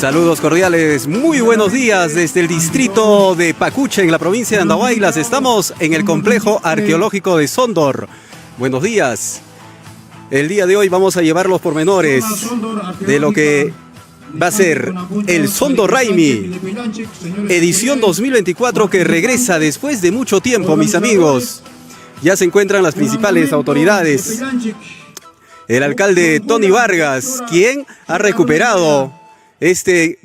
Saludos cordiales, muy buenos días desde el distrito de Pacucha en la provincia de Andahuaylas. Estamos en el complejo arqueológico de Sondor. Buenos días. El día de hoy vamos a llevar los pormenores de lo que va a ser el Sondor Raimi, edición 2024, que regresa después de mucho tiempo, mis amigos. Ya se encuentran las principales autoridades. El alcalde Tony Vargas, quien ha recuperado este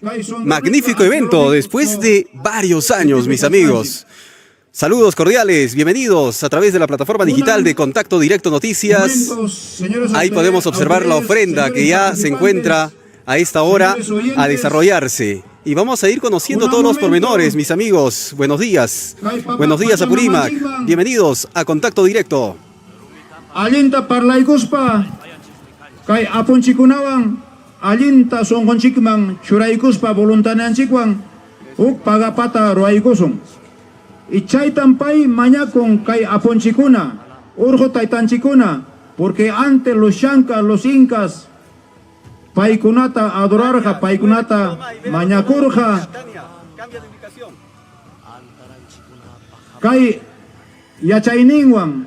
magnífico evento después de varios años, mis amigos. Saludos cordiales, bienvenidos a través de la plataforma digital de Contacto Directo Noticias. Ahí podemos observar la ofrenda que ya se encuentra a esta hora a desarrollarse. Y vamos a ir conociendo todos los pormenores, mis amigos. Buenos días. Buenos días, Apurímac. Bienvenidos a Contacto Directo. Alinta parlaikuspa kay apunchikunawan alinta songonchikman churaykuspa voluntarianchikwan uk pagapata ruaykusun. Ichaytan pay mañakun kay apunchikuna urjo taytanchikuna, porque antes los chancas, los incas paykunata adorarja, paykunata mañakurja kay yachayninwan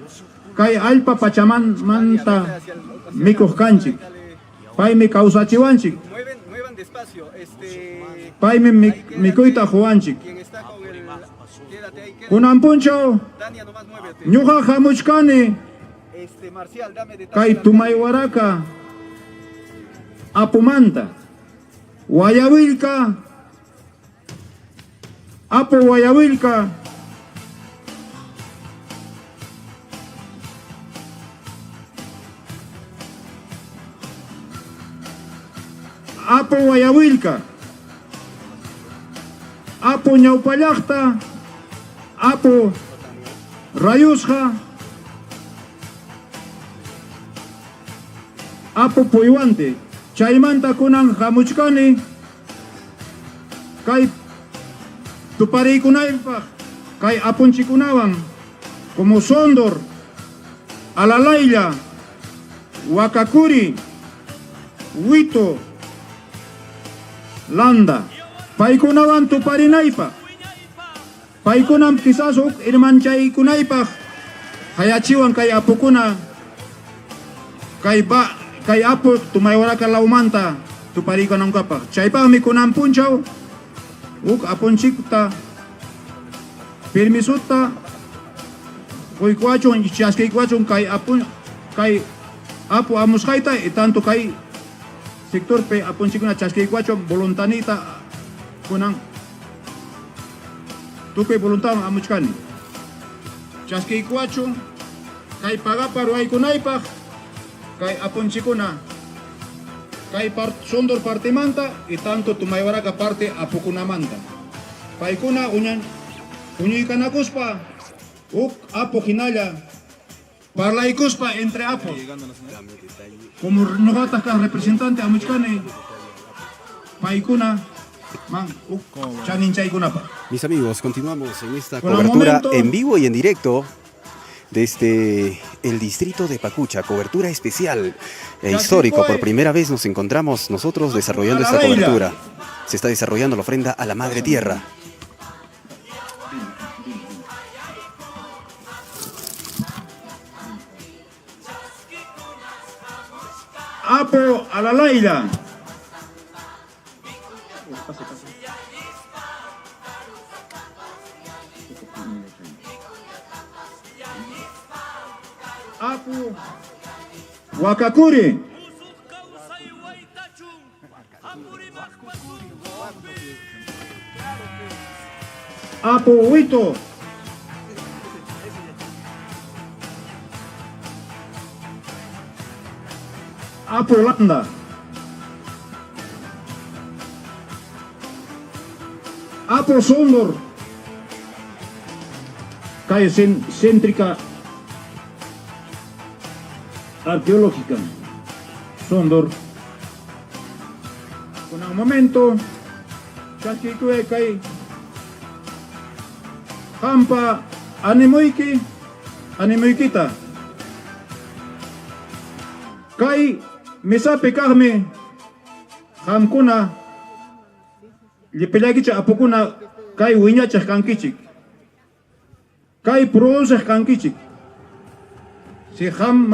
kay alpa pachamanta mikuj kanchik, paymi kawsachiwanchik, paymi mikuyta juwanchik. Kunanpunchaw ñuqa hamuchkani kay tumaywaraka apumanta wayawilka, apu wayawilka apu wayawilka, apu ñawpallaqta, apu rayusqa, apu puywante. Chaymanta kunan hamuchkani kay tupariykunaypaq kay apunchikunawan como Sondor, Alalaylla, Wakakuri, Huito, Landa, paykunawan tuparinaypaq, paykunam quizás uk irmanchaykunaypaq hayachiwan kay apukuna kay apu tumaywaraka laumanta tuparikunankapaq. Chaypaqmi kunanpunchaw uk apunchikta permisuta quykuachun chaskiykuachun kay apu amuskayta y tanto kay sector pe apunchikuna chaskiykuachun voluntanita kunan tukuy voluntawan amuchkani chaskiykuachun kay pagapa ruaykunaypaq kay apunchikuna kay Sondor partimanta y tanto tumaywaraka parte apukunamanta paykuna uñuykanakuspa uk apu hinalla parlaykuspa entre apus como ñuqataq kaq representante amuchkani paykuna man uk chaninchaykunapa. Mis amigos, continuamos en esta cobertura en vivo y en directo desde el distrito de Pacucha, cobertura especial e histórico. Por primera vez nos encontramos nosotros desarrollando esta cobertura. Se está desarrollando la ofrenda a la Madre Tierra. Apo Alalaylla, apu Wakakuri, apu Huito, apu Landa, apu Sondor kay céntrica arqueológica Sondor. Con un momento chaskikuy kay hampa animuykita kay misapi kaqmi qamkuna Llipillakichik apukuna kay wiñachaq kankichik. Kay produsaq kankichik. Si ham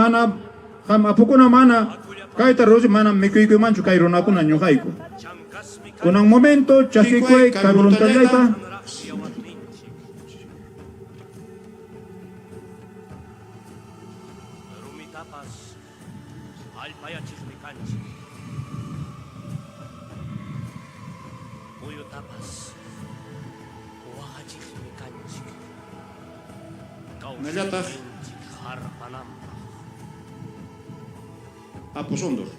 apukuna mana kayta rusi mana mikuykumanchu kay runakuna ñuqayku. Kunan momento chasquikuy kay voluntariayta Nallataj Apu Sondor.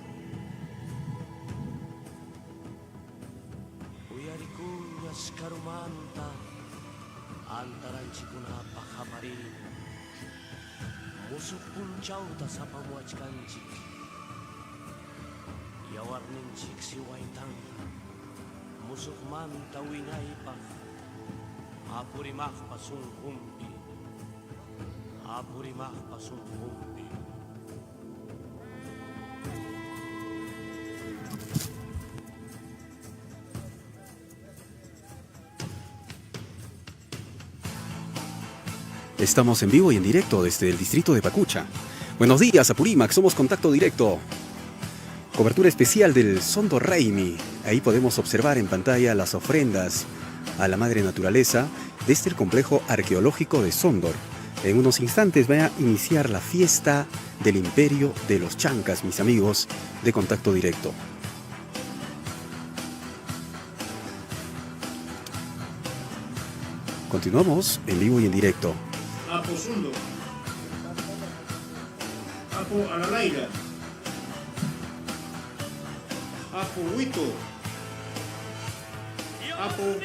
Uyarikuñas karumanta antaranchikuna paqaparin musuq punchawta sapamuachkanchik yawarninchik siwaytan musuqmanta wiñaypaq apurimaqpa sunqunpi apurimaqpa sunqunpi. Estamos en vivo y en directo desde el distrito de Pacucha. Buenos días, Apurímac, somos Contacto Directo. Cobertura especial del Sondor Raimi. Ahí podemos observar en pantalla las ofrendas a la Madre Naturaleza desde el complejo arqueológico de Sondor. En unos instantes va a iniciar la fiesta del Imperio de los Chancas, mis amigos de Contacto Directo. Continuamos en vivo y en directo. Apu Sondor. Apu Alalaira. Apu Huito. Apu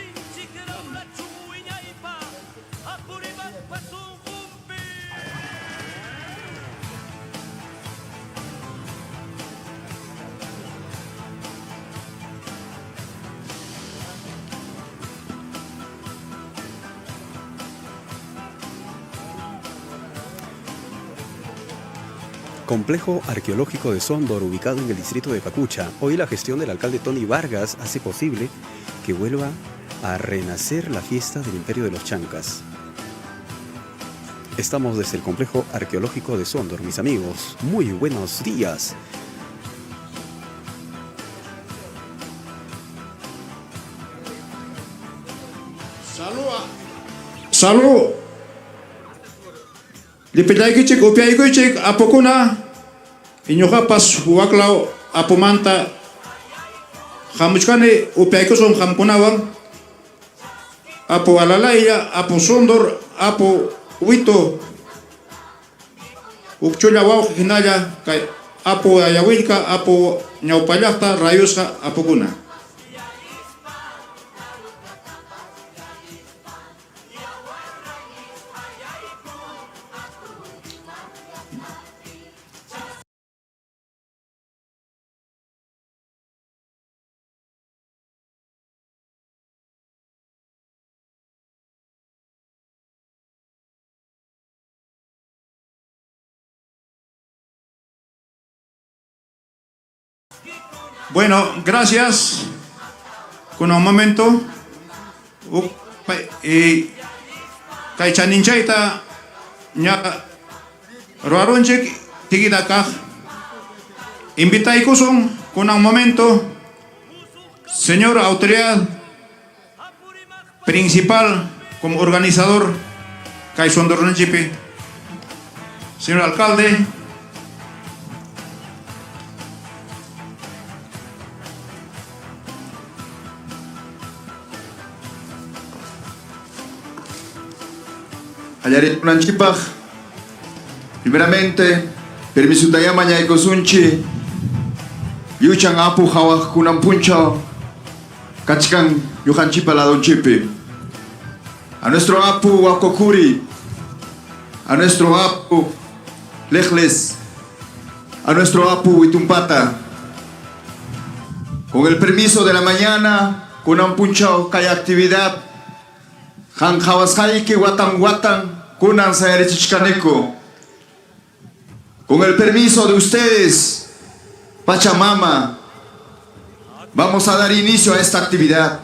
Complejo arqueológico de Sondor, ubicado en el distrito de Pacucha. Hoy la gestión del alcalde Tony Vargas hace posible que vuelva a renacer la fiesta del Imperio de los Chancas. Estamos desde el complejo arqueológico de Sondor, mis amigos. Muy buenos días. Salud. Lipitaykichik upiaykichik apukuna iñuqapas waklaw apumanta hamuchkani upiaykusun hamkunawan Apu Alalaya, Apu Sondor, Apu Huito Upchulla wawq hinalla kay Apu Ayawillka, Apu ñawpallaqta rayusqa apukuna. Bueno, gracias. Con un momento. Kay chaninchayta ña ruaronchik tigida kaq. Invitaykusun con un momento. Señor autoridad principal como organizador kay Sondornchipi. Señor alcalde. Ayarit Nanchipaj, primeramente, permiso Dayama Ñaykosunchi, Yuchan Apu Hawaj Kunampuncha, Kachkan Yuhanchipa Ladonchipi. A nuestro Apu Wakokuri, a nuestro Apu Lejles, a nuestro Apu Itumpata. Con el permiso de la mañana, Kunampuncha, que hay actividad. Han Hawaskaiki Watan Kunan Sayarichichkaneko. Con el permiso de ustedes, Pachamama, vamos a dar inicio a esta actividad.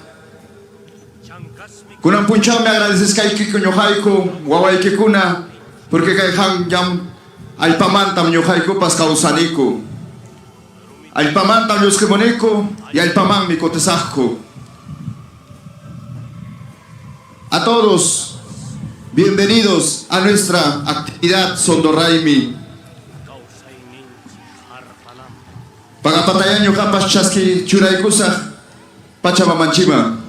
Kunan punchao me agradeces kay kunyohayko, wawayke kuna, porque kay hang yam alpamantam nyohayko pas kausaniko. Alpamantam los que moneko y alpamán mi cotesajko. A todos, bienvenidos a nuestra actividad Sondorraimi. Pagapatayan nyo kapas chaski churaykusaj Pachamamanchima.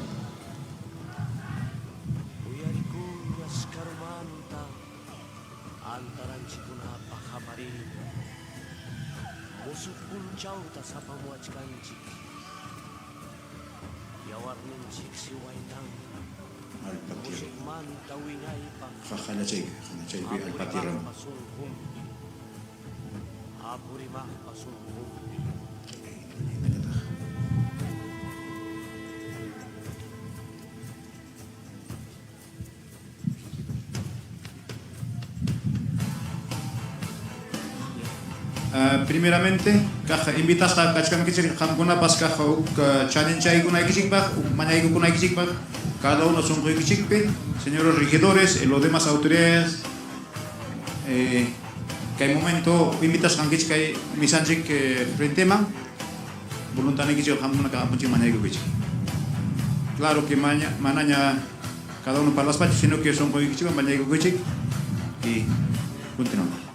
Primeramente, invitas a Kachkan Kichik Hamkuna Pasca Chanenchay Kunay Kichikbach, Manay Kunay Kichikbach, cada uno son Kichikpe, señores regidores, los demás autoridades, que hay momento invitas a Kichkay Misanchik Frentema, voluntariamente Kichik Hamkuna Kapunchi Manay Kichik. Claro que mañana cada uno para las partes, sino que son Kichik, Manay Kichik y continuamos.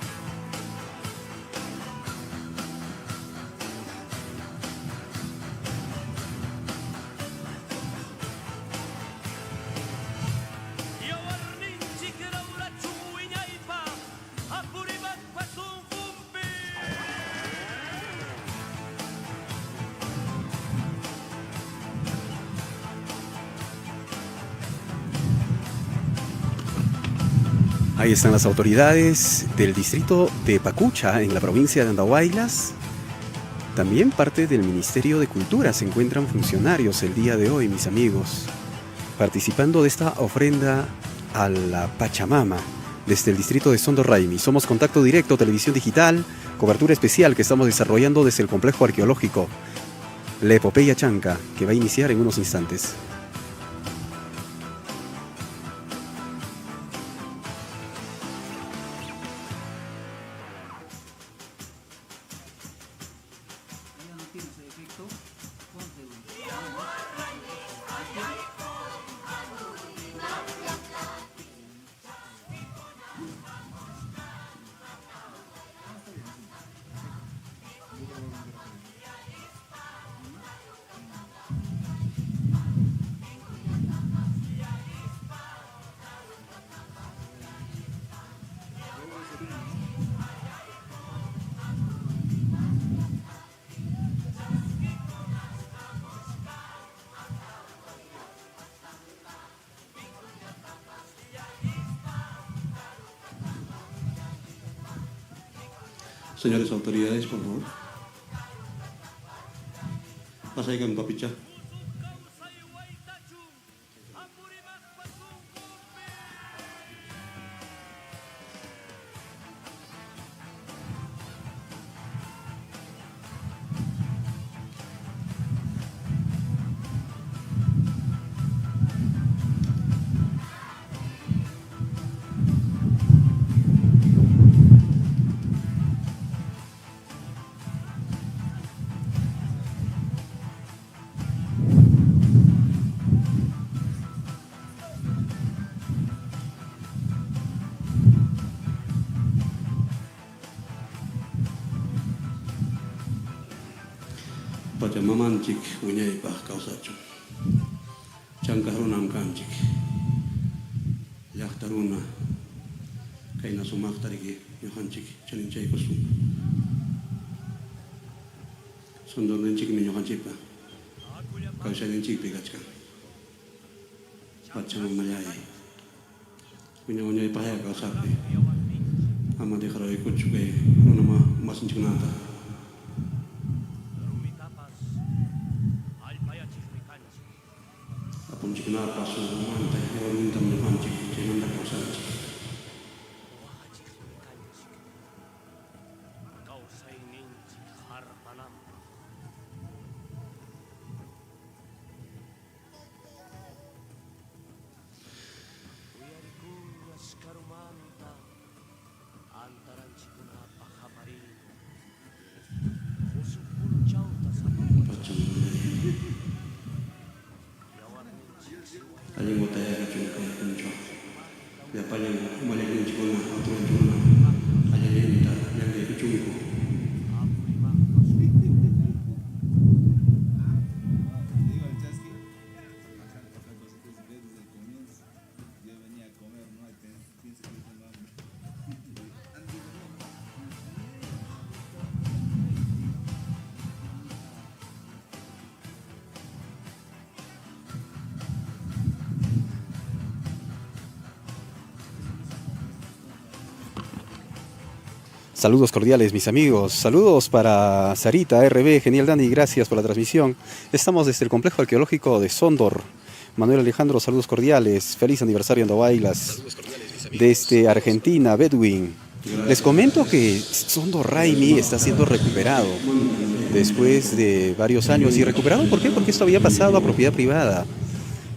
Ahí están las autoridades del distrito de Pacucha, en la provincia de Andahuaylas. También parte del Ministerio de Cultura se encuentran funcionarios el día de hoy, mis amigos, participando de esta ofrenda a la Pachamama desde el distrito de Sondorraimi. Somos Contacto Directo, Televisión Digital, cobertura especial que estamos desarrollando desde el complejo arqueológico La Epopeya Chanca, que va a iniciar en unos instantes. Señores autoridades, por favor. Pasaikan papicha. Pachamamanchik wiñaypaq kawsachun. Chankaj runam kanchik. Llaqta runa kayna sumaqtariki ñuqanchik chaninchaykusun. Sondorninchikmi ñuqanchikpa kawsaninchikpi kachkan. Pachamamallayay. Wiñaypaqya kawsapi ama dejaraykuchu kay runama masinchiknata. Kenapa semua mantai orang minta memantik jangan tak kau saja. payang umalek chikona atuan chikona ayayenta yale kuchungo. Saludos cordiales, mis amigos. Saludos para Sarita, RB, Genial Dani, gracias por la transmisión. Estamos desde el complejo arqueológico de Sondor. Manuel Alejandro, saludos cordiales. Feliz aniversario Andahuaylas. Desde Argentina, Bedouin. Les comento que Sondor Raimi está siendo recuperado después de varios años. ¿Y recuperado por qué? Porque esto había pasado a propiedad privada.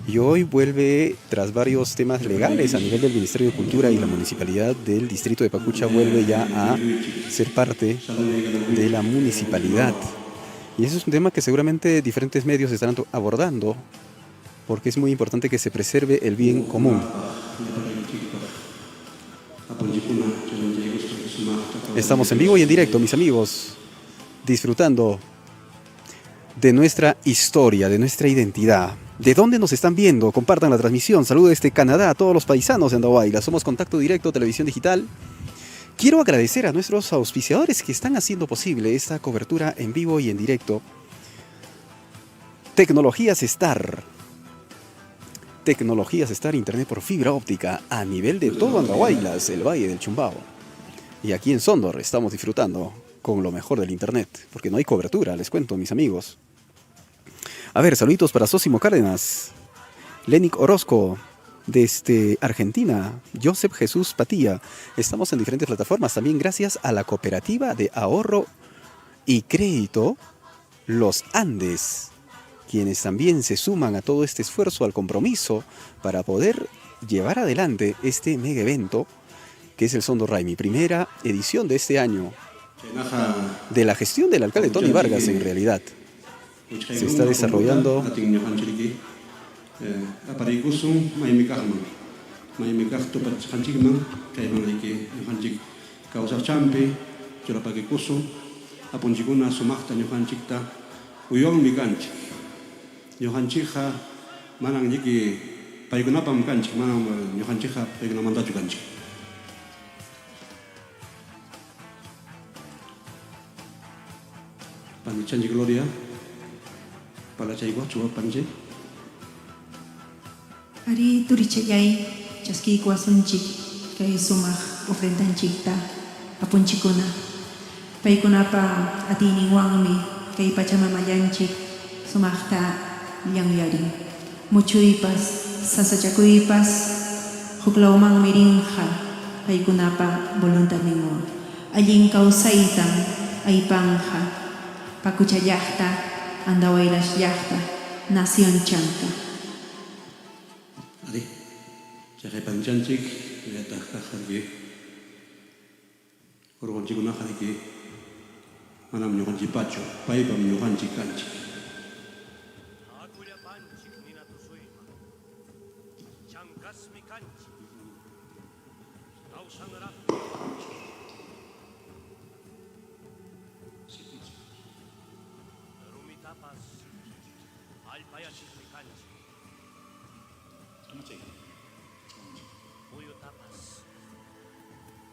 Y hoy vuelve, tras varios temas legales a nivel del Ministerio de Cultura y la Municipalidad del Distrito de Pacucha, vuelve ya a ser parte de la municipalidad. Y eso es un tema que seguramente diferentes medios estarán abordando, porque es muy importante que se preserve el bien común. Estamos en vivo y en directo, mis amigos, disfrutando de nuestra historia, de nuestra identidad. ¿De dónde nos están viendo? Compartan la transmisión. Saludos desde Canadá a todos los paisanos de Andahuaylas. Somos Contacto Directo, Televisión Digital. Quiero agradecer a nuestros auspiciadores que están haciendo posible esta cobertura en vivo y en directo. Tecnologías Star. Tecnologías Star, internet por fibra óptica a nivel de todo Andahuaylas, el Valle del Chumbao. Y aquí en Sondor estamos disfrutando con lo mejor del internet, porque no hay cobertura, les cuento, mis amigos. A ver, saluditos para Sosimo Cárdenas, Lenik Orozco, desde Argentina, Joseph Jesús Patilla. Estamos en diferentes plataformas, también gracias a la cooperativa de ahorro y crédito Los Andes, quienes también se suman a todo este esfuerzo, al compromiso para poder llevar adelante este mega evento que es el Sondor Raimi, primera edición de este año, de la gestión del alcalde Tony Vargas en realidad. Se está desarrollando Panichanji Gloria, para Chaiwa, Chua Panje. Ari turichayay, chaski kwasunchik, kay sumah ofrendanchik ta, apunchikuna. Paikunapa atiniwangmi, kay pachamamayanchik, sumah ta yangyari. Muchuypas, sasachakuypas, huklawmang mirinja, paikunapa voluntad nimo. Alin kausaitan, ay panja. Pacucha Yachta, Andahuaylas Yachta, Nación Chanca. Adi, Chaje Panchanchik, Yata Kajargi, Urgonchikuna Jariki, Manam Yohanchi Pacho, Paipam Yohanchi Kanchi. Aguya panchik nina tu suima. Chankas mi kanchi. Nausangra. Rumitapas. Alpayachik mi kanchi. Uyo tapas.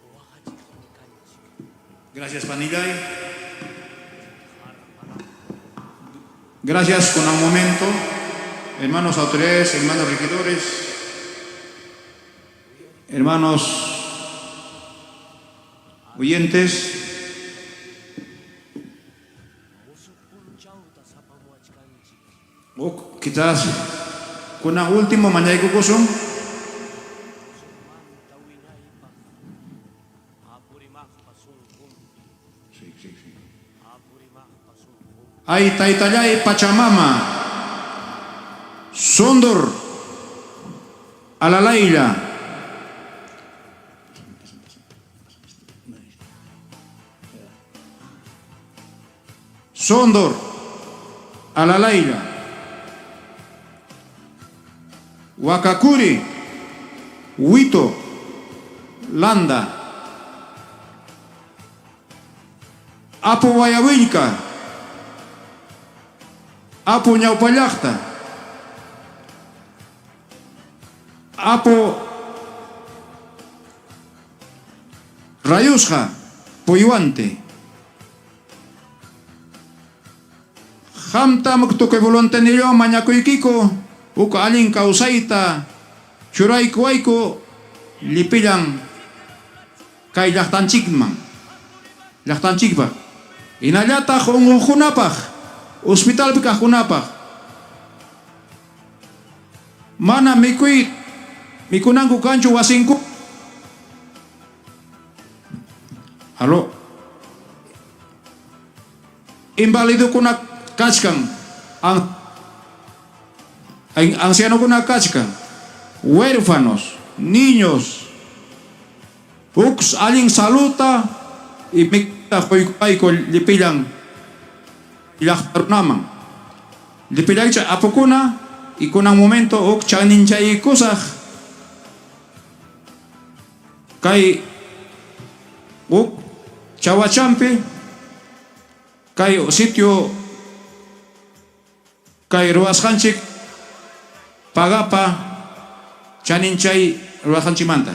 Oaxachik mi kanchi. Gracias, Panigay. Gracias con un momento, hermanos autoridades, hermanos regidores, hermanos oyentes. O quizás con un último mañana que kusum. Ay Taytallay Pachamama, Sondor, Alalayla, Sondor, Alalayla, Wakakuri, Huito, Landa, Apo Guayabinca, Apo Ñaupallaqta, Apo Rayusqa, Puyuante, Hamtam tukuy voluntanillo mañakuykiko, uka allin kawsayta, churaykuwayku, lipillan kay llaqtanchikpaq. Hinallataq unquqkunapaq, hospitalpi kaqkunapaq, mana mikunanku kanchu wasinku. Halo, invalidokuna kachkan, ancianokuna kachkan, huérfanos, niños, uks allin saluta y mikta qoyqayku lipillan llaqtarunaman. Lipillaycha apukuna y kunan momento uk chaninchaykusaq kay uk chawachampi kay sitio kay ruwasqanchik pagapa chaninchay ruwasqanchimanta.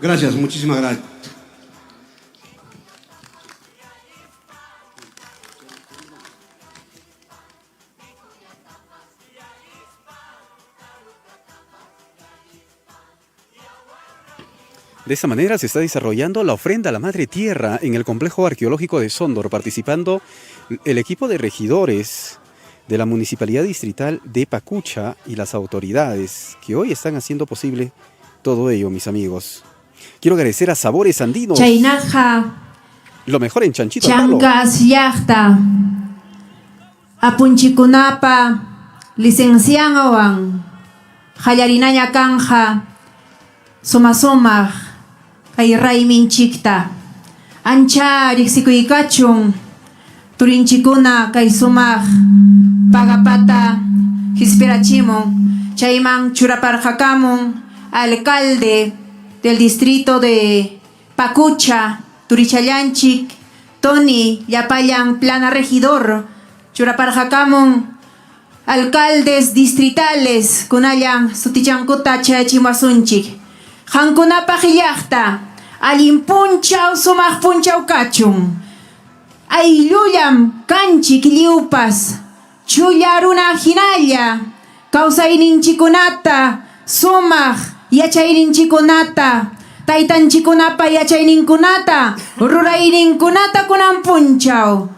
Gracias, muchísimas gracias. De esta manera se está desarrollando la ofrenda a la Madre Tierra en el complejo arqueológico de Sondor, participando el equipo de regidores de la Municipalidad Distrital de Pacucha y las autoridades que hoy están haciendo posible todo ello, mis amigos. Quiero agradecer a Sabores Andinos. Chaynaja, Lo mejor en Chanchito. Antalo. Changas Yachta, Apunchikunapa, licenciawan, Hayarinaya Kanja, Somasomaj, kay Rayminchikta, Ancha Rixikuykachun, Turinchikuna kay Sumaj, Pagapata, Hispirachimon, Chayman Churaparjakamun, alcalde del distrito de Pacucha, Turichayanchik, Tony Yapayán Plana Regidor, Churaparjakamun, alcaldes distritales, Kunayan, Sutichankuta Chachimasunchik, Hankunapa Hiyachta, Alin Punchau Sumaj Punchau Kachun, Ayluyam Kanchik Liupas, Chuyaruna Hinaya, Kausaininchikunata, Sumaj, Yachayninchikunata, Taytanchikunapa Yachayninkunata, Rurayninkunata Kunan Punchau,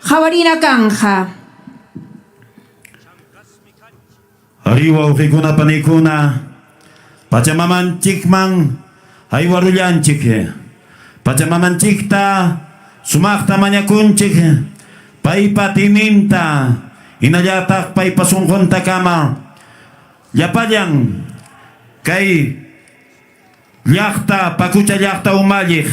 Jawarina Kanja. Arriba ukikuna panikuna, Pachamamanchikman, Aywarullanchik, Pachamamanchikta, Sumakta Mañakunchik, Paipa Timinta, Inayatak Paipa Sunjonta Kama, Yapayan, Kay Llaqta, Pacucha Llaqta Umallik,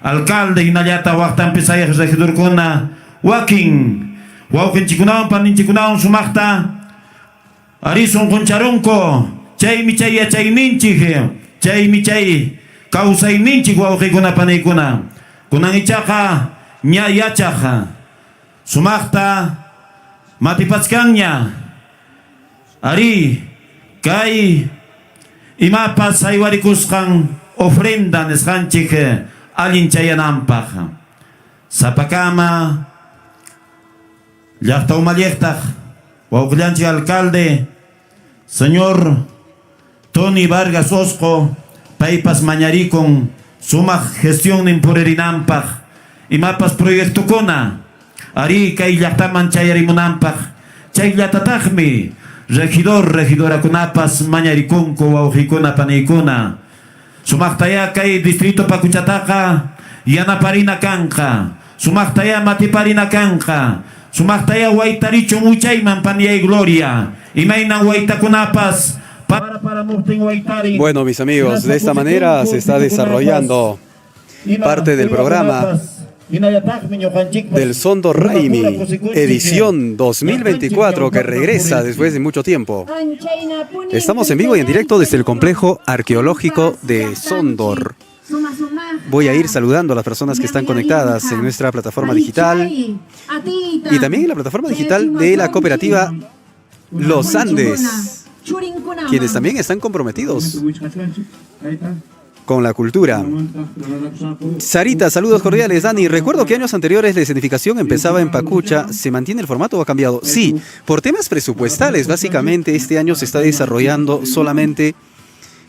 alcalde Inayata Waktan Pisayaj Regidurkuna, Wakin, Waukinchikunawan, Paninchikunawan Sumakta, Arison Concharunko, Chay Michay Yachayninchik, Chay Michay, Kausayninchik Waukikuna Panikuna, Kunanichaka, Nya Yachaja, Sumakta, Matipachkanya, Ari, Kay, Imapas Aywarikuskan, ofrenda Neskanchik, Alin Chayanampaj, Zapacama, Llaqta Umalliqtaq, Waukllanchik alcalde, señor Tony Vargas Osco, paypas mañarikon, sumaq gestión impurerinampaq, imapas proyectukuna, ari kay llaqtaman chayarimunanpaq, chayllatataqmi, regidorakunapas mañarikunku wawqikuna paniykuna, sumaqtaya kay distrito Pacuchataqa, yanaparina kanqa, sumaqtaya matiparina kanqa, sumaqtaya waytarichun uchayman paniay gloria, imaynan waytakunapas para muhtin waytari. Bueno, mis amigos, de esta manera se está desarrollando parte del programa del Sondor Raimi, edición 2024, que regresa después de mucho tiempo. Estamos en vivo y en directo desde el complejo arqueológico de Sondor. Voy a ir saludando a las personas que están conectadas en nuestra plataforma digital y también en la plataforma digital de la cooperativa Los Andes, quienes también están comprometidos con la cultura. Sarita, saludos cordiales. Dani, recuerdo que años anteriores la escenificación empezaba en Pacucha. ¿Se mantiene el formato o ha cambiado? Sí, por temas presupuestales. Básicamente este año se está desarrollando solamente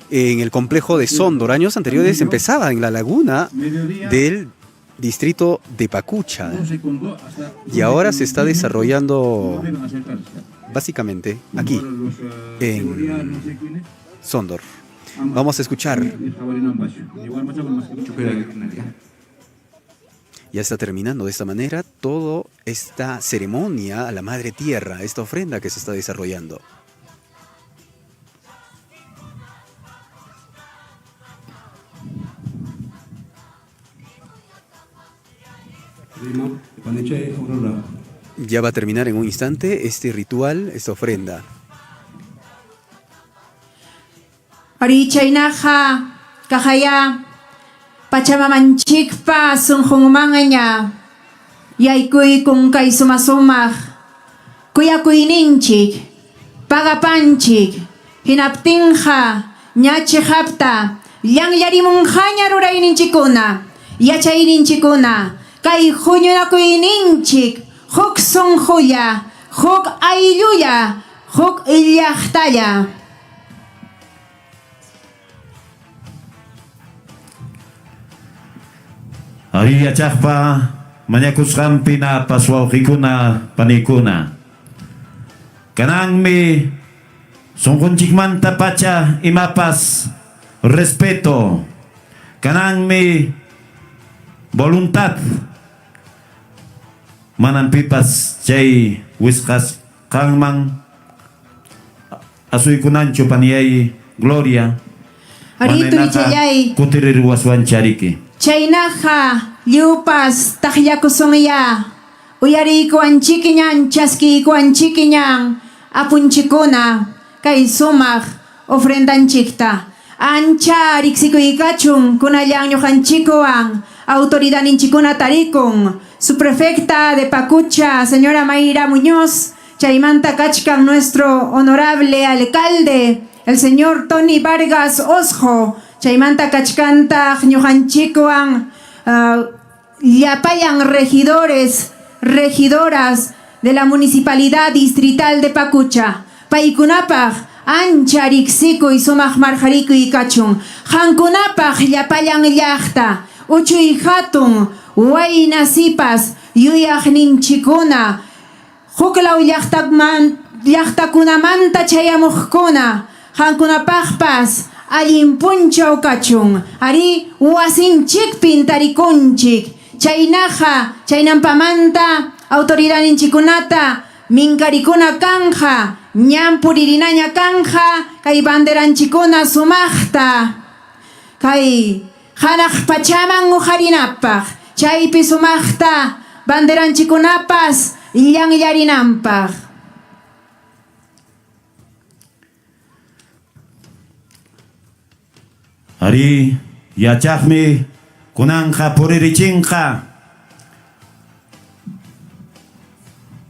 en el complejo de Sondor. Años anteriores empezaba en la laguna del distrito de Pacucha y ahora se está desarrollando básicamente aquí en Sondor. Vamos a escuchar. Ya está terminando de esta manera toda esta ceremonia a la Madre Tierra, esta ofrenda que se está desarrollando. Ya va a terminar en un instante este ritual, esta ofrenda. Ari chaynaja kahaya pachamamanchikpa sunjunmangaña yaykuy kunkay sumasumaj kuyakuyninchik pagapanchik hinaptinja ñachijapta llanllarimunjaña rurayninchikuna yachayninchikuna kay huñunakuyninchik huk sunjuya huk aylluya huk llaqtaya. Ari yachaqpa mañakusqanpina paswawqikuna panikuna. Kananmi sunqunchikmanta pacha imapas respeto. Kananmi voluntad. Mananpipas chay wisqas kanman asuykunanchu paniyay gloria. Ari turichayay kutirirwaswan chariki. Chaynaja liupas tajiakusongya uyarikuan chikiñan chaskikuan chikiñan apunchikuna kay sumaq ofrendanchikta ancha riksikuykachun kunallan ñuqanchikuwan autoridadninchikuna tarikun subprefecta de Pacucha señora Mayra Muñoz chaymanta kachkan nuestro honorable alcalde el señor Tony Vargas Osjo chaymanta kachkanta ñuqanchikuwan llapayan regidoras de la municipalidad distrital de Pacucha paykunapaq ancha riksikuy sumaq marjarikuy kachun hankunapaq llapayan llaqta uchuy hatun wayna sipas yuyaqninchikuna huklaw llaqtakunamanta chayamuqkuna hankunapaqpas allin punchaw kachun ari wasinchikpin tarikunchik chaynaja chaynampamanta autoridadninchikunata minkarikuna kanja ñampuririnaña kanja kay banderanchikuna sumaqta kay hanaq pachaman uharinapaq chaypi sumaqta banderanchikunapas llanllarinanpaq. Ari yachaqmi kunanja puririchinqa.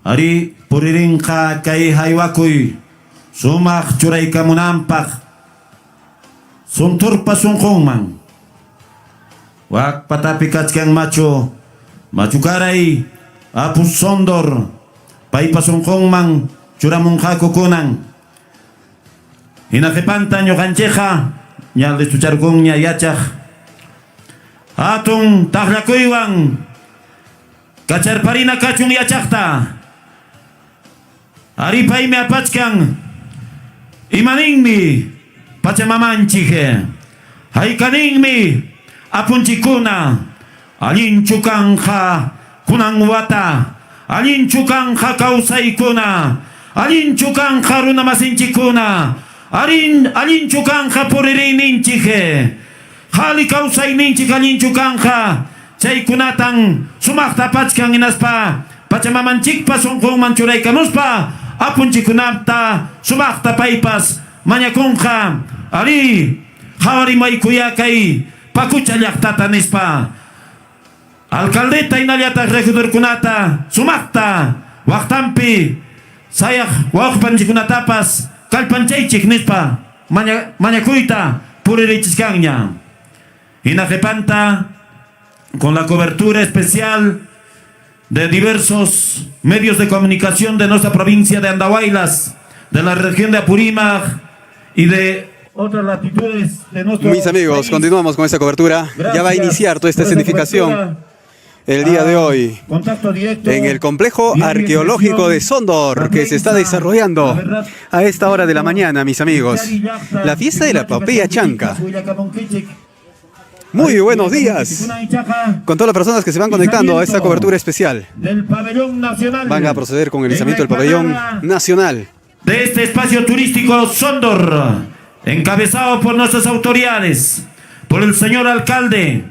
Ari puririnqa kay haywakuy sumaq churaykamunanpaq sunturpa sunqunman. Wak patapi kachkan machukaray apus Sondor paypa sunqunman churamunqaku kunan. Hinaqipanta ñuqanchikqa ñal estucharkunña yachaq atun taqllakuywan kacharparina kachun yachaqta ari paymi apachkan imaninmi pachamamanchik haykaninmi apunchikuna allinchu kanja kunan wata allinchu kanja kawsaykuna allinchu kanja runamasinchikuna allinchu kanja puririyninchik hali kawsayninchik allinchu kanja chaykunatan sumakta pachkan inaspa pachamamanchikpa sunqunman churaykamuspa apunchikunata sumakta paypas mañakunqa ari qhawarimaykuya kay Pacucha llaqtata nispa alcaldeta inallatak regidorkunata sumakta waqtanpi sayaq wawqpanchikunatapas kallpanchaychik nispa mañakuyta puririchiskanña hinaqipanta con la cobertura especial de diversos medios de comunicación de nuestra provincia de Andahuaylas, de la región de Apurímac y de otras latitudes de nuestro Mis amigos, país. continuamos con esta cobertura. Gracias Ya va a iniciar toda esta por esa escenificación cobertura. el día de hoy Contacto directo en el complejo vía arqueológico de Sondor, que se está desarrollando a esta hora de la mañana, mis amigos. La fiesta de la epopeya chanca. Muy buenos días con todas las personas que se van conectando a esta cobertura especial. Del pabellón nacional. Van a proceder con el izamiento del pabellón nacional. De este espacio turístico Sondor, encabezado por nuestras autoridades, por el señor alcalde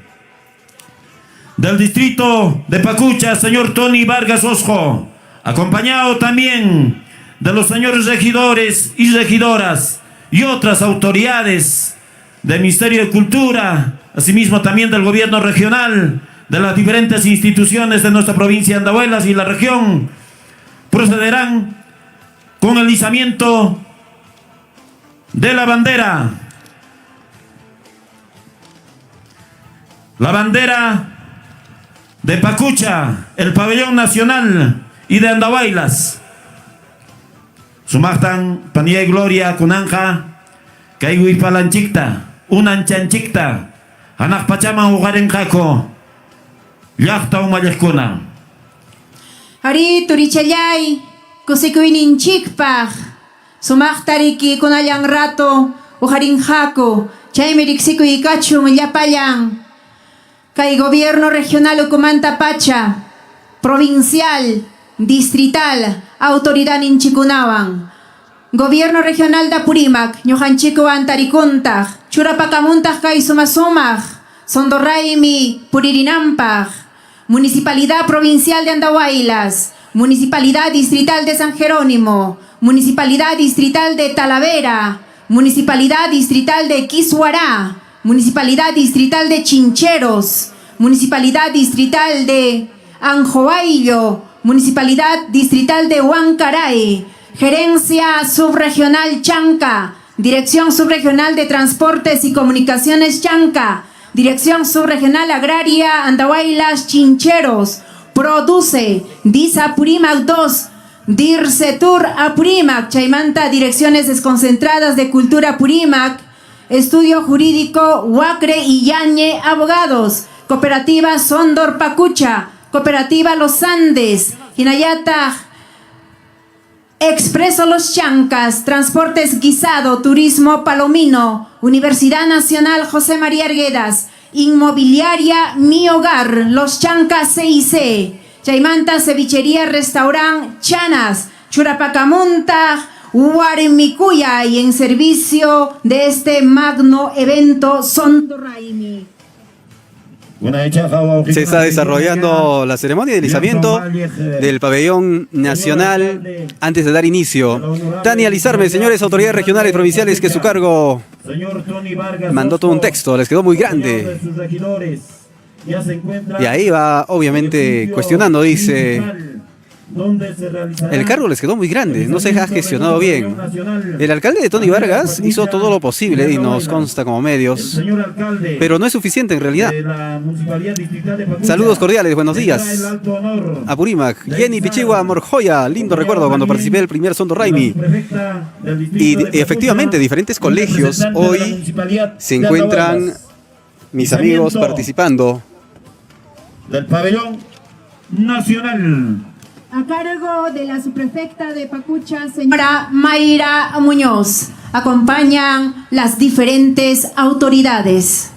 del distrito de Pacucha, señor Tony Vargas Osjo, acompañado también de los señores regidores y regidoras y otras autoridades del Ministerio de Cultura, asimismo también del gobierno regional, de las diferentes instituciones de nuestra provincia de Andahuaylas y la región, procederán con el izamiento de la bandera. La bandera de Pacucha, el pabellón nacional y de Andahuaylas. Sumachtan Panía y Gloria Kunanja, Kaigui Palanchicta, Unanchanchicta, Anak Pachaman Ugarenjako, Llaqta Umayajkuna. Ari turichallay, kusikuininchikpaj, sumaqtariki kunallan rato, ujarinjako, chaymi riksikuy kachun llapallan. Kay gobierno regional Ucumanta Pacha, provincial, distrital, autoridad ninchikunawan. Gobierno regional de Apurímac, ñujanchiku antarikuntaj, churapakamuntaj kay sumasumaj, Sondorraymi puririnampaj. Municipalidad Provincial de Andahuaylas, Municipalidad Distrital de San Jerónimo, Municipalidad Distrital de Talavera, Municipalidad Distrital de Quisuará, Municipalidad Distrital de Chincheros, Municipalidad Distrital de Anjoaillo, Municipalidad Distrital de Huancaray, Gerencia Subregional Chanca, Dirección Subregional de Transportes y Comunicaciones Chanca, Dirección Subregional Agraria Andahuaylas Chincheros, produce DISA Apurímac 2, DIRCETUR Apurímac, Chaimanta Direcciones Desconcentradas de Cultura Apurímac, Estudio Jurídico Huacre y Yañe Abogados, Cooperativa Sondor Pacucha, Cooperativa Los Andes, Hinayata Expreso Los Chancas, Transportes Guisado, Turismo Palomino, Universidad Nacional José María Arguedas, Inmobiliaria Mi Hogar, Los Chancas CIC, Chaimanta Cevichería Restaurant Chanas, Churapacamunta, Huarmicuya, y en servicio de este magno evento Sondorraymi. Se está desarrollando la ceremonia de izamiento del pabellón nacional. Antes de dar inicio, Tania Lizarme, señores autoridades regionales y provinciales, que su cargo mandó todo un texto, les quedó muy grande. Y ahí va obviamente cuestionando, dice: el cargo les quedó muy grande, no se ha gestionado bien. El alcalde de Tony Vargas hizo todo lo posible y nos consta como medios, pero no es suficiente en realidad. Saludos cordiales, buenos días. Apurímac, Jenny Pichigua Morjoya, lindo recuerdo cuando participé del primer Sondorraymi. Y efectivamente, diferentes colegios hoy se encuentran, mis amigos, participando del pabellón nacional. A cargo de la subprefecta de Pacucha, señora Mayra Muñoz, acompañan las diferentes autoridades.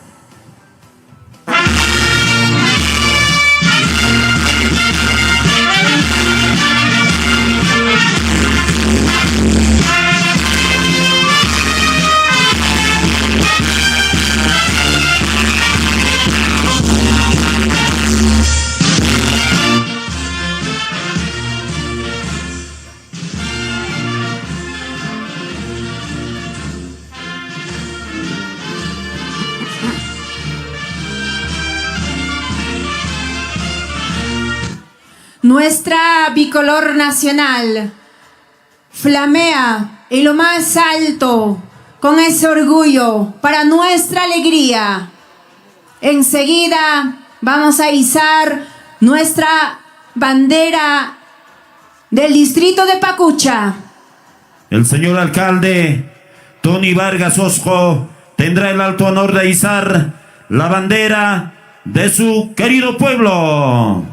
nuestra bicolor nacional flamea en lo más alto con ese orgullo para nuestra alegría. Enseguida vamos a izar nuestra bandera del distrito de Pacucha. El señor alcalde Tony Vargas Osco tendrá el alto honor de izar la bandera de su querido pueblo.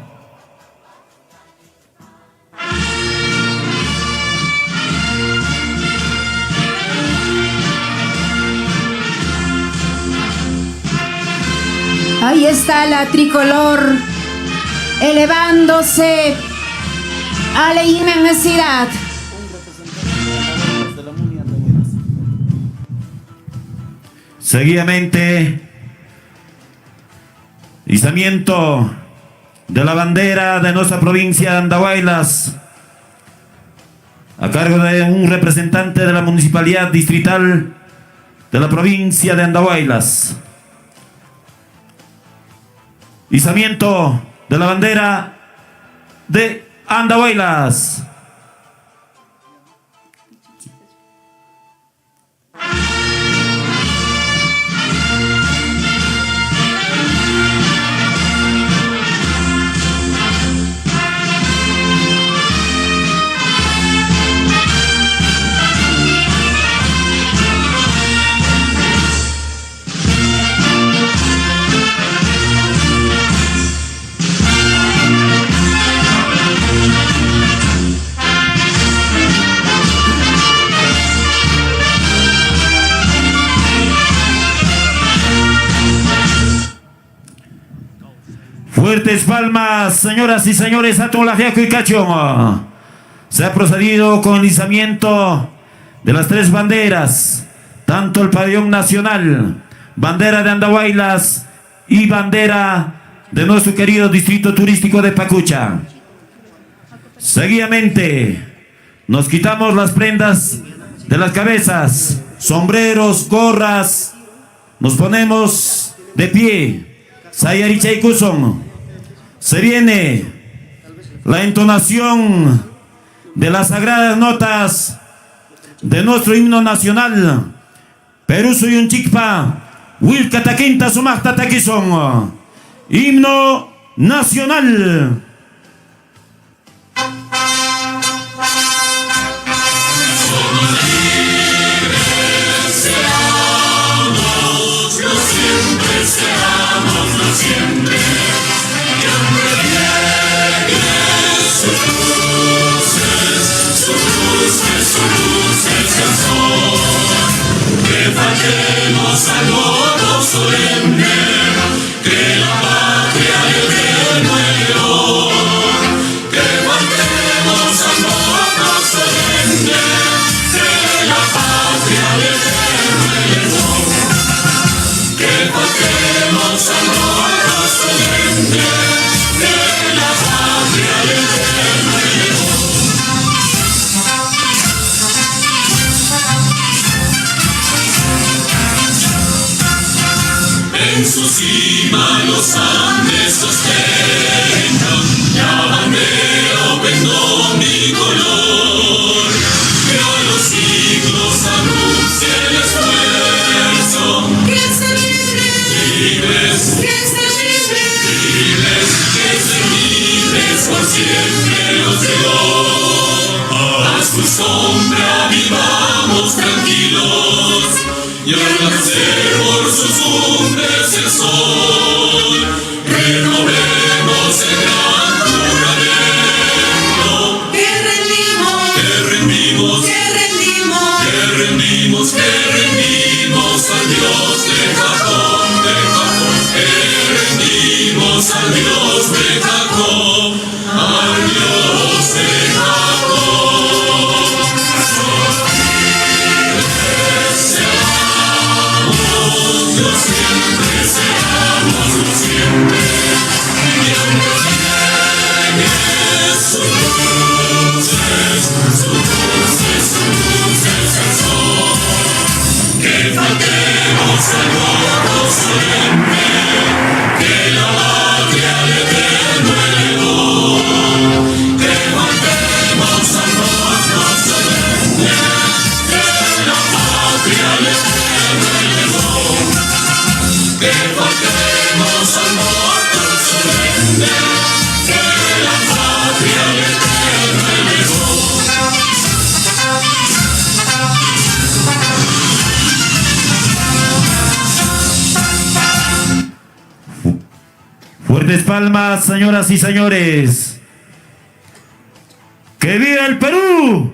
Ahí está la tricolor elevándose a la inmensidad. Seguidamente, izamiento de la bandera de nuestra provincia de Andahuaylas a cargo de un representante de la municipalidad distrital de la provincia de Andahuaylas. Izamiento de la bandera de Andahuaylas. Fuertes palmas, señoras y señores, a Tolajiaco y Cachón. Se ha procedido con el izamiento de las tres banderas, tanto el pabellón nacional, bandera de Andahuaylas y bandera de nuestro querido distrito turístico de Pacucha. Seguidamente, nos quitamos las prendas de las cabezas, sombreros, gorras, nos ponemos de pie. Sayarichay Kuson. Se viene la entonación de las sagradas notas de nuestro himno nacional. Perú soy un chikpa, Wilka Quinta Sumachta Taquison. Himno nacional. Cantemos al modo solemne que la patria le nuevo, que cantemos al modo solemne que la patria le nuevo, que cantemos al modo solemne que la patria le nuevo. En su cima los Andes sostengan la bandera pendón bicolor, que a los siglos anuncie el esfuerzo. Que se libres, que se libres, que se libres por siempre los llegó. A su sombra vivamos tranquilos, y al nacer por sus cumbres el sol, renovemos el gran juramento. Que rendimos, que rendimos, que rendimos, que rendimos, que rendimos al Dios de Jacob, que rendimos al Dios de Jacob, al Dios de Jacob. Siempre seamos siempre, y aunque llegue sus luces al sol, que faltemos al modo solemne que la patria le dé nuevo. faltemos al mortal solemne que la patria al eterno elevó. Fuertes palmas, señoras y señores. ¡Que viva el Perú!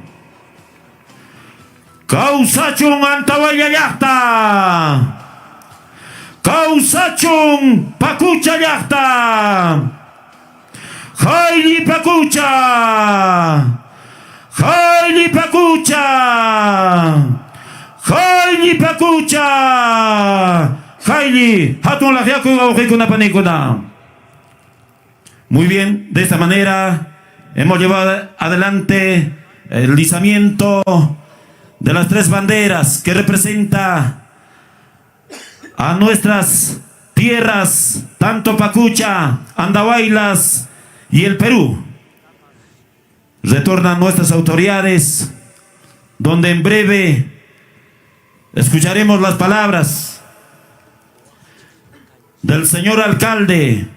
¡Causachun Antawayayachta! ¡Causachun Pakuchayachta! ¡Haili Pakucha! ¡Haili Pakucha! ¡Haili Pakucha! ¡Haili! ¡Hatun lajiaku gauhikuna panikuna! Muy bien, de esta manera hemos llevado adelante el izamiento de las tres banderas que representa a nuestras tierras, tanto Pacucha, Andahuaylas y el Perú. Retornan nuestras autoridades, donde en breve escucharemos las palabras del señor alcalde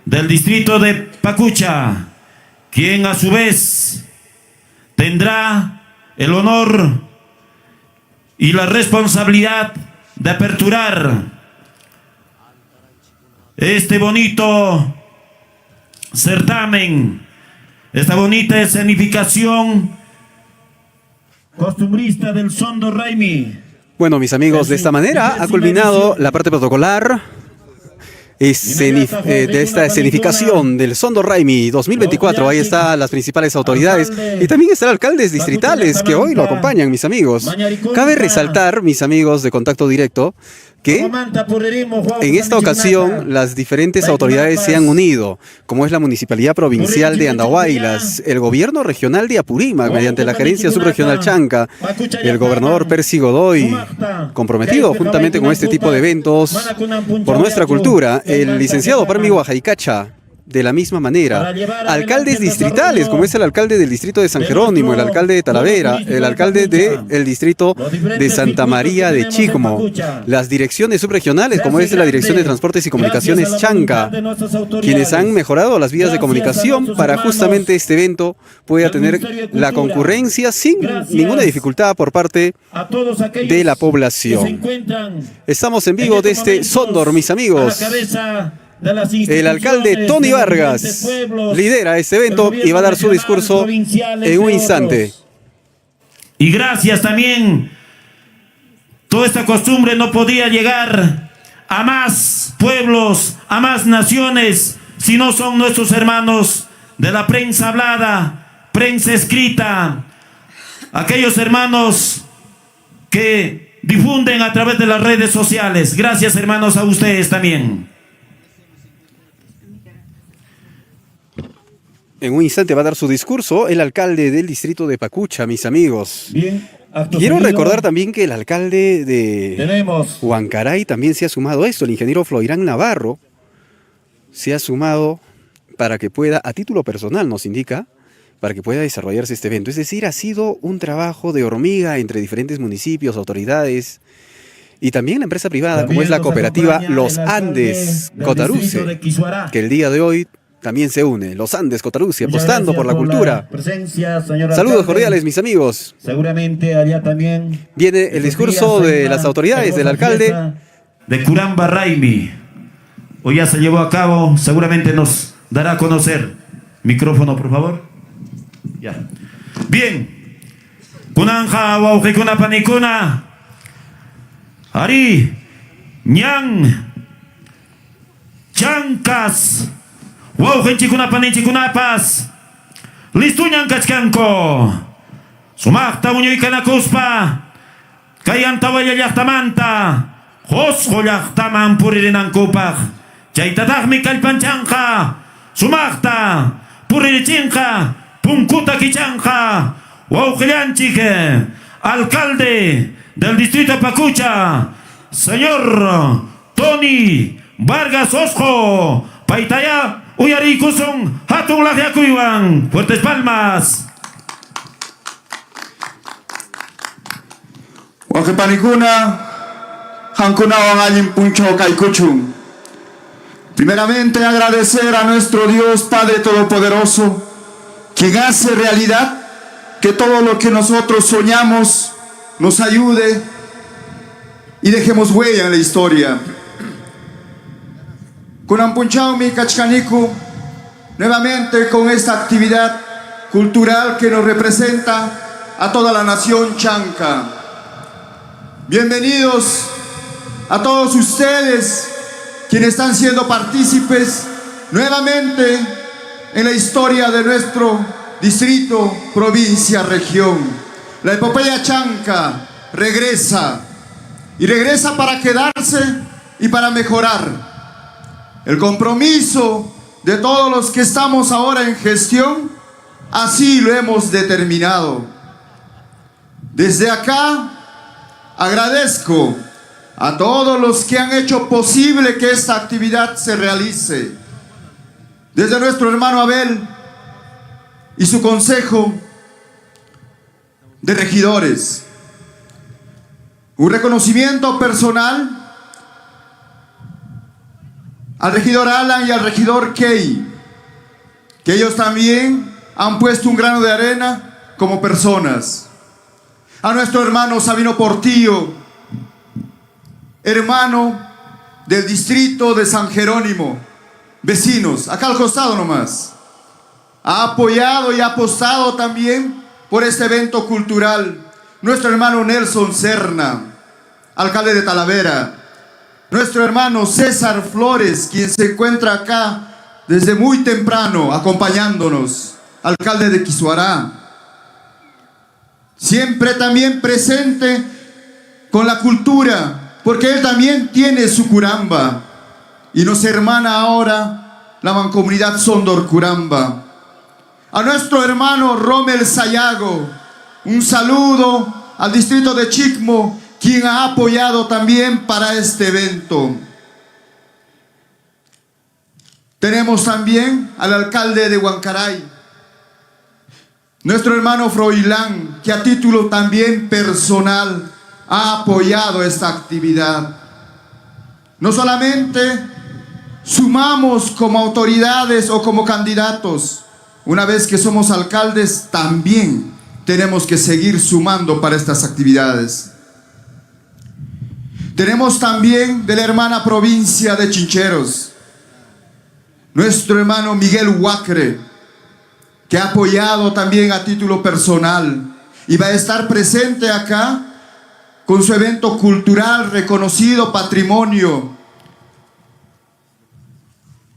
del distrito de Pacucha, quien a su vez tendrá el honor y la responsabilidad de aperturar este bonito certamen, esta bonita escenificación costumbrista del Sondor Raimi. Bueno, mis amigos, de esta manera ha culminado la parte protocolar de esta escenificación del Sondor Raimi 2024. Ahí están las principales autoridades y también están alcaldes distritales que hoy lo acompañan, mis amigos. Cabe resaltar, mis amigos de Contacto Directo, que en esta ocasión las diferentes autoridades se han unido, como es la Municipalidad Provincial de Andahuaylas, el Gobierno Regional de Apurímac, mediante la Gerencia Subregional Chanca, el gobernador Percy Godoy, comprometido juntamente con este tipo de eventos por nuestra cultura, el licenciado Parmi Guajaicacha, de la misma manera, alcaldes distritales, como es el alcalde del distrito de San Jerónimo, el alcalde de Talavera, el alcalde del distrito de Santa María de Chicmo, las direcciones subregionales, como es la Dirección de Transportes y Comunicaciones Chanca, quienes han mejorado las vías de comunicación para justamente este evento pueda tener la concurrencia sin ninguna dificultad por parte de la población. Estamos en vivo desde Sondor, mis amigos. El alcalde Tony Vargas lidera este evento y va a dar su discurso en un instante. Y gracias también, toda esta costumbre no podía llegar a más pueblos, a más naciones, si no son nuestros hermanos de la prensa hablada, prensa escrita, aquellos hermanos que difunden a través de las redes sociales. Gracias, hermanos, a ustedes también. En un instante va a dar su discurso el alcalde del distrito de Pacucha, mis amigos. Bien, quiero recordar también que el alcalde de Huancaray también se ha sumado a esto. El ingeniero Floirán Navarro se ha sumado para que pueda, a título personal nos indica, para que pueda desarrollarse este evento. Es decir, ha sido un trabajo de hormiga entre diferentes municipios, autoridades y también la empresa privada, como es la cooperativa Los Andes Cotaruce, que el día de hoy también se une, Los Andes Cotaruce, apostando por la cultura. Saludos cordiales, mis amigos. Seguramente allá también viene el discurso de las autoridades, del alcalde de Curamba Raimi. Hoy ya se llevó a cabo, seguramente nos dará a conocer. Micrófono, por favor. Ya. Bien. Kunanja Waujikuna Panikuna. Ari Ñan Chancas. Wow, henchikuna paninchikunapas. Listuñan kachkanko. Sumakta uñuykanakuspa. Kayantawaya llaqtamanta. Josqo llaqtaman puririnankupaq. Chaytataqmi kallpanchanqa. Sumakta puririchinqa. Punkuta kichanqa. Wawqillanchik alcalde del distrito de Pacucha, señor Tony Vargas Osjo. Paitaya Uyarikusun Hatun Lajiakuywan. Fuertes palmas. Huajepanicuna, Primeramente agradecer a nuestro Dios Padre Todopoderoso, quien hace realidad que todo lo que nosotros soñamos nos ayude y dejemos huella en la historia. Kunampunchao mi Kachkaniku, nuevamente con esta actividad cultural que nos representa a toda la nación chanca. Bienvenidos a todos ustedes quienes están siendo partícipes nuevamente en la historia de nuestro distrito, provincia, región. La epopeya chanca regresa, y regresa para quedarse y para mejorar. El compromiso de todos los que estamos ahora en gestión, así lo hemos determinado. Desde acá agradezco a todos los que han hecho posible que esta actividad se realice. Desde nuestro hermano Abel y su consejo de regidores. Un reconocimiento personal al regidor Alan y al regidor Key, que ellos también han puesto un grano de arena como personas. A nuestro hermano Sabino Portillo, hermano del distrito de San Jerónimo, vecinos, acá al costado nomás, ha apoyado y ha apostado también por este evento cultural. Nuestro hermano Nelson Serna, alcalde de Talavera. Nuestro hermano César Flores, quien se encuentra acá desde muy temprano acompañándonos, alcalde de Quisuará. Siempre también presente con la cultura, porque él también tiene su curamba y nos hermana ahora la mancomunidad Sondor Curamba. A nuestro hermano Rommel Sayago, un saludo al distrito de Chicmo, quien ha apoyado también para este evento. Tenemos también al alcalde de Huancaray, nuestro hermano Froilán, que a título también personal ha apoyado esta actividad. No solamente sumamos como autoridades o como candidatos, una vez que somos alcaldes, también tenemos que seguir sumando para estas actividades. Tenemos también de la hermana provincia de Chincheros, nuestro hermano Miguel Huacre, que ha apoyado también a título personal y va a estar presente acá con su evento cultural reconocido patrimonio.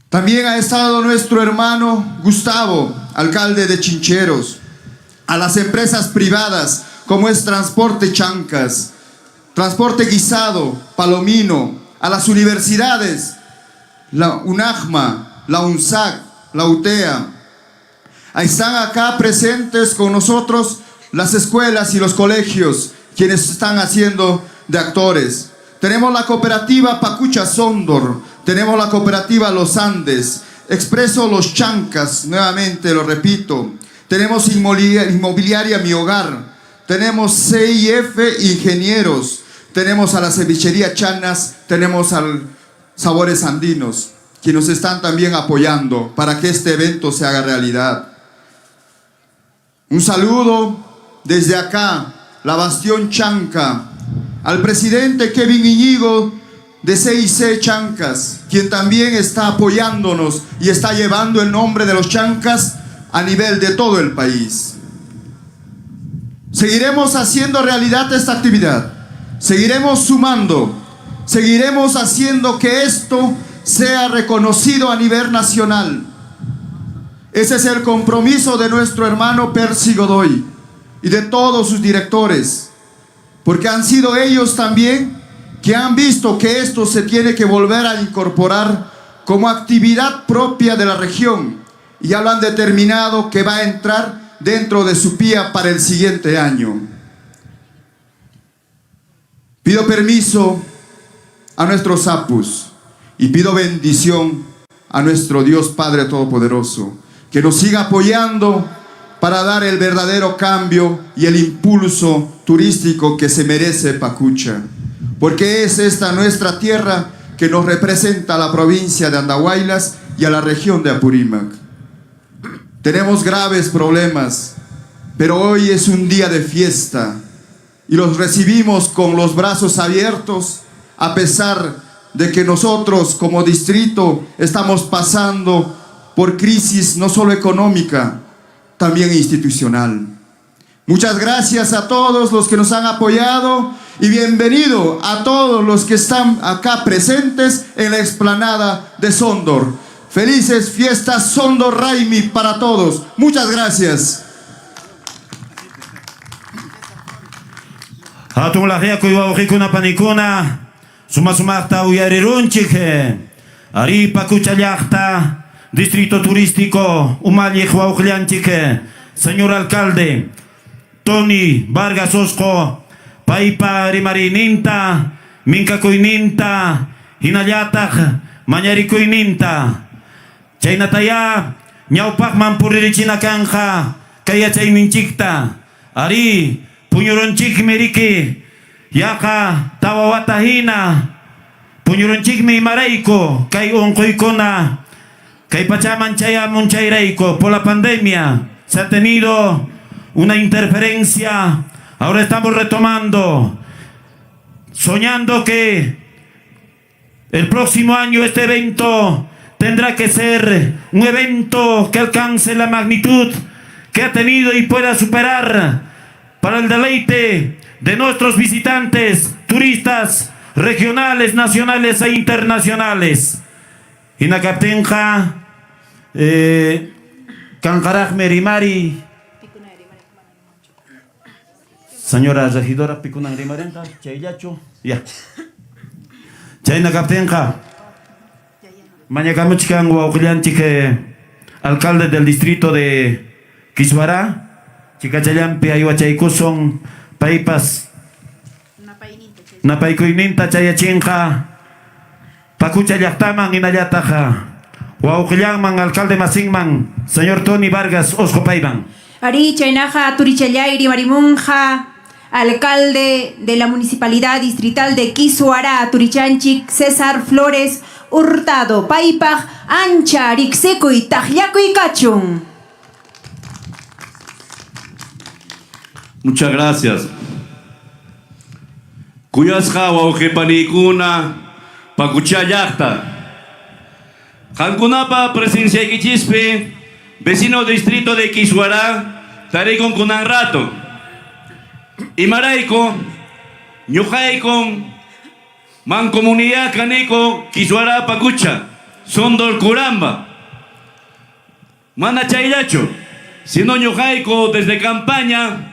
También ha estado nuestro hermano Gustavo, alcalde de Chincheros, a las empresas privadas como es Transporte Chancas, Transporte Guisado, Palomino, a las universidades, la UNAJMA, la UNSAC, la UTEA. Ahí están acá presentes con nosotros las escuelas y los colegios, quienes están haciendo de actores. Tenemos la cooperativa Pacucha Sondor, tenemos la cooperativa Los Andes, Expreso Los Chancas, nuevamente lo repito. Tenemos Inmobiliaria Mi Hogar, tenemos CIF Ingenieros, tenemos a la Cevichería Chanas, tenemos al Sabores Andinos, que nos están también apoyando para que este evento se haga realidad. Un saludo desde acá, la Bastión Chanca, al presidente Kevin Iñigo de CIC Chancas, quien también está apoyándonos y está llevando el nombre de los Chancas a nivel de todo el país. Seguiremos haciendo realidad esta actividad, seguiremos sumando, seguiremos haciendo que esto sea reconocido a nivel nacional. Ese es el compromiso de nuestro hermano Percy Godoy y de todos sus directores, porque han sido ellos también que han visto que esto se tiene que volver a incorporar como actividad propia de la región y ya lo han determinado que va a entrar dentro de su PIA para el siguiente año. Pido permiso a nuestros apus y pido bendición a nuestro Dios Padre Todopoderoso, que nos siga apoyando para dar el verdadero cambio y el impulso turístico que se merece Pacucha. porque es esta nuestra tierra que nos representa a la provincia de Andahuaylas y a la región de Apurímac. Tenemos graves problemas, pero hoy es un día de fiesta y los recibimos con los brazos abiertos, a pesar de que nosotros como distrito estamos pasando por crisis no solo económica, también institucional. Muchas gracias a todos los que nos han apoyado y bienvenido a todos los que están acá presentes en la explanada de Sondor. Felices fiestas Sondor Raimi para todos. Muchas gracias. Hatun lahiaku iwawqikuna panikuna sumaqta uyarirunchik ari Pacucha llaqta distrito turístico umalliq wawqillanchik señor alcalde Tony Vargas Osco paypa rimarininta minkakuyninta hinallataq mañarikuyninta chaynataya ñawpaqman puririchina kanja kay yachayninchikta ari puñuronchikmi riki yaqa tawawata hina puñuronchikmi imarayku kay unquykuna kay pachaman chayamun chayrayku por la pandemia se ha tenido una interferencia. Ahora estamos retomando, soñando que el próximo año este evento tendrá que ser un evento que alcance la magnitud que ha tenido y pueda superar para el deleite de nuestros visitantes, turistas regionales, nacionales e internacionales. Inacaptenja, Cancaraj Merimari. Señora regidora Picunan Rimarenca, Chayacho, ya. Chayna Captenja, Mañacamuchcan Guauquillanchique, alcalde del distrito de Quisuará, Chicachayampi, Ayuachaycuson, Paipas, Napaikuininta, Chayachinja, Pacucha Yachtaman, Inayataja, Guauquillanman, alcalde Masingman, señor Tony Vargas Osco Paiban. Ari Chaynaja Turichayayri Marimunja, alcalde de la Municipalidad Distrital de Quisuará, Turichanchik, César Flores Hurtado, Paipaj, Ancha, Rixeco y Tajiaco y Cachun. Muchas gracias. Cuyasja Waujepanicuna, Pacuchayacta. Jankunapa, presencia de Quichispe, vecino distrito de Quisuará, Tarecon Kunan Rato. Y Maraico, Ñujaicon, Mancomunidad Caneco, Quisuará Pacucha, Sondor Curamba. Mana Chaylacho, sino Ñujaico desde campaña,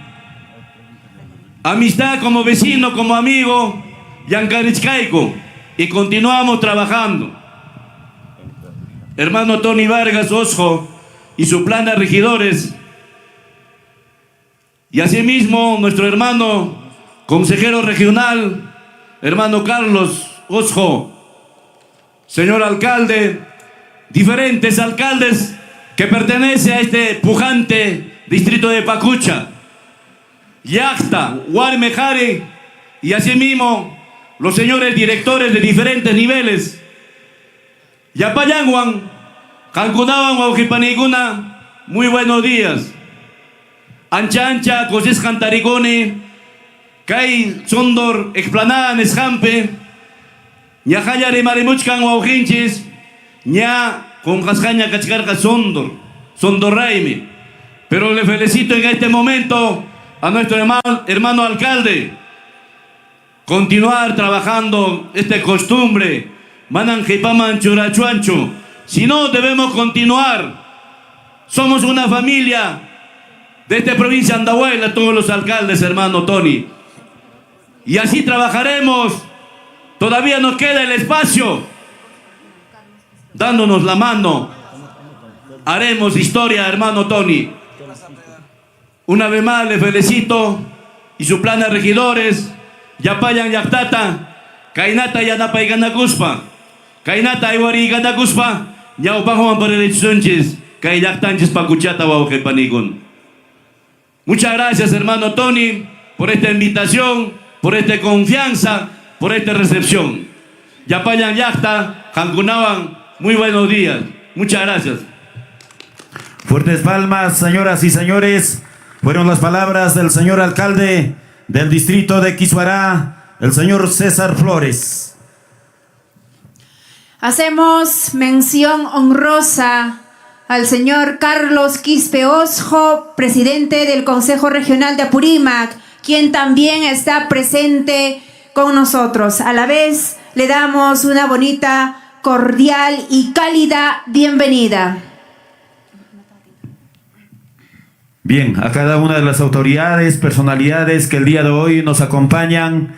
amistad como vecino, como amigo, Yancarichcaico, y continuamos trabajando. Hermano Tony Vargas Osco y su plan de regidores, y asimismo nuestro hermano consejero regional, hermano Carlos Osco, señor alcalde, diferentes alcaldes que pertenecen a este pujante distrito de Pacucha, Yacta, Guarmejare, y asimismo los señores directores de diferentes niveles, Yapayanguan, Cancunaban, Guaujipaniguna, muy buenos días. Ancha Ancha, Cosés Cantarigone, Kai Sondor, Explanada Nesjampe, Ñajaya de Marimuchcan Guaujinchis, Ña con Jascaña Cachcarca Sondor, Sondor Raime. Pero le felicito en este momento a nuestro hermano alcalde, continuar trabajando esta costumbre, Manan Jipaman Churachuancho. Si no, debemos continuar. Somos una familia de esta provincia de Andahuaylas, todos los alcaldes, hermano Tony. Y así trabajaremos. Todavía nos queda el espacio. Dándonos la mano. Haremos historia, hermano Tony. Una vez más le felicito. Y su plan de regidores. Yapayan Yactata. Kainata Yanapa y Ganacuspa. Kainata Iwari y Ganacuspa. Yaupajuan para el Sunchis. Kaiyactanchis Pacuchata Waujepanikun. Muchas gracias, hermano Tony, por esta invitación, por esta confianza, por esta recepción. Yapayan Yacta, Jancunaban, muy buenos días. Muchas gracias. Fuertes palmas, señoras y señores. Fueron las palabras del señor alcalde del distrito de Quisuará, el señor César Flores. Hacemos mención honrosa al señor Carlos Quispe Osjo, presidente del Consejo Regional de Apurímac, quien también está presente con nosotros. A la vez le damos una bonita, cordial y cálida bienvenida. Bien, a cada una de las autoridades, personalidades que el día de hoy nos acompañan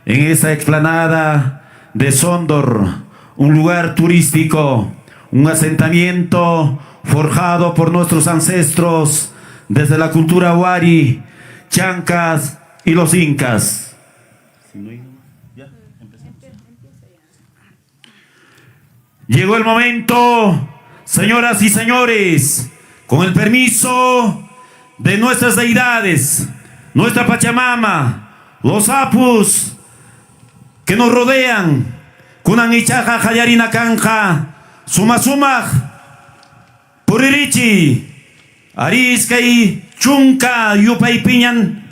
en esta explanada de Sondor, un lugar turístico, un asentamiento forjado por nuestros ancestros desde la cultura huari, chancas y los incas. Llegó el momento, señoras y señores, con el permiso de nuestras deidades, nuestra Pachamama, los apus que nos rodean, kunan ichaja hayarina kanja, suma suma, puririchi, ariskai, chunca, yupay piñan,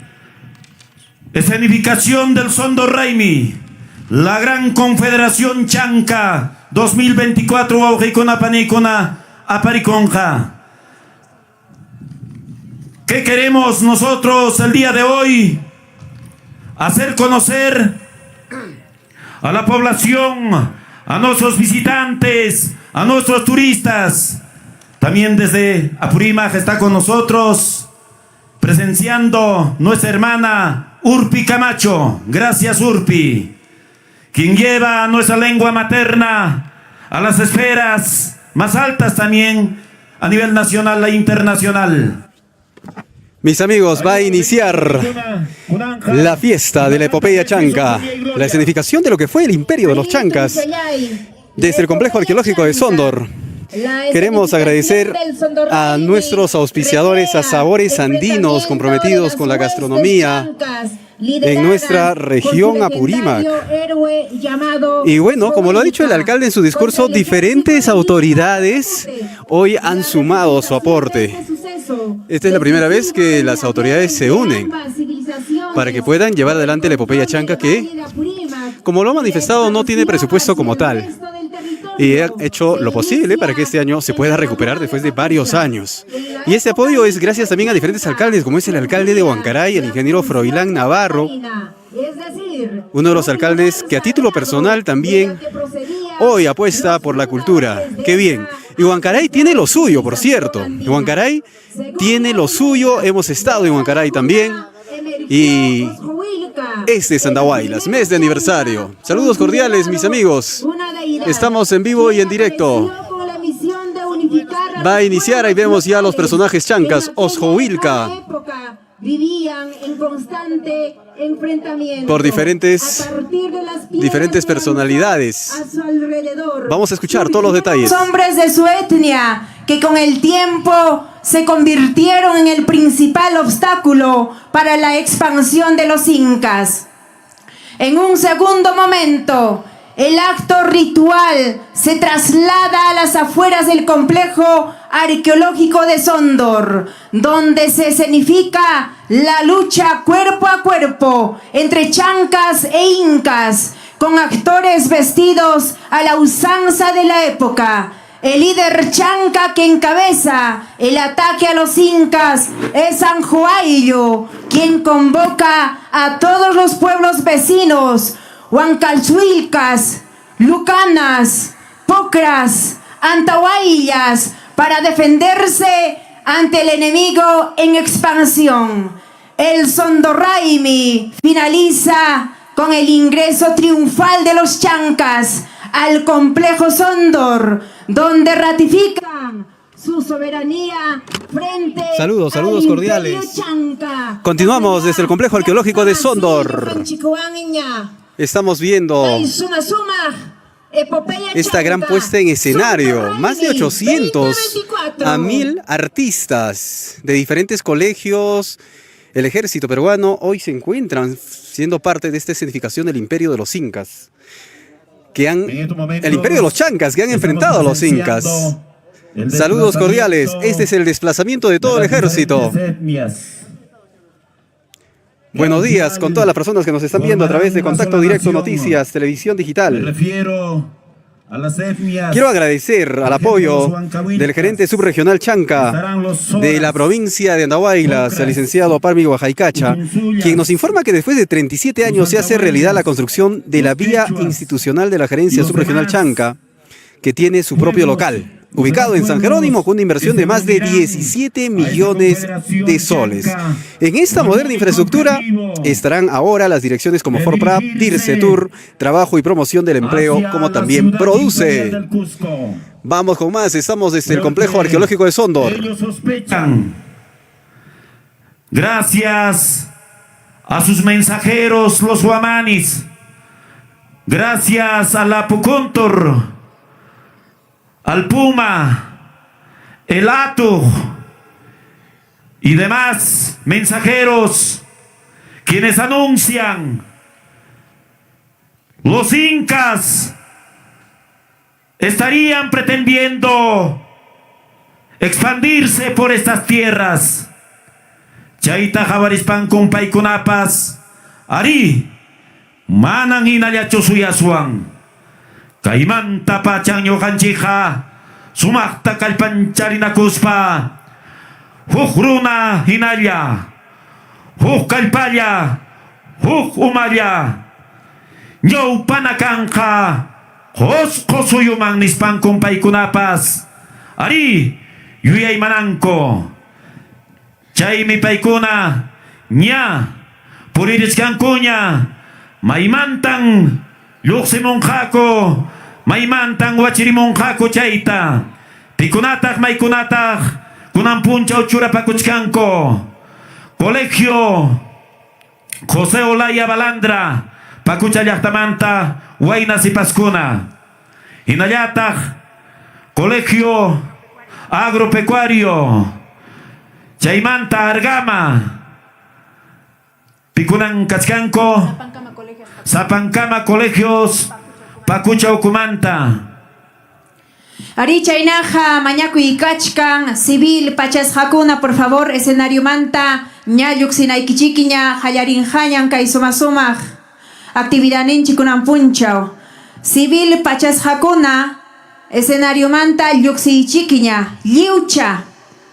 escenificación del Sondor Raimi, la Gran Confederación Chanca 2024, Aujikona Panicona, Apariconja. ¿Qué queremos nosotros el día de hoy? Hacer conocer a la población, a nuestros visitantes, a nuestros turistas. También desde Apurímac está con nosotros presenciando nuestra hermana Urpi Camacho. Gracias, Urpi, quien lleva nuestra lengua materna a las esferas más altas también a nivel nacional e internacional. Mis amigos, va a iniciar la fiesta de la epopeya chanca, la escenificación de lo que fue el imperio de los chancas desde el complejo arqueológico de Sondor. Queremos agradecer a nuestros auspiciadores, a Sabores Andinos, comprometidos con la gastronomía en nuestra región Apurímac. Y bueno, como lo ha dicho el alcalde en su discurso, diferentes autoridades hoy han sumado su aporte. Esta es la primera vez que las autoridades se unen para que puedan llevar adelante la epopeya chanca, que, como lo ha manifestado, no tiene presupuesto como tal. Y ha hecho lo posible para que este año se pueda recuperar después de varios años. Y este apoyo es gracias también a diferentes alcaldes, como es el alcalde de Huancaray, el ingeniero Froilán Navarro, uno de los alcaldes que a título personal también hoy apuesta por la cultura. ¡Qué bien! Y Huancaray tiene lo suyo, por cierto. Huancaray tiene lo suyo, hemos estado en Huancaray también. Y este es Andahuaylas, mes de aniversario. Saludos cordiales, mis amigos. Estamos en vivo y en directo. Va a iniciar, ahí vemos ya los personajes chancas. Osjohuilca, vivían en constante enfrentamiento por diferentes personalidades. A su alrededor. Vamos a escuchar todos los detalles. Hombres de su etnia que con el tiempo se convirtieron en el principal obstáculo para la expansión de los incas. En un segundo momento, el acto ritual se traslada a las afueras del complejo arqueológico de Sondor, donde se escenifica la lucha cuerpo a cuerpo entre chancas e incas, con actores vestidos a la usanza de la época. El líder chanca que encabeza el ataque a los incas es San Joaillo, quien convoca a todos los pueblos vecinos, Huancalzuilcas, Lucanas, Pocras, Antahuaylas, para defenderse ante el enemigo en expansión. El Sondorraimi finaliza con el ingreso triunfal de los chancas al complejo Sondor, donde ratifican su soberanía frente saludos al cordiales. Imperio Chanca. Continuamos desde el complejo arqueológico de Sondor. Estamos viendo esta gran puesta en escenario. Más de 800 a 1000 artistas de diferentes colegios, El ejército peruano hoy se encuentran siendo parte de esta escenificación del imperio de los incas, el imperio de los chancas, que han enfrentado a los incas. Saludos cordiales, este es el desplazamiento de todo el ejército. Buenos días con todas las personas que nos están viendo a través de Contacto Directo Noticias, Televisión Digital. Quiero agradecer al apoyo del gerente subregional Chanca de la provincia de Andahuaylas, el licenciado Parmi Guajaycacha, quien nos informa que después de 37 años se hace realidad la construcción de la vía institucional de la gerencia subregional Chanca, que tiene su propio local, ubicado en San Jerónimo, con una inversión de más de 17 millones de soles. En esta moderna infraestructura estarán ahora las direcciones como Forprap, Dircetur, Trabajo y Promoción del Empleo, como también Produce. Vamos con más, estamos desde el complejo arqueológico de Sondor. Ellos sospechan. Gracias a sus mensajeros, los huamanis. Gracias a la Pucuntur, al Puma, el Atu y demás mensajeros quienes anuncian los incas estarían pretendiendo expandirse por estas tierras. Chaita jabarispan con paikunapas ari manan inayacho suyaswan. Kaimanta pachang yokanchija, sumakta kalpancharina kuspa, hukruna hinaya, kalpaya, umaya, nyo panakangka, kosuyumang nispan kumpay kunapas, ari, yuyay manangko, chay mi paykuna, nya, puriris kankunya, maimantang, Luximongako, maimantang wachirimongako chaita, pikunatag maikunatag, kunampuncha uchura pakuchkanko, Colegio José Olaya Balandra, pakucha llaktamanta, Huaynas y Pascuna, Inayatag, Colegio Agropecuario, Chaimanta Argama, Pikunan Kachkanko, Zapancama Colegios, Pacucha Ucumanta. Aricha Inaja, Mañaco y Cachcan, Civil, Pachas Hakuna, por favor, escenario Manta, Ñayuxina Iquichiquiña, Hayarin Hayan, Kaisoma actividad Ninchikunan Punchao. Civil, Pachas Hakuna, escenario Manta, Yuxi Chiquiña, Liucha,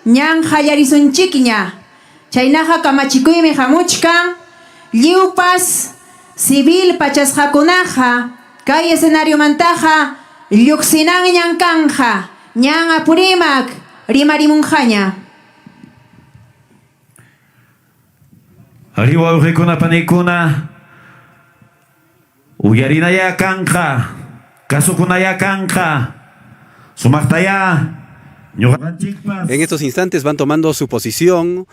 Ñan Hayarizun Chiquiña, Chainaja Kamachikuimi Hamuchkan, Liupas, Civil Pachas Hakunaja, Kay escenario Mantaja, Yuxinan Ñankanja, Ñan Apurimak, Rimarimunjaña. Arriba Ujikuna Panikuna, Uyarinaya Kanja, Kasukunaya Kanja, Sumaktaya. En estos instantes van tomando su posición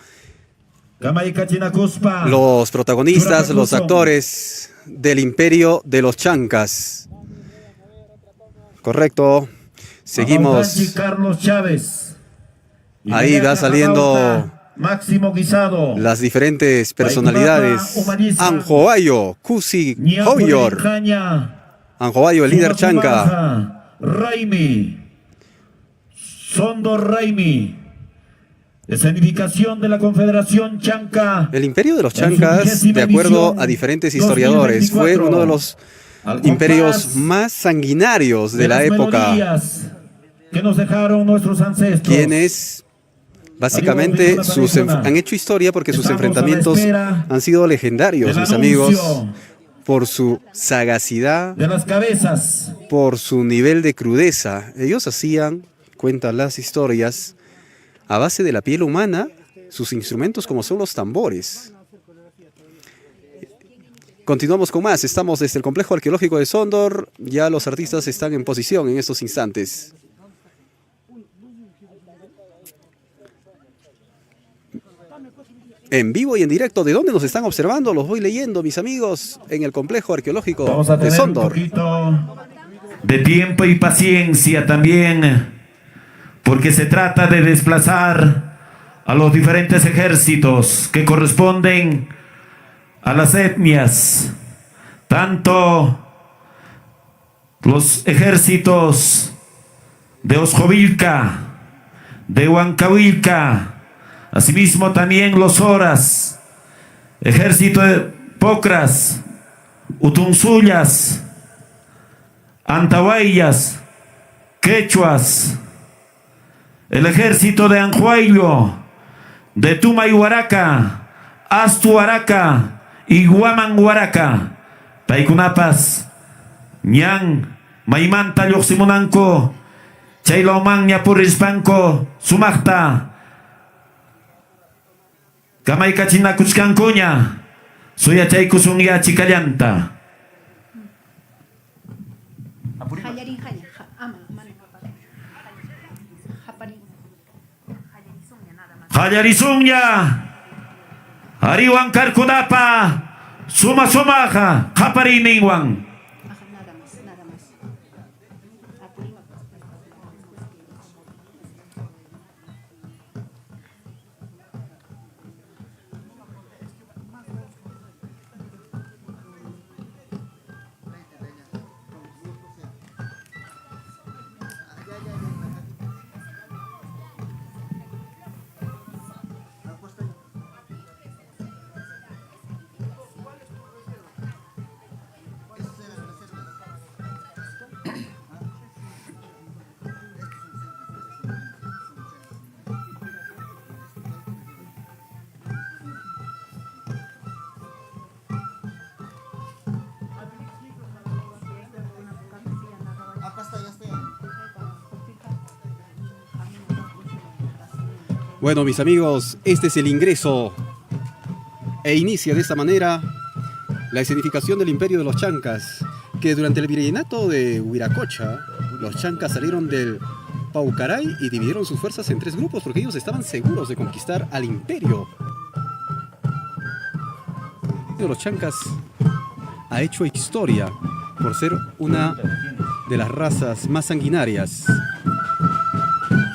los protagonistas, los actores del imperio de los chancas. Correcto. Seguimos. Ahí va saliendo las diferentes personalidades. Anjoayo, Kusi Hoyor. Anjoayo, el líder chanca. Sondor Raimi. Escenificación de la Confederación Chanca. El imperio de los chancas, de acuerdo a diferentes historiadores, fue uno de los imperios más sanguinarios de la época, que nos dejaron nuestros ancestros, quienes básicamente han hecho historia porque sus enfrentamientos han sido legendarios, mis amigos, por su sagacidad, de las cabezas, por su nivel de crudeza. Ellos hacían, cuentan las historias, a base de la piel humana, sus instrumentos como son los tambores. Continuamos con más. Estamos desde el complejo arqueológico de Sondor. Ya los artistas están en posición en estos instantes. En vivo y en directo, ¿de dónde nos están observando? Los voy leyendo, mis amigos, en el complejo arqueológico de Sondor. Un poquito de tiempo y paciencia también, porque se trata de desplazar a los diferentes ejércitos que corresponden a las etnias, tanto los ejércitos de Osjovilca, de Huancahuilca, asimismo también los Oras, ejército de Pocras, Utunzullas, Antahuaylas, Quechuas, el ejército de Anhuayllo, de Tumayhuaraca, Astuaraca y Guamanhuaraca, Paykunapas, Ñan, Maimanta Lluqsimunanku, Chaylauman Ñapurispanku, Sumaqta, Kamaykachinakuchkankuña, Suyachaykusunya Chikallanta. Hallarizunña, Ariwan Karkunapa, Suma Sumaja, Japarininwan. Bueno, mis amigos, este es el ingreso e inicia de esta manera la escenificación del imperio de los Chancas, que durante el virreinato de Huiracocha, los Chancas salieron del Paucaray y dividieron sus fuerzas en 3 grupos porque ellos estaban seguros de conquistar al imperio. Los Chancas ha hecho historia por ser una de las razas más sanguinarias.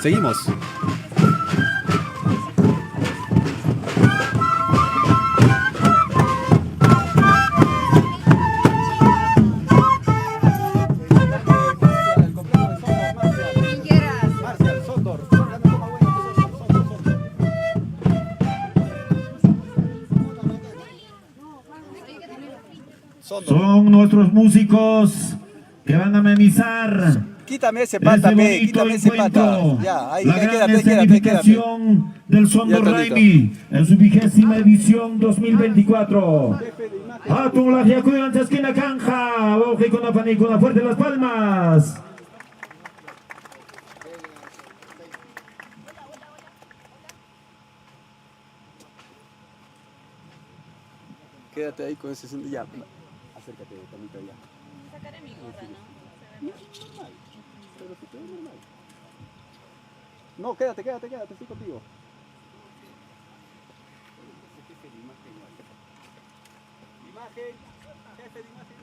Seguimos. Son nuestros músicos que van a amenizar. Quítame ese pata, quítame ese pata. Ya, ahí, la gran escenificación del Sondor Raimi en su 20ª edición 2024. Atun la Yacuyan Chasquina Canja, Boje con la panicuna, fuerte las palmas. Quédate ahí con ese ya. Acércate, Tamita, ya. Sacaré mi gorra, ¿no? Pero si te ve normal. No, quédate, estoy contigo. Imagen, jefe de imagen.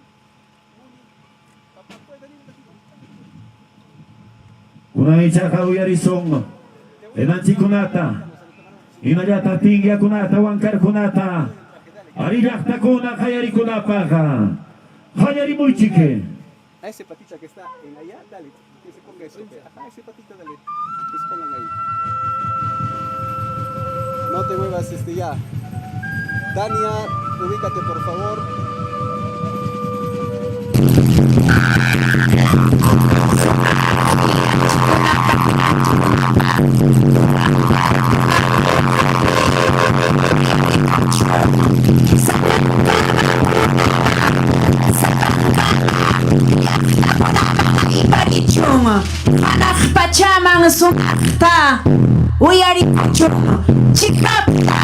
Papá, ¿puedes venir un ratito? Una ichaja uyarizón, enanchi kunata, inayata tingia kunata, wankar kunata. Arilakta kuna, hayari kuna paja. Hayari muy chique. A ese patita que está en allá, dale, que se ponga eso. Ajá, ese patita, dale, que se pongan ahí. No te muevas, ya. Tania, ubícate por favor. Anak pachamang sumta, uyari pachong, chikapta.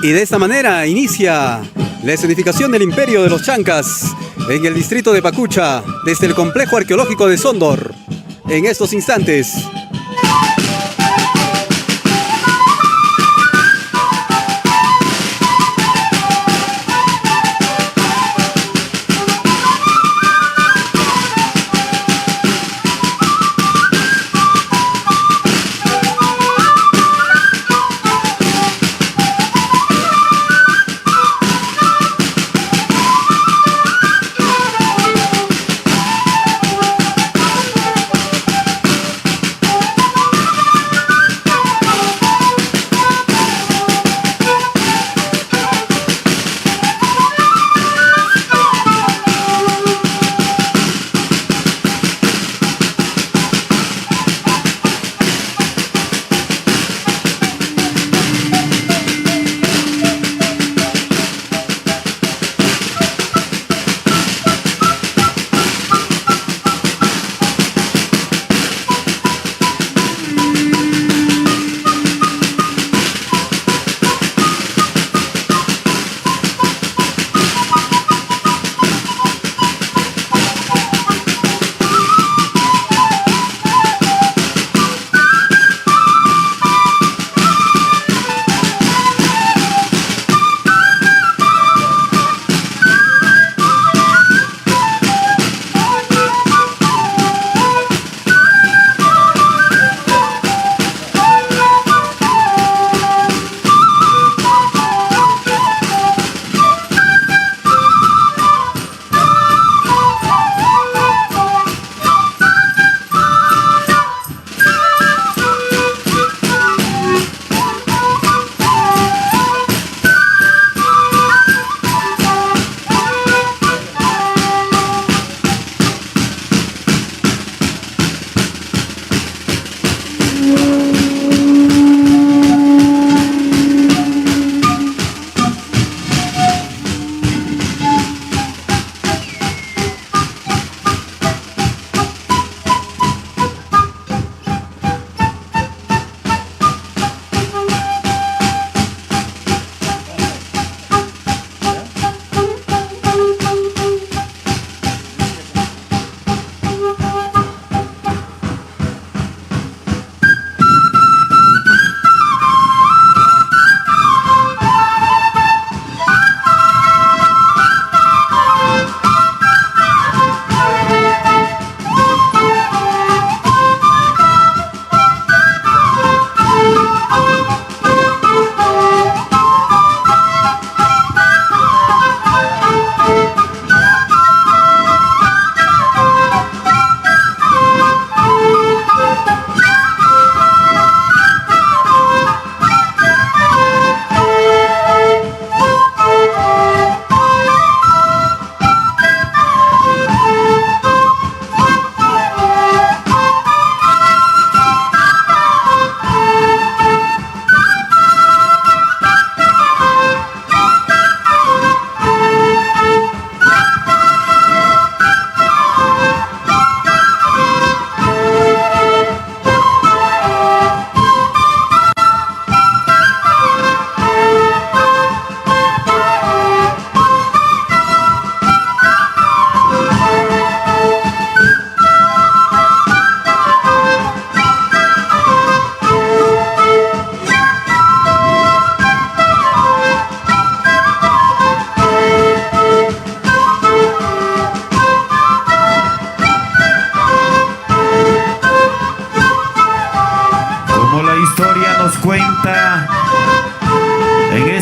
Y de esta manera inicia la escenificación del Imperio de los Chancas en el distrito de Pacucha, desde el complejo arqueológico de Sondor. En estos instantes.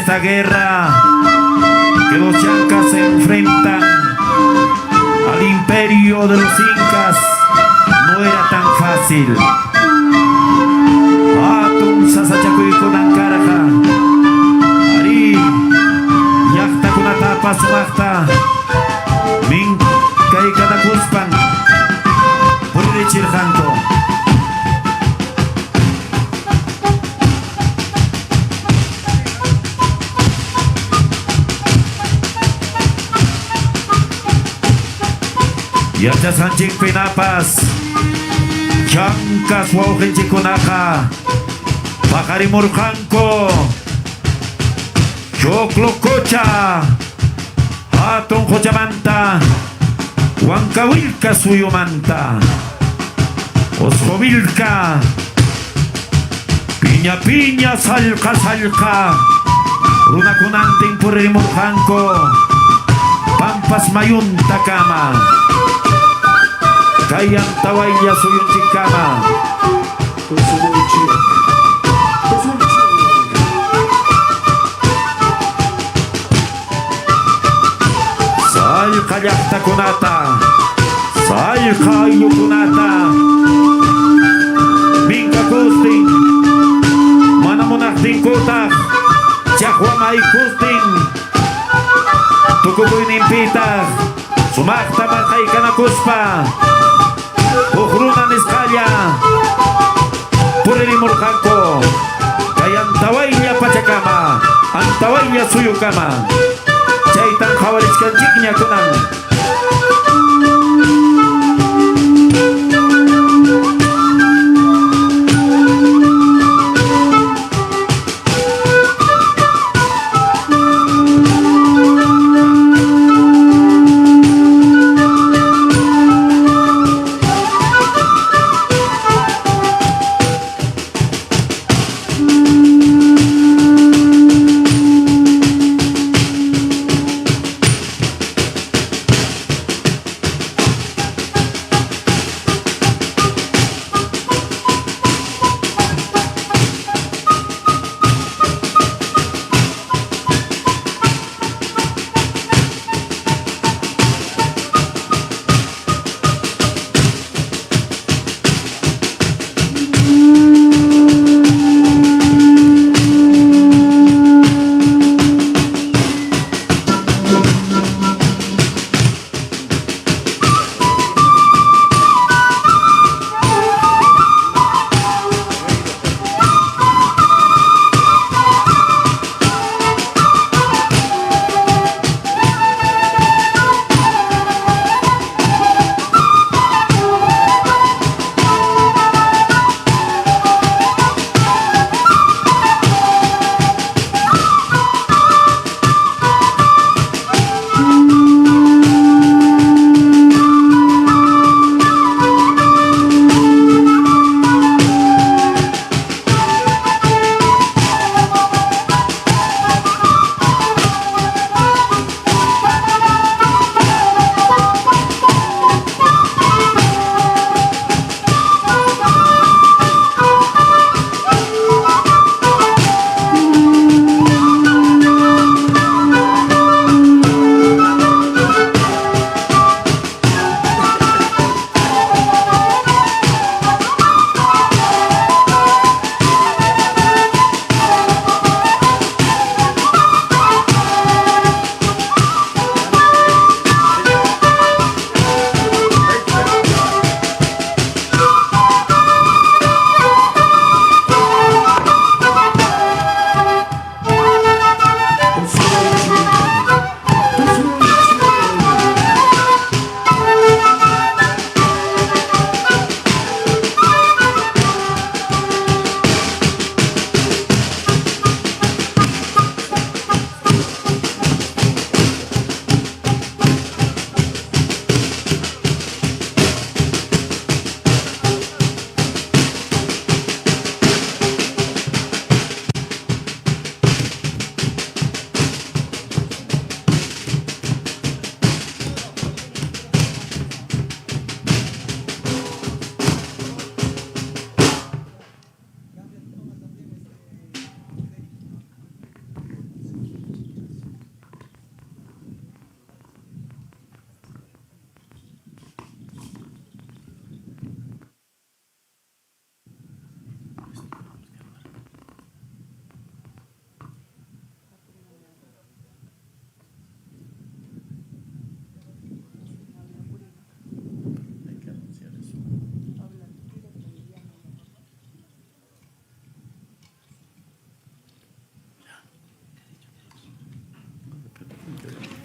esta guerra que los chancas se enfrentan al imperio de los incas no era tan fácil. Atun sasachakuikunan karaja ari llaqtakunata pasumaqta min kay kanakuspan purichirqanku. Yachasanchik pinapas chancas wawqinchikunaqa paqarimurqanku Choclo Cocha, Hatun Jochamanta, Huancahuilca Suyumanta, Osjovilca, Piña Piña Salca Salca, Runacunante Impurrimurjanco, Pampas Mayunta Cama, Cayantawaya Suyunchicama, Salca Yacta Kunata, Salca Yukunata, Minka Kustin, Manamunaktin Kutak, Chahuamay Kustin, Tukubuin Impita, Sumakta Markay Kanakuspa, Ujrunan Iskaya, Puririmurjanko, Kayantawaya Pachakama, Antawaya Suyukama, Chaitan Hawarichkan Chiknya Kunan.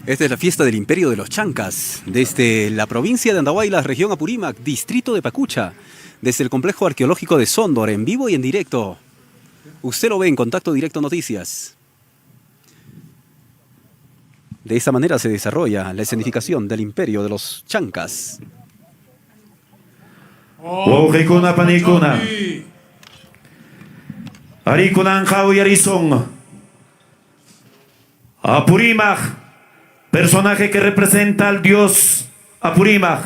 Esta es la fiesta del Imperio de los Chancas, desde la provincia de Andahuaylas, región Apurímac, distrito de Pacucha, desde el complejo arqueológico de Sóndor, en vivo y en directo. Usted lo ve en Contacto Directo Noticias. De esa manera se desarrolla la escenificación del imperio de los chancas. Wauqikuna panikuna. Arikunan Jauyarison. Apurimaj, personaje que representa al dios Apurimaj.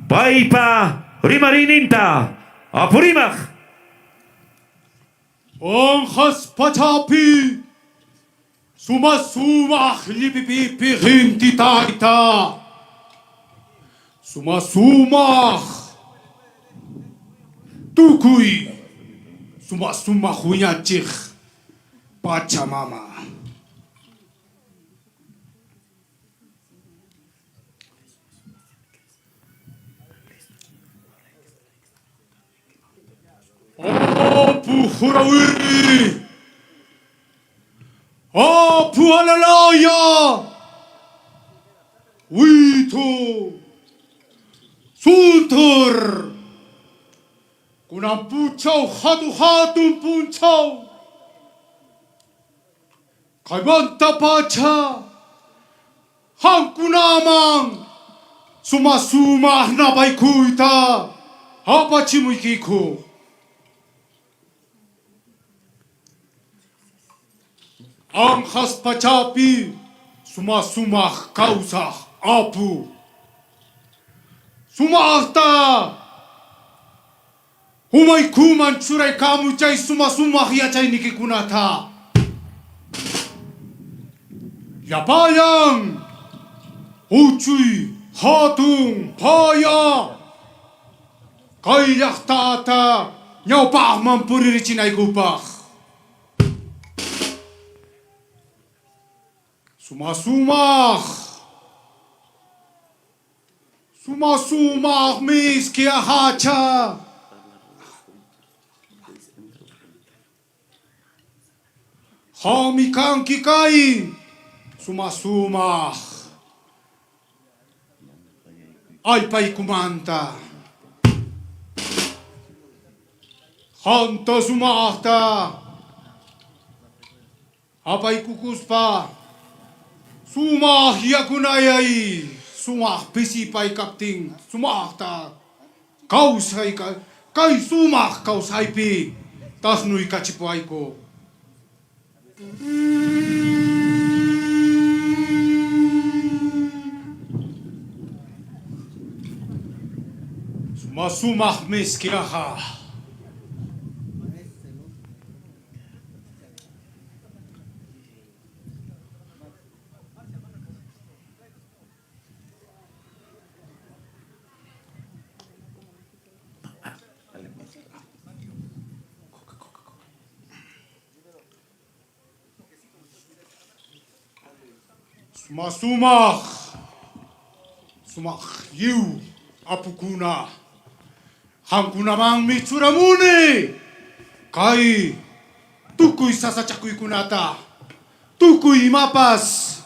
Paipa Rimarininta. Apurimaj. Onjas pachapi. Sumasumah lipipi hintitaita. Sumasumah. Tukui. Sumasumah hunyachich. Pachamama. Apu Hurawi! Apu Alalaya! Wito! Sultur! Kunang puchaw hatu-hatun punchaw! Kaibanta pacha! Hangkunamang! Sumasumah na baikuita! Hapachimuikiko! Ang haspachapi sumasumah kausah apu sumahta humay kuman churay kamu chay sumasumah yachay nikikunata yapayang uchuy hatung paya kaiyak tata nyawpah mampuririnay kupah Sumasumah! Sumasumah mis kiahacha! Hamikang kikai! Sumasumah! Alpay kumanta! Hanta sumahta! Apay kukuspa! Sumah yakunayay, sumah pisipay kapting, sumah ta, kausay ka, kay sumah kausay pi, tas nuy kachipuay ko. Sumasumah miskilaha. Sumasumah, sumak yu apukuna, hangkuna mang mitsuramuni, kai tukuy sasachakuy kunata, tukuy mapas,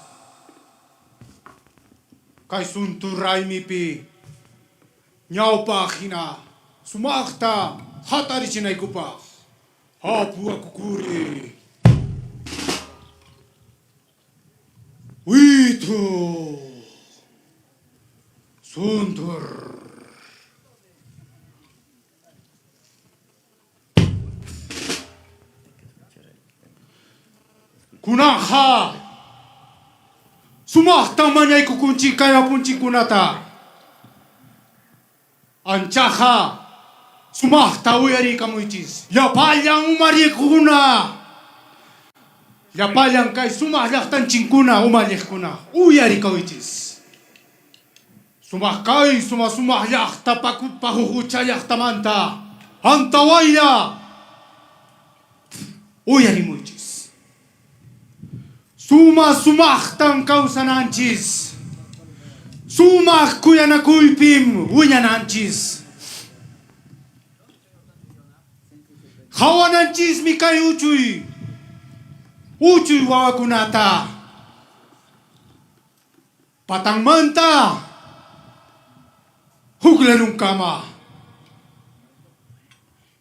kai sunturay mipi, nyaupa hina, sumakta hatari chinay kupa, hapu akukuri. Wito Suntur Kunaha Sumahta manyay kukunci kaya punci kunata Anchaha Sumahta uyari kamuichis Yapayang umari kuna Yapayang kay sumahlaktan chingkuna umalih kuna uyari kawichis Sumakay sumasumahyak pahuhuchayak tamanta antawaya uyari muichis Sumahtang kausananchis Sumak kuyanakuipim uyananchis Hawananchis mikay uchuy Uchuy wawakunata Patang manta Huglarong kama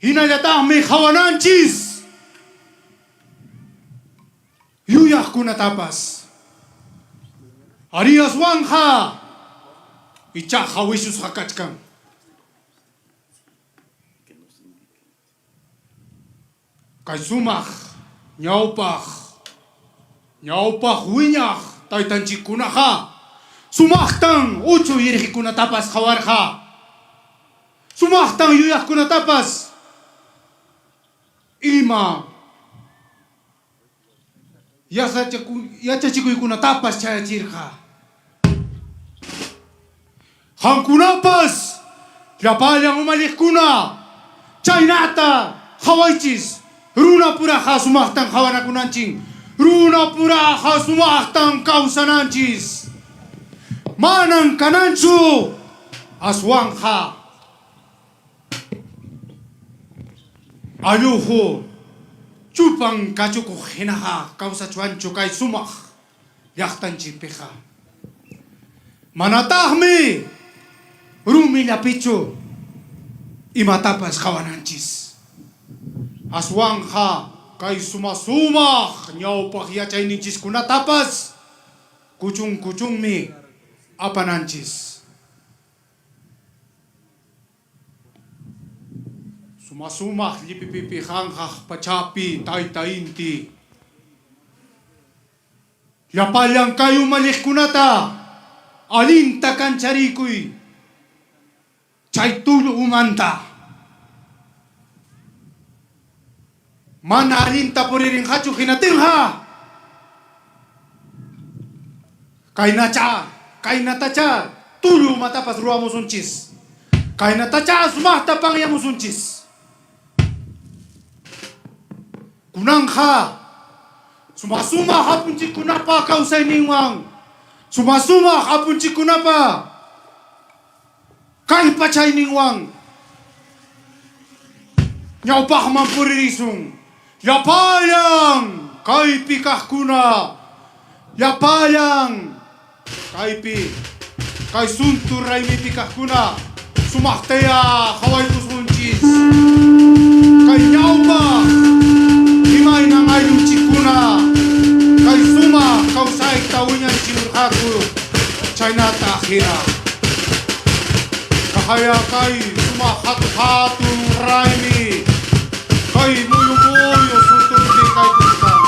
Hinayatang may kawananchis Yuyak ko natapas Arias Wanja. Icha Hawisus Hakachkan. Kaisumach. Nyaupach wiñaj. Taitanchikunaja. Sumachtan uchu yirjikunatapas jawarja. Sumachtan yuyajkunatapas. Ima. Yachachikuykunatapas chayachirja. Hankunapas. Llapallan umalliqkuna. Chaynata. Hawaichis. Runa puraja sumachtan jawanakunanchin. Runa puraja sumachtan kawsananchis. Manan kananchu. Aswanja. Ayuhu. Chupang kachuko hinaha. Kausa chuancho kay sumach. Yaktanchi peja. Manatahmi. Rumi lapicho. Imatapas kawananchis. Aswanja. Kay sumasumach. Nyawpah yachayninchis kunatapas. Kuchung mi. Apananchis. Sumasumach lipipipi hanghah pachapi tainti. Yapalyang kayo malikkunata. Alinta kancharikuy. Chaytul umanta. Mana alinta puriring hachu hinatilha. Kainatacha. Tulu matapas ruamusunchis. Kainatacha sumahta pangyamusunchis. Kunangha. Sumasuma hapunchi kunapa kausay ningwang. Sumasuma hapunchi kunapa. Kay pachay ningwang. Nyawpah mampuririsung. Yapayang kay pikah kuna. Yapayang kay sunturay mi pikah kuna. Sumahtaya haway pusunchis. Kay nyawpah himay nang ayong chikuna. Kay suma kausay tawinyan chinurhaku. Chaynata hira. Kahaya kay sumahat-hatong raymi. Kay muyo-muyo sunturdi kay kutan.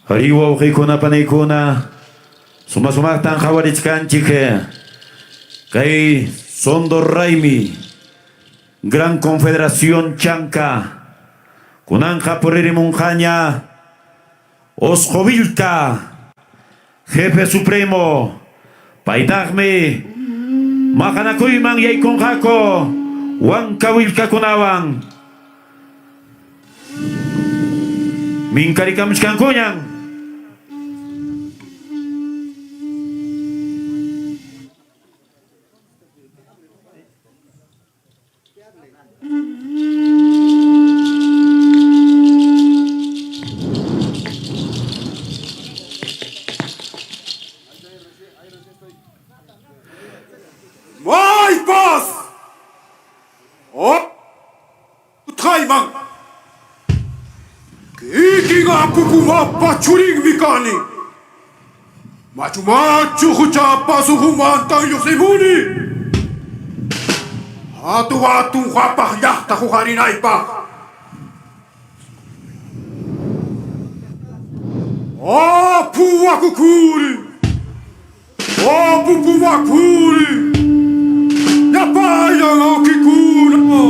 Hariwa ukikuna panaykuna sumasumaqtan qhawarisqanchik kay Sondor Raymi Gran Confederación Chanka kunanqa puririmunqaña Osjovilta Jefe Supremo paytaqmi maqanakuyman yaykunqaku Huancavillkakunawan minkarikamishkankuñan Kaiman. Kikinga pupumapa churing mikani. Machu huchapa suhumantang yosemuni. Atu hapah yahta huharinay pa. Puwa kukuri. Pupuma kuri. Napayang akikuna.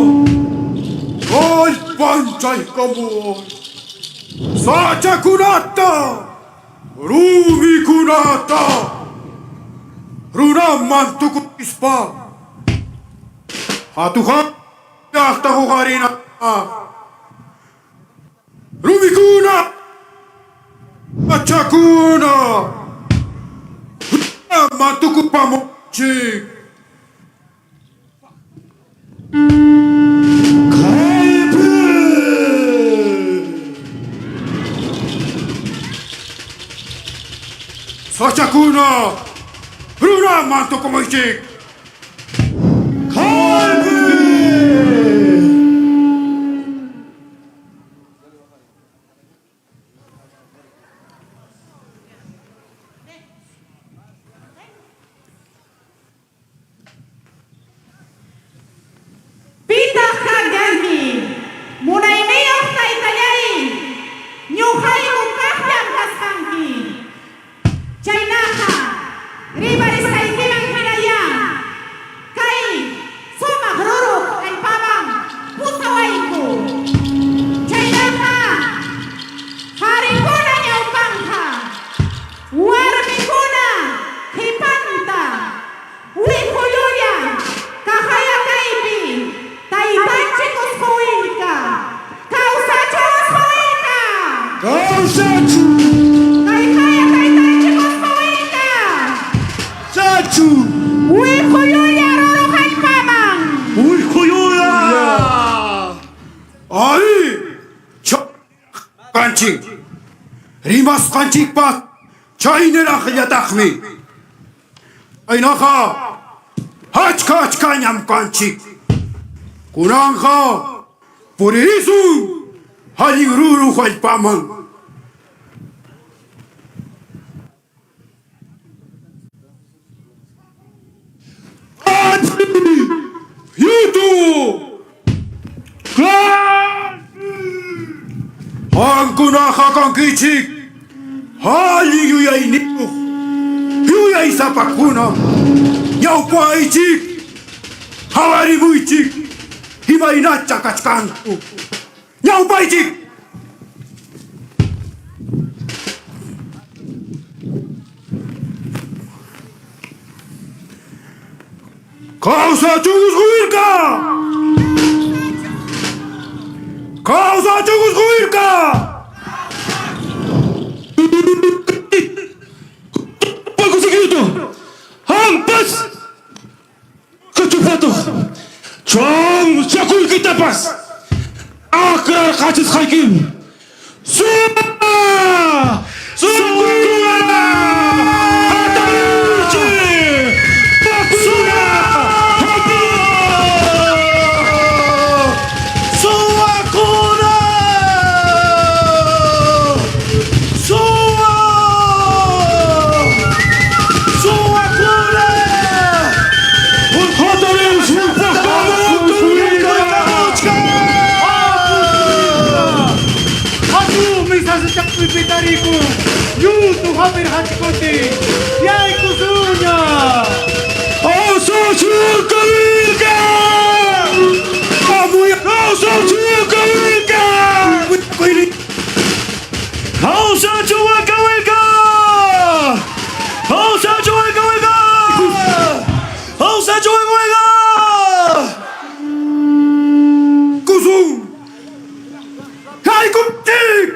Ay panchay kamu. Sacha kunata. Rumi kunata. Runaman tukut ispa. Atuhan yahta huharina. Rumi kuna. Achakuna. Runaman tukut pamochik. Sachakuna, Runa manto como ichik. Pita Hagangi, Munaimeo Taitayai, Nyuhai Mukahyan Kashanki. Chainaha, Ribaris Kaikilang Hinaya, Kai, Suma Ruruk, and Pamang, Pusawaiku. Chainaha, Harikuna Yaupangha, Warmikuna, Hipanta, Wikuyuya, Kahaya Kaipi, Taipanchikos Huilka, Kausachos Huilka, Kausachu, Kaihaya Taipanchikos Huilka, Sachu, Wikuyuya Ruruhay Pamang, Wikuyuya! Ay! Kanching! Rimas kanching pa! Chaynera khayatakmi! Ay naka! Hachkach kanyam kanching! Kunang ka! Purisu! Haling ruruhay pamang! Yutu! Ang kunakakang kichik! Haling yuyay nito! Yuyay sa pakuna! Yaw pa ichik! Hawari mo ichik! Himay na tsakachkan ko! Yaw pa ichik! Kausa Chugus Huirka! Kausa Chugus Huirka! Pago seguido! Hampas! Kachupato! Chong Chakul Kitapas! Akrar Hachis Haikim! Suma! Suma! Pitariku, Yutu Hamir Hachikote, Yai Kusunya! Oso Chukavilka! Oso Chukavilka! Oso Chukavilka! Oso Chukavilka! Oso Chukavilka! Kusum! Kai Kumtik!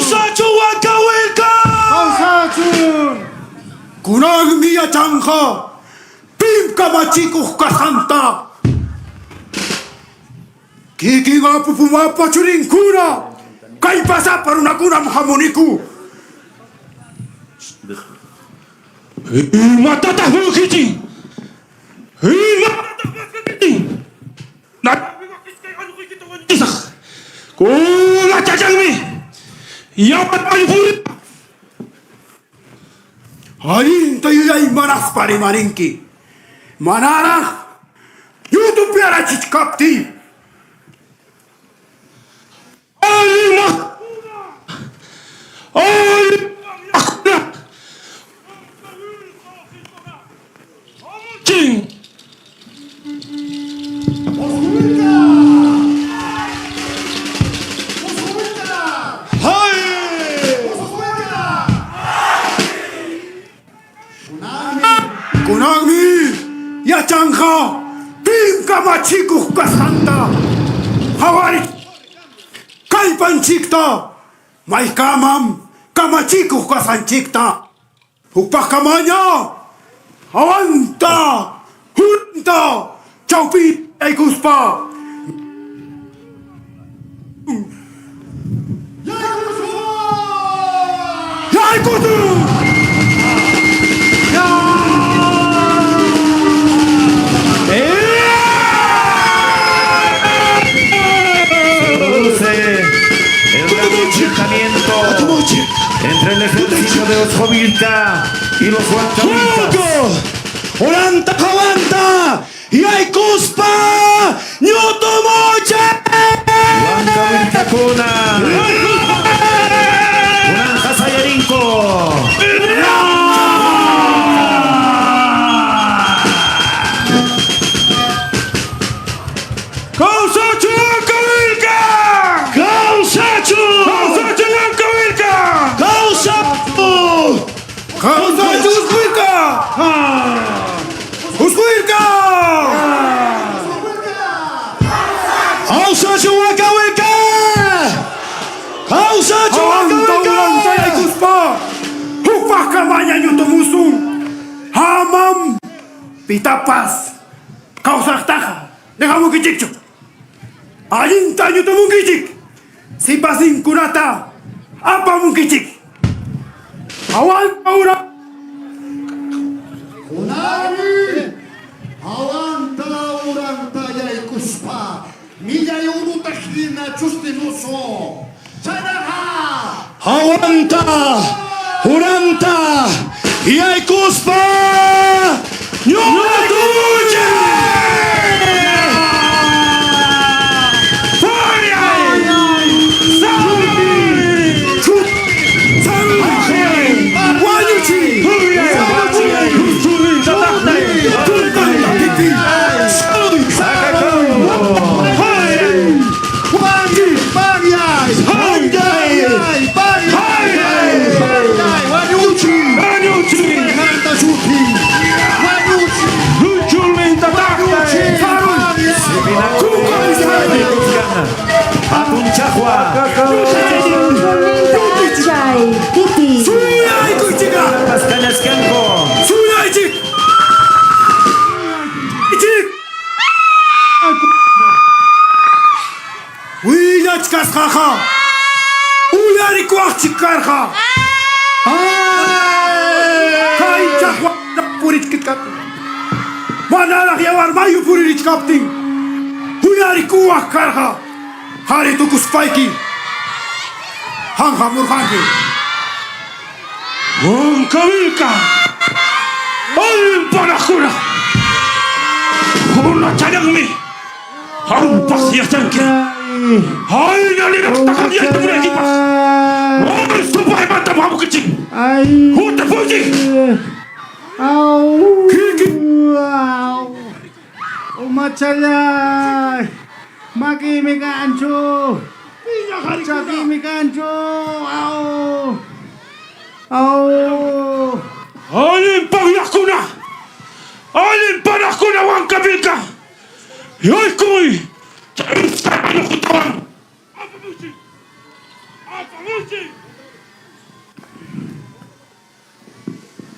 Kausachu Wakawilka! Kausachun! Kunang miya changha! Pim kamachikuh kasanta! Kiki nga pupumapa churing kuna! Kay pasa parunakuna mahamuniku! Matatahu kiti! Matatahu kiti! Kula cacangmi! Yapat palipuri! Halin tayo ay manas parimaninki! Manarang! YouTube piara chichkapti! Alimak! Alimak! Ching! Kunangmi ya changha pim kamachikuh kasanta hawari kai panchikta mai kamam kamachikuh kasanchikta upakamanya awanta hunta chaupi aikuspa yaikutu entre el ejército de Osjovilca y los Huancavilcas. ¡Oranta Javanta! ¡Yaikuspa! ¡Ñutomoche! Huancavilca Cuna. Unanja Sayarinco. ¡Kausachu Huancavilca! ¡Kausachu! ¡Kausachu Huancavilca! ¡Kausachu! ¡Kausachu Ushuilca! ¡Ushuilca! ¡Kausachu Huancavilca! ¡Kausachu Huancavilca! ¡Yaikuspa! ¡Upakamanya ñutomusum! ¡Hamam! ¡Pitapas! ¡Kausaktaja! ¡Dejamos que chicho! ¡Alinta ñutomunkichik! ¡Si pasin kunata! ¡Apamunkichik! ¡Awan paura! Kunami, awanta uranta yaikuspa, milla yuruta hina chustinoso, chanaha. ¡Aguanta! ¡Uranta! ¡Yaikuspa! ¡Ñutuche! Atunchahua. Chay, Titi. ¡Suyay, kuchiga! Pascanascanco. ¡Suyay, chik! ¡Chik! ¡Uyach kasjaja! ¡Uyari kuachik karja! ¡Kai chahua! ¡Purich kitkat! ¡Manarach yawar mayu purich kapting! ¡Uyari kuach karja! ¡Hari tukuspaiki! ¡Hanja murjanki! ¡Huancavilca! ¡Alpanajura! ¡Una chayangmi! ¡Aupas y achanque! ¡Ay, nalina! ¡Takanya y tumura equipas! ¡Ay, supa y mata mamu kiching! ¡Junta fuji! Au! ¡Kiki! Au! Umachalay! Maki mi gancho! Chaki mi gancho! Au! Au! ¡Alpanajura! ¡Alpanajura, Huancavilca! ¡Ay, kuy! ¡Apamuchi! ¡Apamuchi!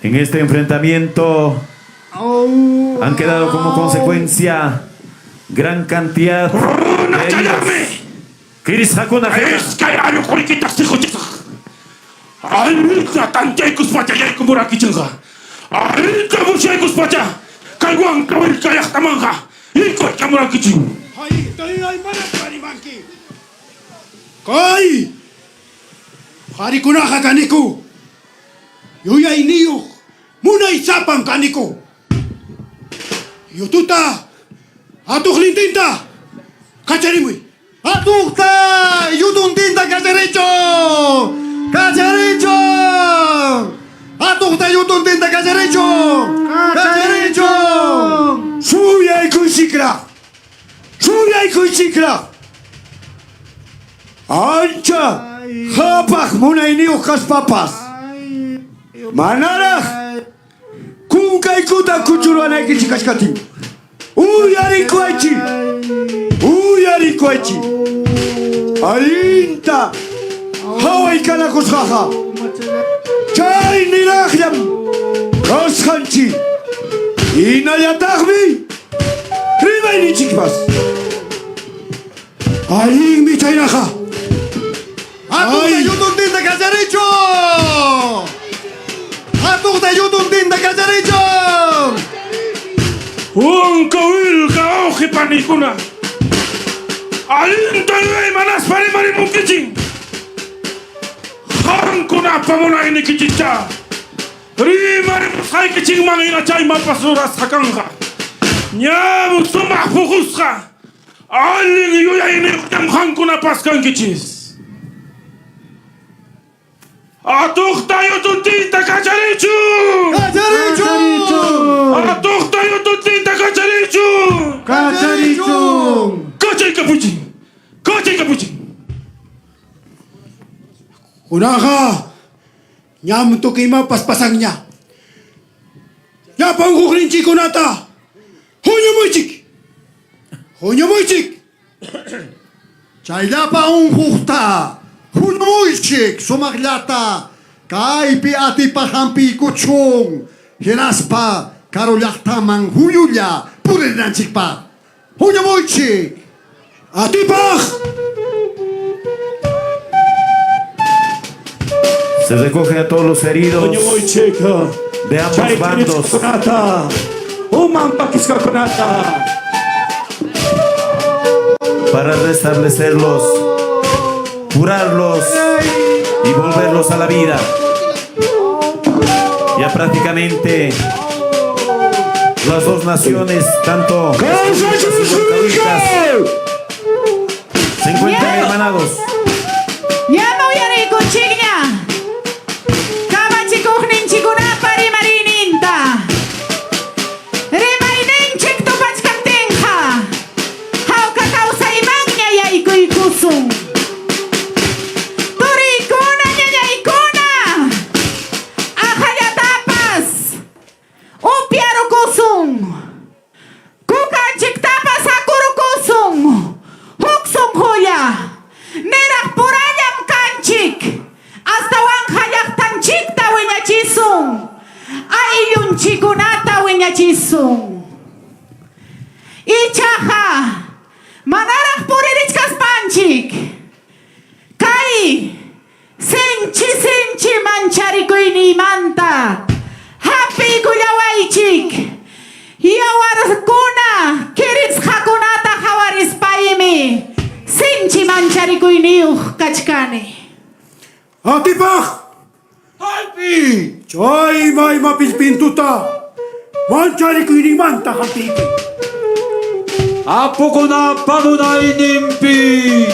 En este enfrentamiento han quedado como consecuencia gran cantidad de heridos. Kiris Hakuna Jena. Alta tanjaikus pacha yaiku muraki chenga. Alta bushaikus pacha. Kaiwang kawil kayak tamanga. Iko kamuraki ching. Hai, tadi ai mana kani mangki. Kai. Hari kunaha kaniku. Yuya iniu. Muna isapang kaniku. Yututa. Atuh lintinta. Kacarimui. ¡Atukta! ¡Yutuntinta cacharicho! ¡Cacharicho! ¡Atukta yutuntinta cacharicho! ¡Cacharicho! Suya ikusikra. Suya ikusikra. Ancha. Hapak muna iniu kas papas. Manara. Kunkai kuta kuchuruana ikichikashkati. Uyari kuachi. Uyari kuachi. Alinta. Hawai kana kushaha. Chay nirahyam. Roshanchi. Inayatagmi. Rimaini chikmas. Alin mi chaynaha. ¡Atukta yutuntinta cacharicho! ¡Atukta yutuntinta cacharicho! Kawil ka oji panikuna. Alinta yai manas pari mari mungkiching. Hankuna pamuna ini kichicha. Rimari musai kiching mangina chay mapasura sakanga. Nyamu sumah fukuska. Alin yuya ini jam hankuna paskan kichis. Atukta yutuntinta cacharichu! ¡Cacharicho! Atukta yutuntinta cacharichu! ¡Cacharicho! Kachay kapuching! Kachay kapuching! Kunaha. Nyam tu kima paspasangnya. Ya pangkukrin chikunata. Honyo moichik. Honyo moichik. Chaylapa un justa. Hunmuichik sumaglata. Kaipi ati pahampi kuchung. Hiraspa karolyaktaman huyuya. Purinanchikpa. Honyo moichik. Atipah. Se recoge a todos los heridos de ambos bandos para restablecerlos, curarlos y volverlos a la vida. Ya prácticamente las dos naciones, tanto se encuentran hermanados. Ya no yari kuchignya. Kabachikuhnin chikuna pari marininta. Rimainin chik tupachkantinha. Hau kakausa imangnya yaikuy kusung. Turikuna nyayaykuna. Ahayatapas. Upiaro kusung. Kukanchik tapas hakuru kusung. Huksung huya. Nerak purayam kanchik. Hasta wanhayak tanchik ta wiñachisung. Ayun chikunata wiñachisung. Ichaha. Manarak puririchkas panchik. Kai. Sinchi mancharikuini manta. Happy kuyawaichik. Yawar kuna. Kirits hakunata hawaris paimi. Sinchi mancharikuiniuh kachkani. Atipah. Alpi! Choy may mapispintuta. Mancharikuini manta hatipi. Apo ko na panunay nimpi!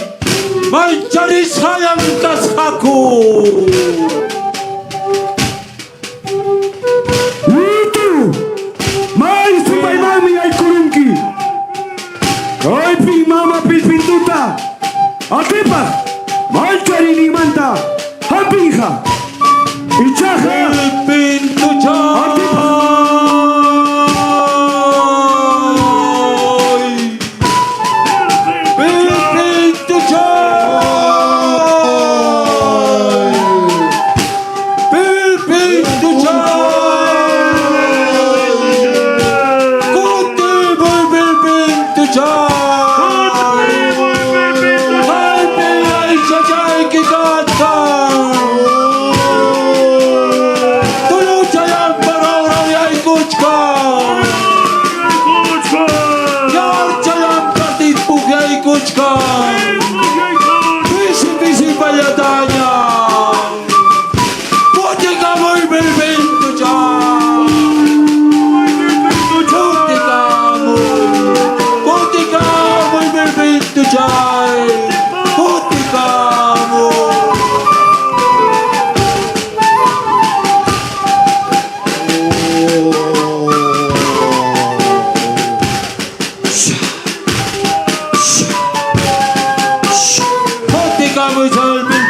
Manchari sayang tashaku! Itu. May supay mami ay kurungki. Ay pi mama pispintuta. Atipah. Mancharikuini manta. Hampinha. Ichaha. Pintu chay! Pintu chay! Pintu chay!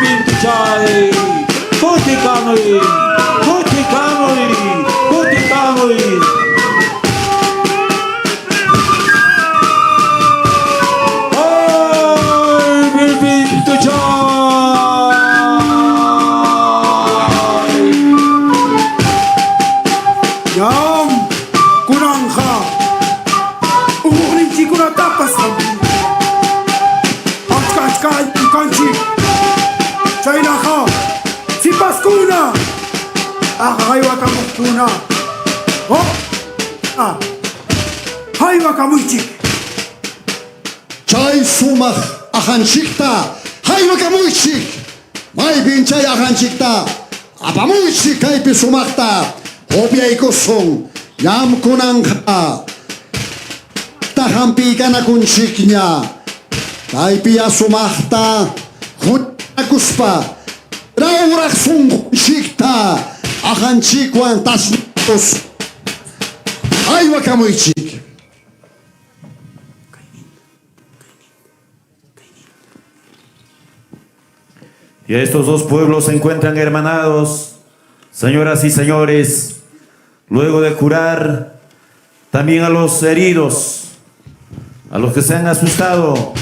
pintu chay Kutikanoy Kutikanoy Kutikanoy Ay bir pintu chay Yam kunangha Umurin chikuna tapasam Achkachkai kanchi Chaynaha Sipaskuna Haywa kamukuna Oh Haywa kamuchik Chay sumak ahanchikta Haywa kamuchik May binchay ahanchikta Apamuchik kaypi sumakta Obiay kusong Yam kunangha Tahampi kana kunchiknya Kaypi asumakta Hutakuspa Raurak sung kunchikta Ahanchikwan tasnitos Haywa kamuchik Y estos dos pueblos se encuentran hermanados, señoras y señores, luego de curar también a los heridos, a los que se han asustado,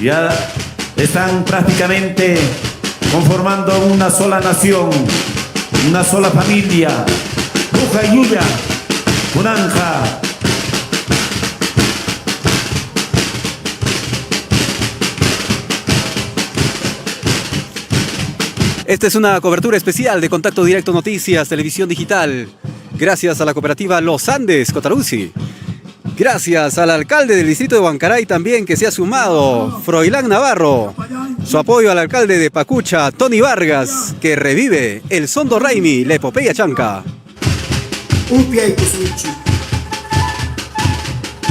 ya están prácticamente conformando una sola nación, una sola familia. Puja y Yuya, Kunanja. Esta es una cobertura especial de Contacto Directo Noticias, Televisión Digital. Gracias a la cooperativa Los Andes, Cotaruzzi. Gracias al alcalde del distrito de Huancaray también que se ha sumado, Froilán Navarro. Su apoyo al alcalde de Pacucha, Tony Vargas, que revive el Sondor Raimi, la epopeya chanca.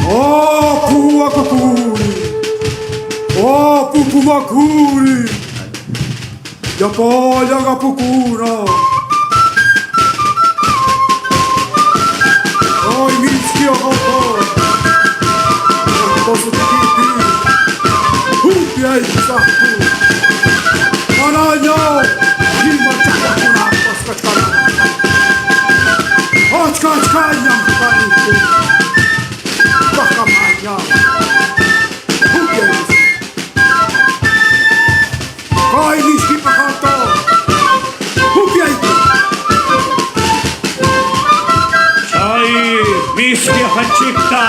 Oh, Puakakuri. Oh, Pupumakuri. Yapoya Gapukura. Oh, Minski Ohoto. Positivi. Hupiai Saku. Mananyo. Hima Chakakuna. Paskachkana. Ochkachkanya. Paniku. Bakamanya. Hupiai. Kai Minski Pakato. Hupiai. Chay Miski Hanchikta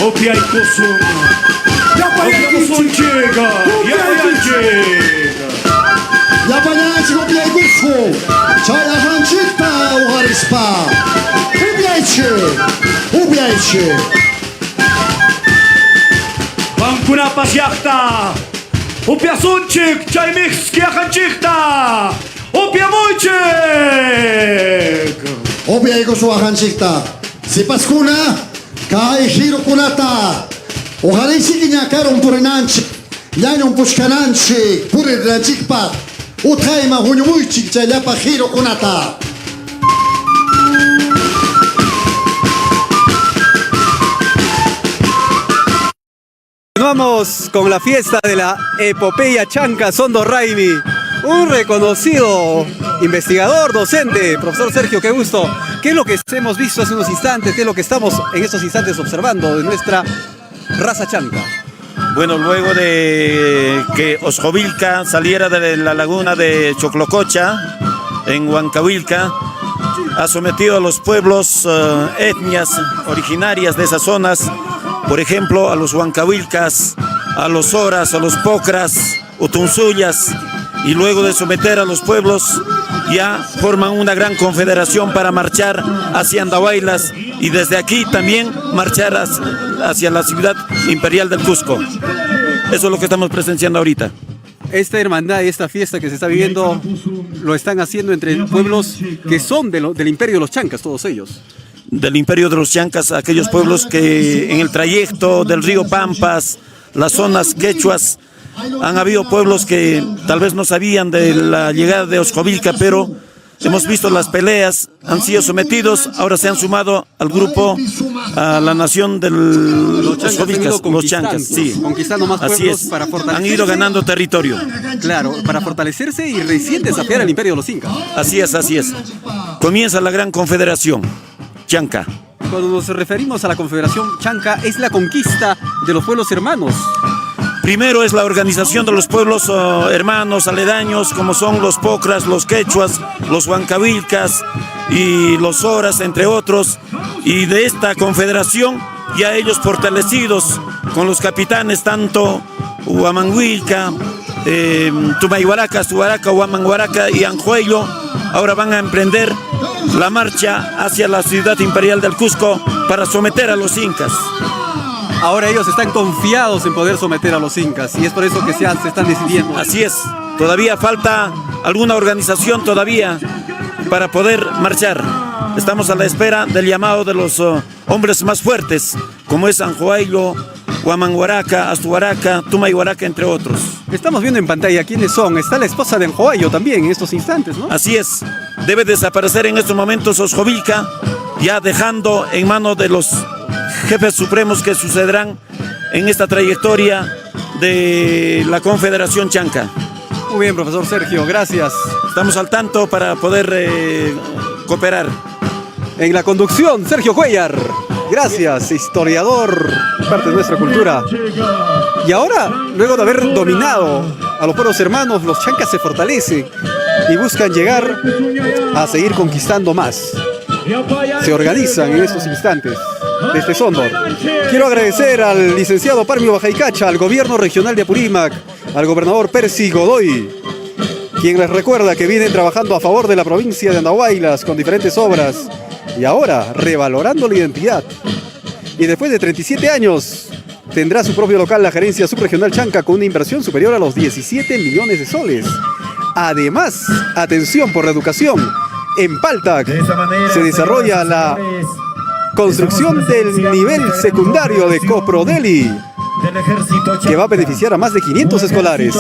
Opiay Kusum Opiay Kusum Chiga Yapayanchik Opiay Kusum Chay ahanchikta uharispa Upiaychik Bankuna Pasyakta Opiasunchik Chay Miski Hanchikta Opiamunchik Opiay Kusum ahanchikta Sipaskuna Kai hiro kunata Oharisik nyakaron purinanchik Yanyon pushkananchik Purinanchikpa Utayma hunyumuchik Chayapa hiro kunata Continuamos con la fiesta de la epopeya chanca Sondor Raimi. Un reconocido investigador, docente, profesor Sergio, qué gusto. ¿Qué es lo que hemos visto hace unos instantes? ¿Qué es lo que estamos en estos instantes observando de nuestra raza chanca? Bueno, luego de que Osjovilca saliera de la laguna de Choclococha, en Huancahuilca, ha sometido a los pueblos, etnias originarias de esas zonas, por ejemplo, a los Huancahuilcas, a los Oras, a los Pocras, Utunzullas, y luego de someter a los pueblos, ya forman una gran confederación para marchar hacia Andahuaylas y desde aquí también marchar hacia la ciudad imperial del Cusco. Eso es lo que estamos presenciando ahorita. Esta hermandad y esta fiesta que se está viviendo lo están haciendo entre pueblos que son del imperio de los chancas, todos ellos. Del imperio de los chancas, aquellos pueblos que en el trayecto del río Pampas, las zonas quechuas, han habido pueblos que tal vez no sabían de la llegada de Osjovilca, pero hemos visto las peleas, han sido sometidos, ahora se han sumado al grupo, a la nación de los Jovilcas, los chancas, sí. Conquistando más Así pueblos es, para fortalecerse. han ido ganando territorio. Claro, para fortalecerse y recién desafiar al imperio de los incas. Así es, así es. Comienza la gran confederación chanca. Cuando nos referimos a la Confederación Chanca, es la conquista de los pueblos hermanos. Primero es la organización de los pueblos hermanos, aledaños, como son los pocras, los quechuas, los huancavilcas y los oras, entre otros. Y de esta confederación, ya ellos fortalecidos con los capitanes, tanto Huamanhuilca, Tumayhuaraca, Suaraca, Huamanhuaraca y Anjuello, ahora van a emprender la marcha hacia la ciudad imperial del Cusco para someter a los incas. Ahora ellos están confiados en poder someter a los incas y es por eso que se están decidiendo. Así es, todavía falta alguna organización todavía para poder marchar. Estamos a la espera del llamado de los hombres más fuertes, como es Anjoaillo, Huamanhuaraca, Astuaraca, Tumayhuaraca, entre otros. Estamos viendo en pantalla quiénes son. Está la esposa de Anjoaillo también en estos instantes, ¿no? Así es, debe desaparecer en estos momentos Osjovilca, ya dejando en manos de los jefes supremos que sucederán en esta trayectoria de la Confederación Chanca. Muy bien, profesor Sergio, gracias. Estamos al tanto para poder cooperar. En la conducción, Sergio Cuellar. Gracias, historiador, parte de nuestra cultura. Y ahora, luego de haber dominado a los pueblos hermanos, los chancas se fortalecen y buscan llegar a seguir conquistando más. Se organizan en estos instantes desde Sondor. Quiero agradecer al licenciado Parmio Bajaycacha, al gobierno regional de Apurímac, al gobernador Percy Godoy, quien les recuerda que vienen trabajando a favor de la provincia de Andahuaylas con diferentes obras y ahora revalorando la identidad. Y después de 37 años tendrá su propio local la gerencia subregional Chanca con una inversión superior a los 17 millones de soles. Además, atención por la educación. En Paltac se desarrolla la construcción del nivel secundario de Coprodeli, que va a beneficiar a más de 500 escolares.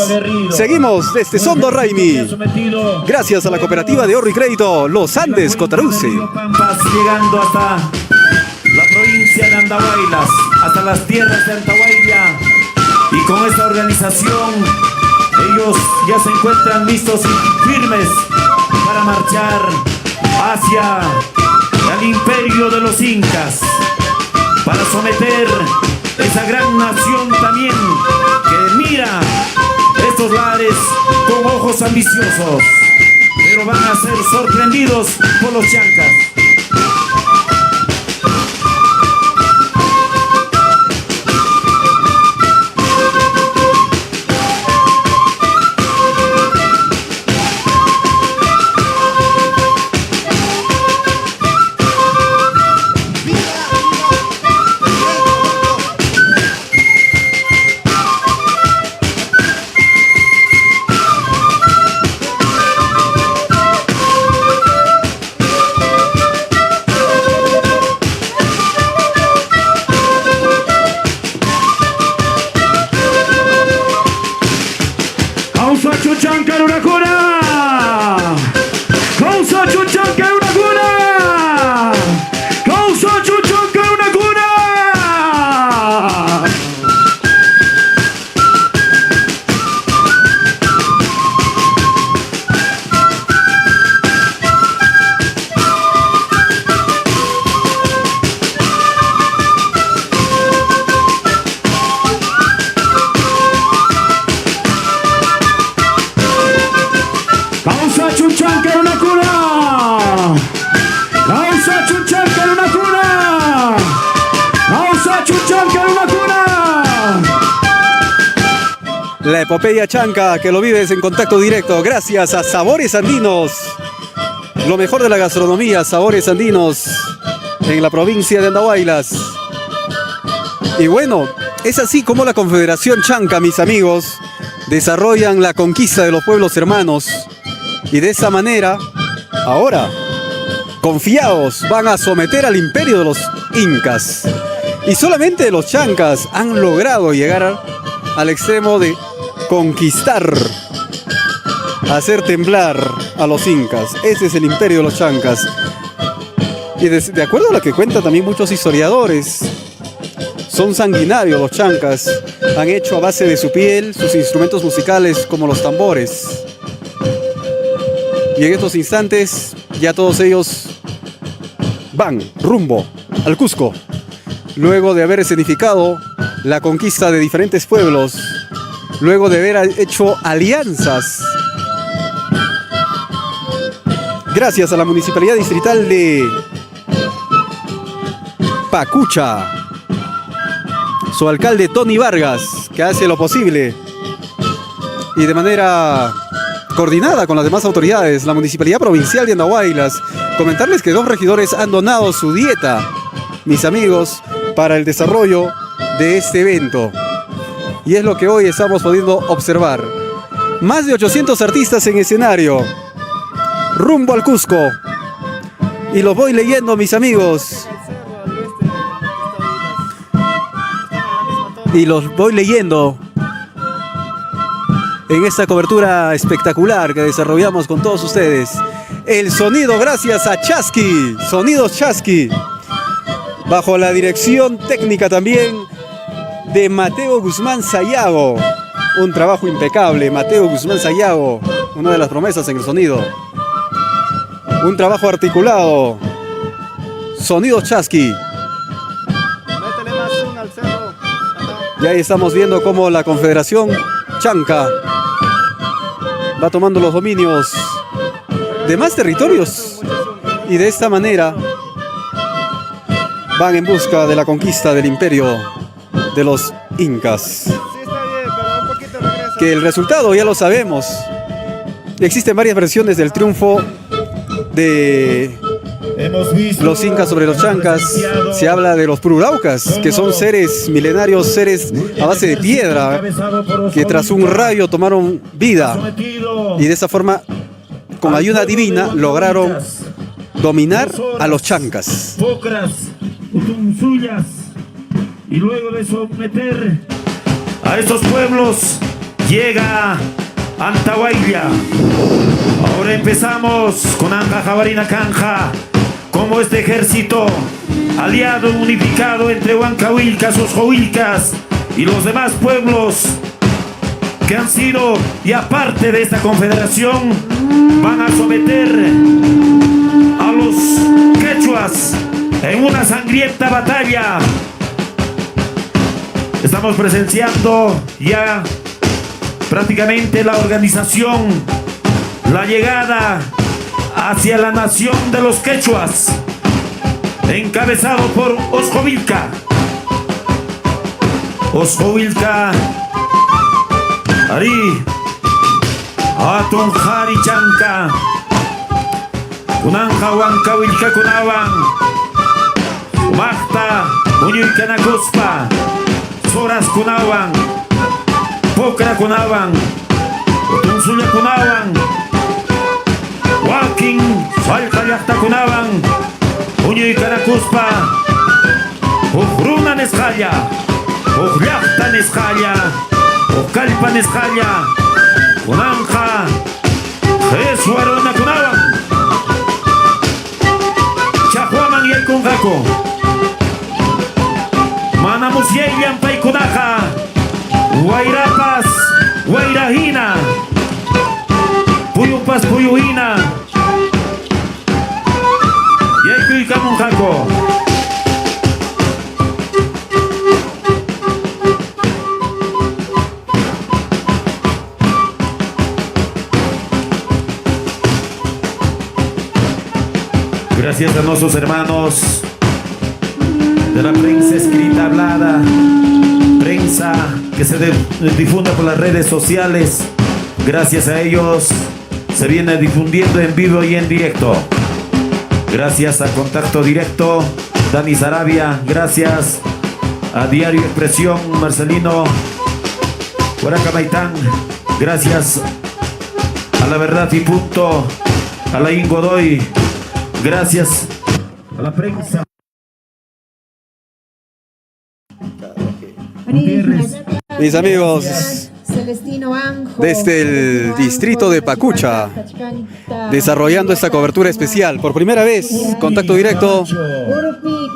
Seguimos desde Sondor, Raimi. Gracias a la cooperativa de ahorro y crédito Los Andes Cotaruce. Llegando hasta la provincia de Andahuaylas, hasta las tierras de Andahuayla. Y con esta organización, ellos ya se encuentran listos y firmes para marchar hacia el imperio de los incas, para someter esa gran nación también que mira estos lares con ojos ambiciosos, pero van a ser sorprendidos por los chancas. La epopeya chanca que lo vives en contacto directo gracias a Sabores Andinos. Lo mejor de la gastronomía, Sabores Andinos en la provincia de Andahuaylas. Y bueno, es así como la Confederación Chanca, mis amigos, desarrollan la conquista de los pueblos hermanos. Y de esa manera, ahora, confiados, van a someter al imperio de los incas. Y solamente los chancas han logrado llegar al extremo de conquistar hacer temblar a los incas. Ese es el imperio de los chancas. Y de acuerdo a lo que cuentan también muchos historiadores, son sanguinarios los chancas. Han hecho a base de su piel sus instrumentos musicales como los tambores. Y en estos instantes ya todos ellos van rumbo al Cusco. Luego de haber escenificado la conquista de diferentes pueblos, luego de haber hecho alianzas, gracias a la Municipalidad Distrital de Pacucha, su alcalde Tony Vargas, que hace lo posible y de manera coordinada con las demás autoridades, la Municipalidad Provincial de Andahuaylas. Comentarles que 2 regidores han donado su dieta, mis amigos, para el desarrollo de este evento. Y es lo que hoy estamos pudiendo observar. Más de 800 artistas en escenario, rumbo al Cusco. Y los voy leyendo, mis amigos. Y los voy leyendo en esta cobertura espectacular que desarrollamos con todos ustedes. El sonido gracias a Chasqui, Sonidos Chasqui, bajo la dirección técnica también de Mateo Guzmán Sayago. Un trabajo impecable, Mateo Guzmán Sayago, una de las promesas en el sonido. Un trabajo articulado, Sonidos Chasqui. Y ahí estamos viendo cómo la Confederación Chanca va tomando los dominios de más territorios y de esta manera van en busca de la conquista del imperio de los incas. Que el resultado ya lo sabemos. Existen varias versiones del triunfo de los incas sobre los chancas. Se habla de los pururaucas, que son seres milenarios, seres a base de piedra, que tras un rayo tomaron vida y de esa forma, con ayuda divina, lograron dominar a los chancas. Y luego de someter a estos pueblos, llega Antahuayla. Ahora empezamos con Anja Jabarina Canja, como este ejército aliado, unificado entre Huancahuilcas, Osjohuilcas y los demás pueblos que han sido y aparte de esta confederación, van a someter a los quechuas en una sangrienta batalla. Estamos presenciando ya prácticamente la organización, la llegada hacia la nación de los quechuas, encabezado por Osjohuilca. Osjohuilca, Ari, Atun Jari Chanca, Kunanja Huancahuilca Kunawan, Magta, Muñuicanacuspa, Soras Kunawan, Pocra Kunawan, Tunsuya Kunawan, Joaquín, Salta Yachta Kunawan, Muñuicanacuspa, Ujruna Nesjaya, Ujyachta Nesjaya, Ujcalpa Nesjaya, Kunanja, Jesuarona Kunawan, Chahuaman y el Kunjaco, Manamos Yellan Paikunaja, Guairapas, Guairajina, Puyupas, Puyuhina, Yekuy Kamunjaco. Gracias a nuestros hermanos de la prensa escrita, hablada, prensa que se difunda por las redes sociales. Gracias a ellos se viene difundiendo en vivo y en directo. Gracias a Contacto Directo, Dani Sarabia. Gracias a Diario Expresión, Marcelino Huaracamaitán. Gracias a La Verdad y Punto, Alain Godoy. Gracias a la prensa. Mis amigos, desde el distrito de Pacucha, desarrollando esta cobertura especial. Por primera vez, contacto directo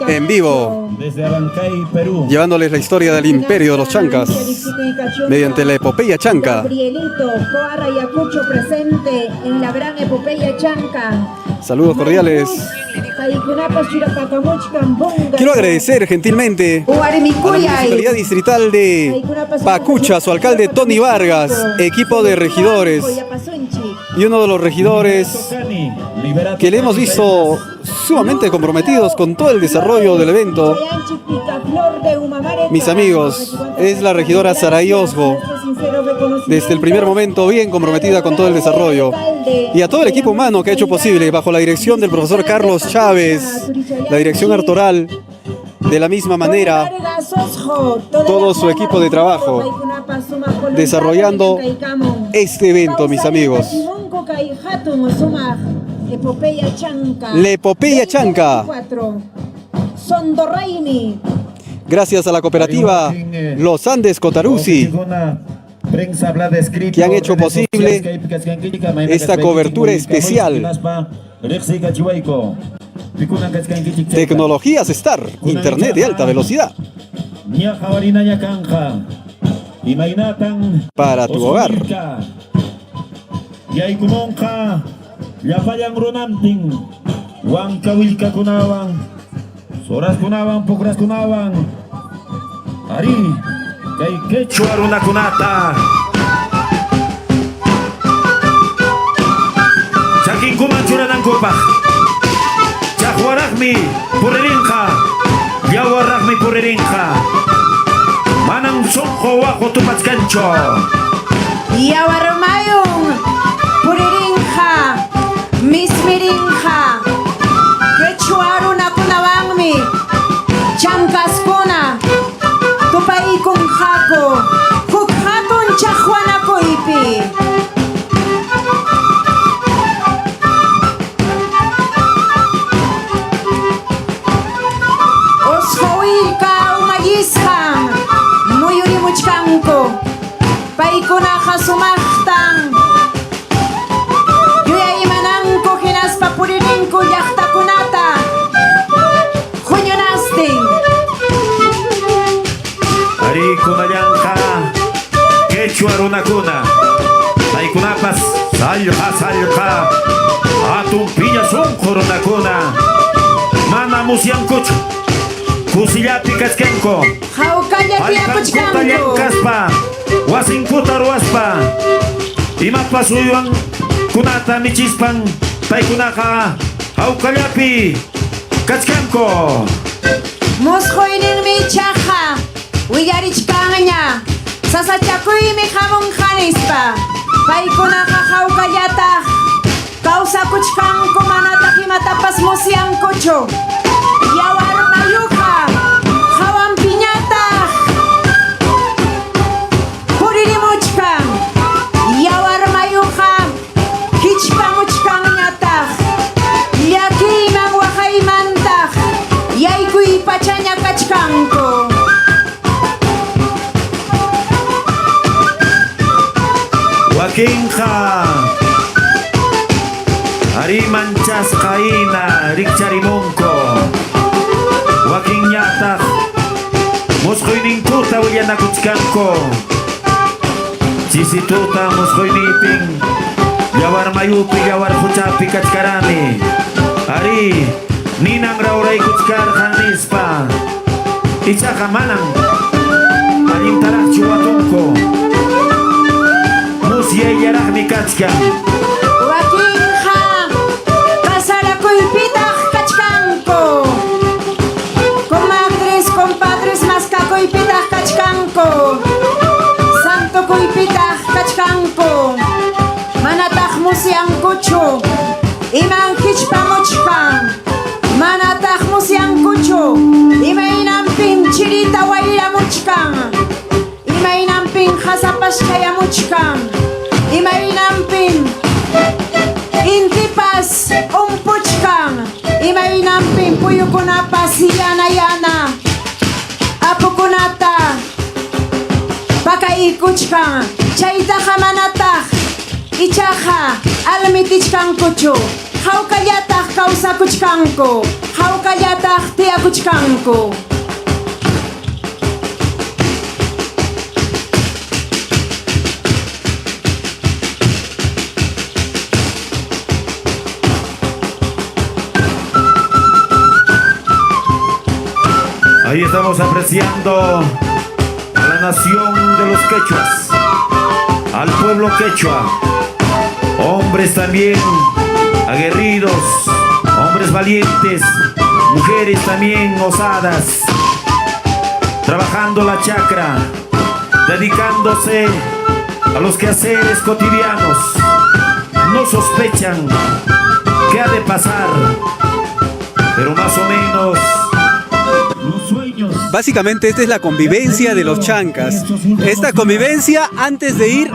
en vivo, Desde Abancay, Perú. llevándoles la historia del imperio de los chancas mediante la epopeya chanca. Gabrielito, Coarra y Acucho presente en la gran epopeya chanca. Saludos cordiales. Quiero agradecer gentilmente a la Municipalidad Distrital de Pacucha, su alcalde Tony Vargas, equipo de regidores y uno de los regidores que le hemos visto sumamente comprometidos con todo el desarrollo del evento. Mis amigos, es la regidora Saray Osgo, desde el primer momento bien comprometida con todo el desarrollo, y a todo el equipo humano que ha hecho posible, bajo la dirección del profesor Carlos Chávez, la dirección artoral, de la misma manera, todo su equipo de trabajo, desarrollando este evento, mis amigos. La epopeya chanca. Gracias a la cooperativa Los Andes Cotarusi, que han hecho posible esta cobertura especial. Tecnologías Star, internet de alta velocidad para tu hogar. Soras kunawan, pokras kunawan. Ari, kay quechua runa kunata. Saking kumanchura ng kupah. Chakwarahmi puririnka. Yawarahmi puririnka. Manang songko wako tumatskancho. Yawarmayong puririnka. Mismirinka. Quechua runa kunawangmi. Chankaskuna. Tupay kong hako. Kukhaton chakwana ko ipi. Oskoil ka umayishang. Muyuri muchkanko. Pay ko na kasumahtang. Yuyay manangko hinas papuririn ko yakta kunata. Kunyonasting. Ari kunayangka. Quechua runa kuna. Ay kunapas salka. Atun piña songko runa kuna. Mana musiang kuch. Kusillapi kaskenko. Haukallapi apuchkanko. Kaspa. Wasing putarwaspa. Imapasuyuan kunata michispan. Tay kunaka. Haukallapi kaskenko. Muskoinin mi chaja. Uyarichkanganya. Sasachakuy mi hamong kanispa. Pay kunaka haukallata. Kausa kuchkanko manataki matapas musiang kucho. Yawar mayuka. Hawang piñata. Puririmuchkan. Yawar mayuka. Kichpamuchkan nyata. Yaki mangwakay manta. Yaykuy pachanya kachkanko. Wakinka. Ari manchas kaina rikcharimonko. Waking yatak. Moskoyning tuta wilyan nakutskanko. Sisituta moskoyniping. Yawar mayupi yawar kuchapi kachkarami. Ari ninang rauray kutskar kanispa. Ichaka manang. Aling tarak chuwatonko. Musyay yarak mi kachkan. Wakinha. Kasarakuy pitach kachkanko. Comadres, compadres, maskakoy pitach kachkanko. Santo koy pitach kachkanko. Manatach musiang kucho. Imang kichpamuchkan. Manatach musiang kucho. Imainampin chirita wailamuchkan. Imainampin hasapaskayamuchkan. Imainampin intipas umpuchkan. Imainampin puyukunapas yana yana. Apukunata. pakaikuchkan chaytaqa manataq ichaqa almitichkankuchu hawkallataq kawsakuchkanku hawkallataq tiyakuchkanku. Ahí estamos apreciando a la nación de los quechuas, al pueblo quechua, hombres también aguerridos, hombres valientes, mujeres también osadas, trabajando la chacra, dedicándose a los quehaceres cotidianos. No sospechan qué ha de pasar, pero más o menos los sueños. Básicamente esta es la convivencia de los chancas. Esta convivencia antes de ir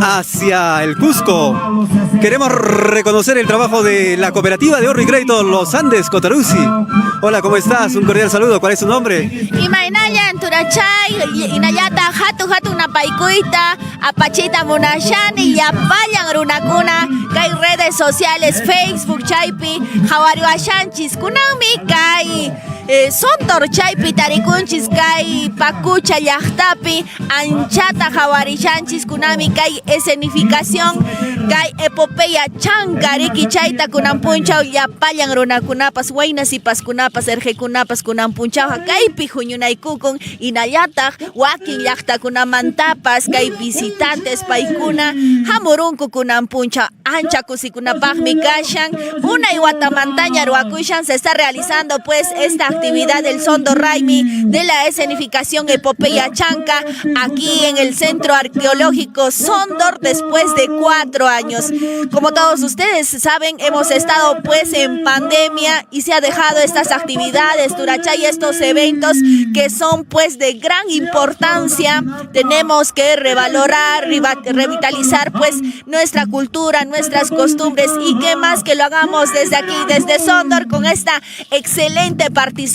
hacia el Cusco. Queremos reconocer el trabajo de la cooperativa de ahorro y crédito Los Andes Cotarusi. Hola, ¿cómo estás? Un cordial saludo. ¿Cuál es su nombre? Imaynaya Turachay, Inayata Hatu Napaikuita, Apachita Munashani, Yapayan Runakuna, Kai redes sociales, Facebook, Chaipi, Jawario Ashanchis, Kunami, Kai. Sondor chaypi tarikunchis kay pakucha llaqtapi anchata jawarishanchis kunami kay escenificación kay epopeya chanka riki chayta kunanpunchaw llapallan runakunapas waynasipaskunapas erjekunapas kunanpunchawqa kaypi huñunaykukun inallataq wakin llaqtakunamantapas kay visitantes paykuna hamurunku kunanpunchaw ancha kusikunapaqmi kashan unay watamantaña ruwakushan se está realizando pues esta actividad del Sondor Raimi de la escenificación Epopeya Chanca aquí en el Centro Arqueológico Sondor después de 4 años. Como todos ustedes saben, hemos estado pues en pandemia y se ha dejado estas actividades, Turachay, estos eventos que son pues de gran importancia. Tenemos que revalorar, revitalizar pues nuestra cultura, nuestras costumbres y qué más que lo hagamos desde aquí, desde Sondor, con esta excelente participación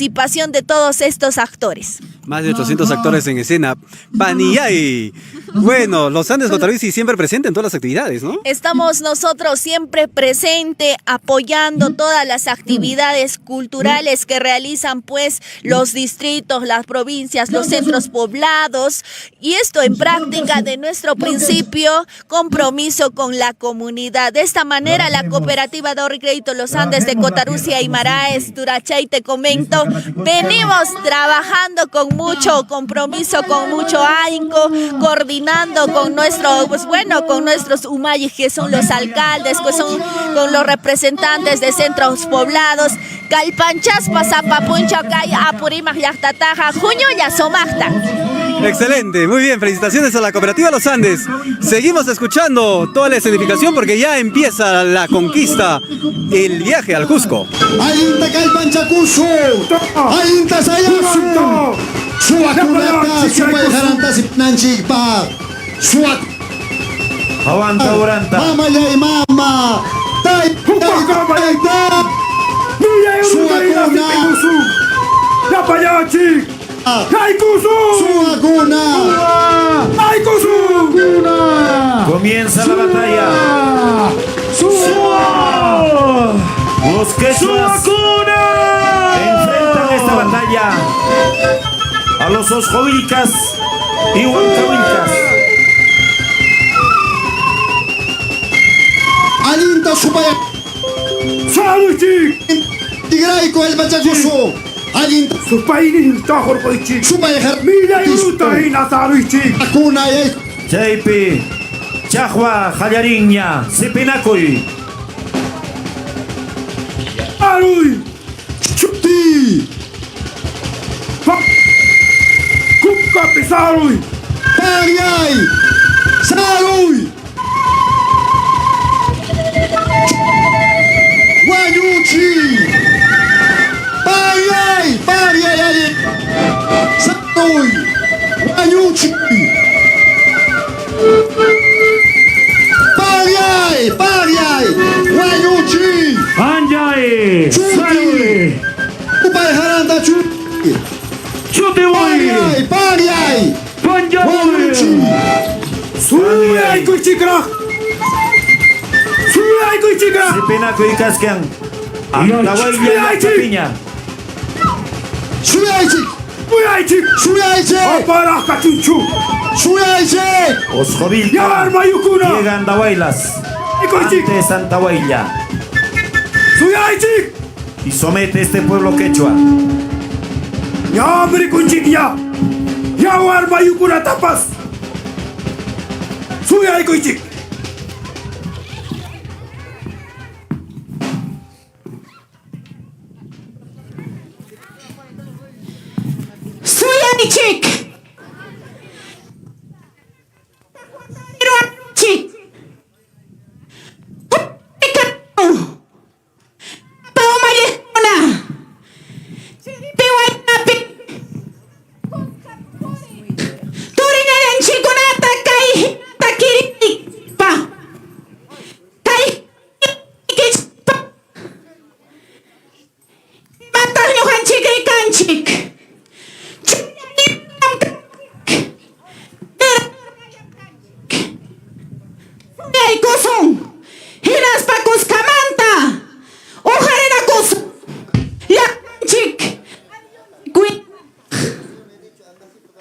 de todos estos actores. Más de 800 actores en escena. Panillay. Bueno, Los Andes Cotarusi siempre presente en todas las actividades, ¿no? Estamos nosotros siempre presente apoyando todas las actividades culturales que realizan pues los distritos, las provincias, los centros poblados, y esto en práctica de nuestro principio compromiso con la comunidad. De esta manera la cooperativa de ahorro y crédito Los Andes de Cotarusi Aymaraes, Turachay, te comento, venimos trabajando con mucho compromiso, con mucho ahínco, coordinando con nuestro, pues bueno, con nuestros umayis que son los alcaldes, que son con los representantes de centros poblados. Calpanchas pasapapuncha kay apurimaj llaqtataqa juñulla somaqta. Excelente, muy bien, felicitaciones a la cooperativa Los Andes. Seguimos escuchando toda la escenificación porque ya empieza la conquista, el viaje al Cusco. Ayinta Calpanchacuso, Ayinta Sayasu, Suaculata, Supayajaranta Sipnanchikpa, Aguanta, Uranta. Mama ya y mama, Tai, Comienza la batalla. Los quechuas enfrentan esta batalla a los osjovilcas y huancavilcas. Alinta Supaya Saluchi Tigraico el Bachacuso Alinta Supaini Tahor Poichi Supayajar Mila Yuta Inazaruchi Akuna Chaipi Chahua Jayariña Sipinacuy Arui Chuti Kuka Pisarui Pariay Sarui Guayuchi Pariay Pariay Sarui Guayuchi Pariay Pariay Guayuchi Anjay Chuti Upay Haranta Chuti Chuti Pariay Pariay Panjay Suyay ko chikra. Suyay ko chikra. Si Pinaco y Cascan. Antawaya Piña. Suyaychik. Suyaychik. Suyaychik. Aparah kachunchu. Suyaychik. Osjovilca. Yar mayukuna. Llega Andawailas. Ante Santa Huayla. Suyaychik. Y somete este pueblo quechua. Ya berikuncik ya. Ya war mayukuna tapas. Suyay ko chik. Suyaychik. Chik.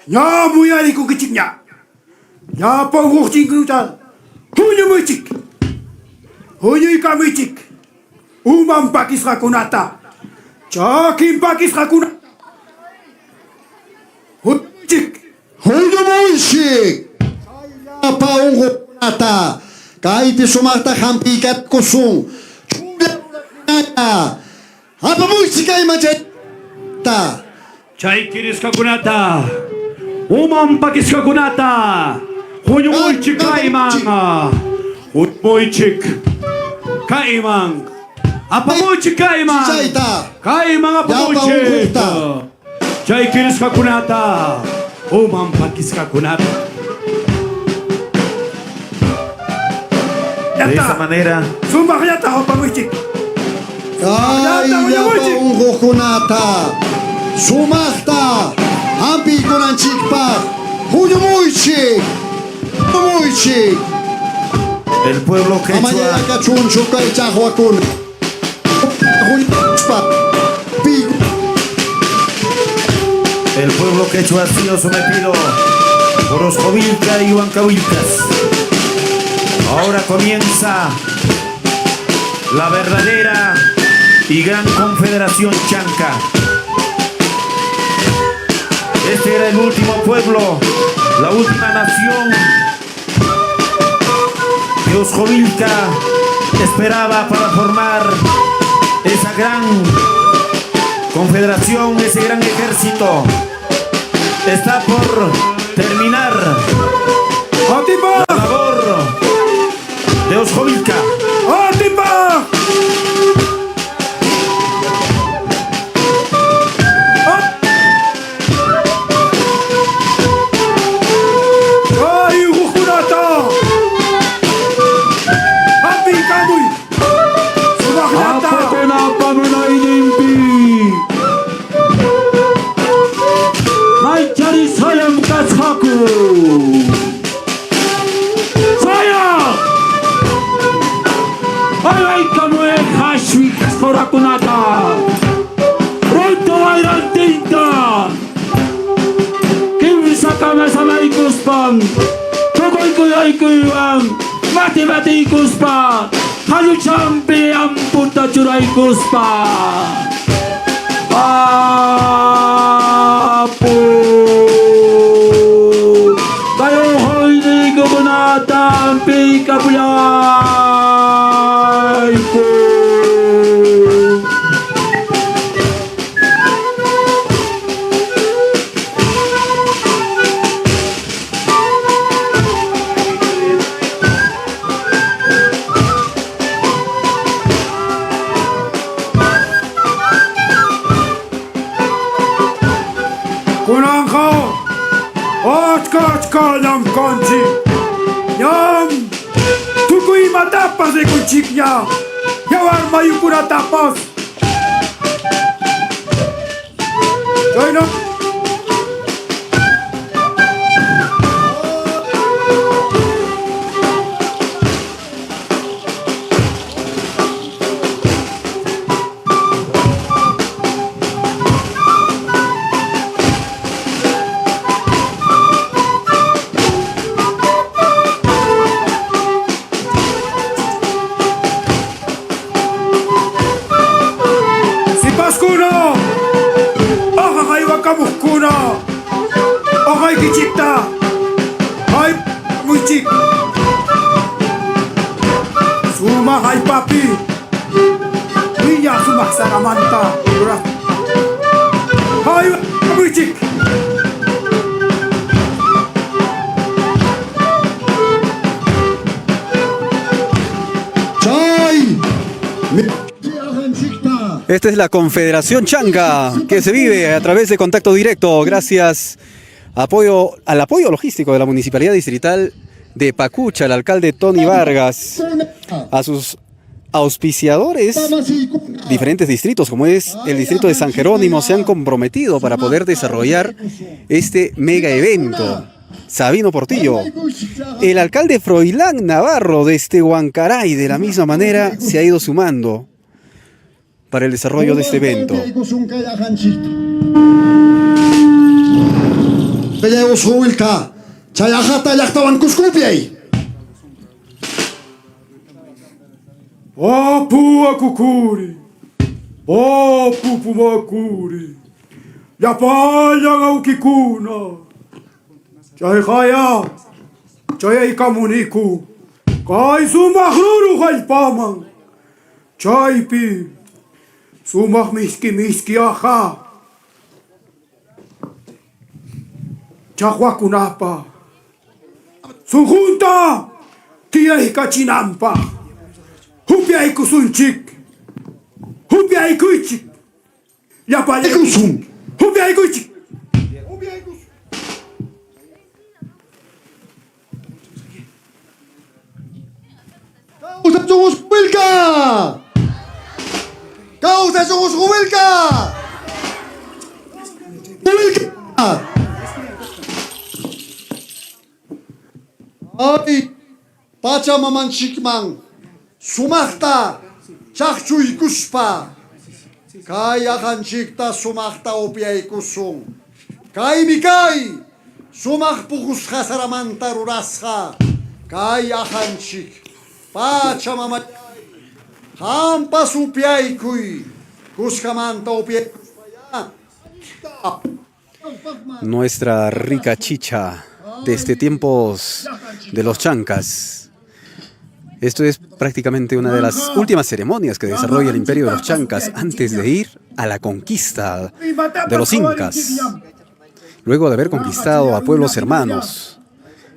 Ya muyari ko kiciknya. Ya panguk cingkutan. Hunyu micik. Hunyu ikamicik. Umam pakis rakunata. Cakim pakis rakunata. Hunyu micik. Hunyu micik. Ya panguk rakunata. Kaiti sumarta hampikat kusung. Apa micik ay macet? Chay kiris kakunata. Umam pakis kakunata. Hunyumuichik kaimang. Hunyumuichik kaimang. Apamuichik kaimang. Kaimang apamuichik. Chay kiris kakunata. Umam pakis kakunata. De esta manera. Sumahyata apamuichik. Ay, ya panguk kunata. Sumahta. Ampi kunan chikpa. Hunyu muichik. Muichik. El pueblo quechua. Amaya kachunchu kay chahwakun. El pueblo quechua ha sido sometido por Osjovilca y Huancahuilcas. Ahora comienza la verdadera y gran confederación chanca. Este era el último pueblo, la última nación que Osjovilca esperaba para formar esa gran confederación, ese gran ejército. Está por terminar la labor de Osjovilca. Kuspa, halu champi amputa churai kuspa. Apu, kayo hoy di gubernatan pikapulay ko. Nyam konci, nyam tukui matapas de kuciknya, yawar mayu pura tapas. Join up. kamuskuna. Akay kichita. Ay muchik. Suma ay papi. Niya sumak sa kamanta. Ay muchik. Esta es la Confederación Changa que se vive a través de contacto directo gracias al apoyo logístico de la Municipalidad Distrital de Pacucha, el alcalde Tony Vargas, a sus auspiciadores. Diferentes distritos, como es el distrito de San Jerónimo, se han comprometido para poder desarrollar este mega evento. Sabino Portillo, el alcalde Froilán Navarro desde Huancaray, de la misma manera se ha ido sumando para el desarrollo de este evento. Wapu akukuri. Wapu pumakuri. Yapaya gaukikuna. Chay kaya. Chay ikamuniku. Kay sumahruru kaypaman. Chaypi. Sumak miski aha. Chakwakunapa. Sunjunta. Tiyay kachinampa. Hupiay kusunchik. Hupiay kuichik. Yapaya kusun. Hupiay kuichik. ¡Causa somos Wilka! ¡Causa somos Wilka! ¡Wilka! ¡Ay! Pachamaman chikman. Sumachta. Chakchuy kuspa. Kaya hanchikta sumachta opiay kusung. Kay mikay. Sumach pukus hasaramanta rurasha. Kaya hanchik. Pachamama. Hampa supiay kuy. Kuskamanta opiay kuspaya. Nuestra rica chicha desde tiempos de los chancas. Esto es prácticamente una de las últimas ceremonias que desarrolla el imperio de los chancas antes de ir a la conquista de los incas. Luego de haber conquistado a pueblos hermanos.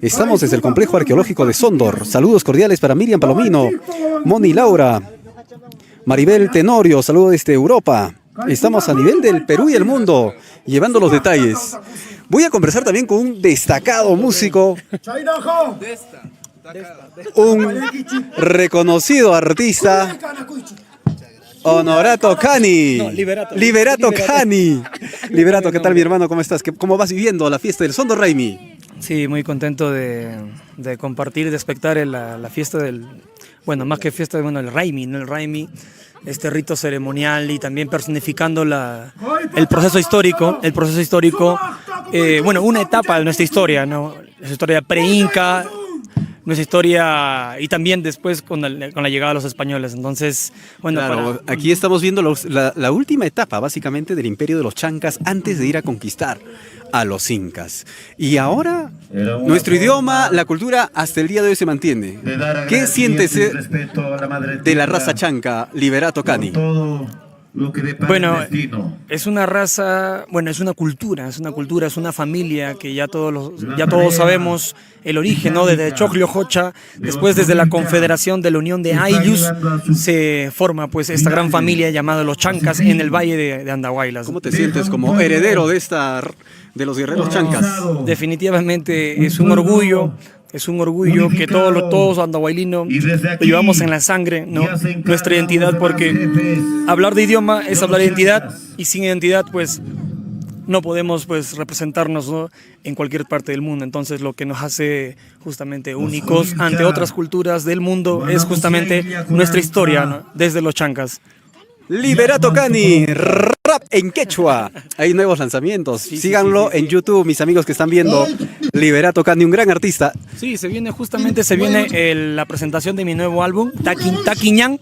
Estamos desde el complejo arqueológico de Sondor. Saludos cordiales para Miriam Palomino, Moni Laura, Maribel Tenorio, saludos desde Europa. Estamos a nivel del Perú y el mundo, llevando los detalles. Voy a conversar también con un destacado músico, un reconocido artista, Honorato Cani. Liberato Cani. Liberato, ¿qué tal, mi hermano? ¿Cómo estás? ¿Cómo vas viviendo la fiesta del Sondor Raimi? Sí, muy contento de compartir, de espectar la fiesta del... Bueno, más que fiesta, bueno, el Raimi, ¿no? El Raimi, este rito ceremonial y también personificando el proceso histórico. El proceso histórico, bueno, una etapa de nuestra historia, ¿no? Nuestra historia pre-inca, nuestra historia y también después con la llegada de los españoles. Entonces, bueno, claro, aquí estamos viendo la última etapa básicamente del imperio de los chancas antes de ir a conquistar a los incas. Y ahora nuestro idioma, la cultura hasta el día de hoy se mantiene. ¿Qué sientes de la raza chanca, Liberato Cani? Bueno, es una raza, bueno, es una cultura, es una familia que ya todos sabemos el origen, ¿no? Desde Chocliojocha, después desde la Confederación de la Unión de Ayllus se forma pues esta gran familia llamada los Chancas en el Valle de Andahuaylas. ¿Cómo te sientes como heredero de los guerreros chancas? Definitivamente es un orgullo. Es un orgullo que todos andahuaylinos lo llevamos en la sangre, ¿no? Nuestra identidad, porque hablar de idioma es hablar de identidad y sin identidad pues no podemos pues representarnos, ¿no? En cualquier parte del mundo. Entonces lo que nos hace justamente únicos ante otras culturas del mundo es justamente nuestra historia, ¿no? Desde los chancas. Liberato Cani, rap en quechua. Hay nuevos lanzamientos. Síganlo en YouTube, mis amigos que están viendo. Liberato Cani, un gran artista. Sí, se viene la presentación de mi nuevo álbum, Taquiñán,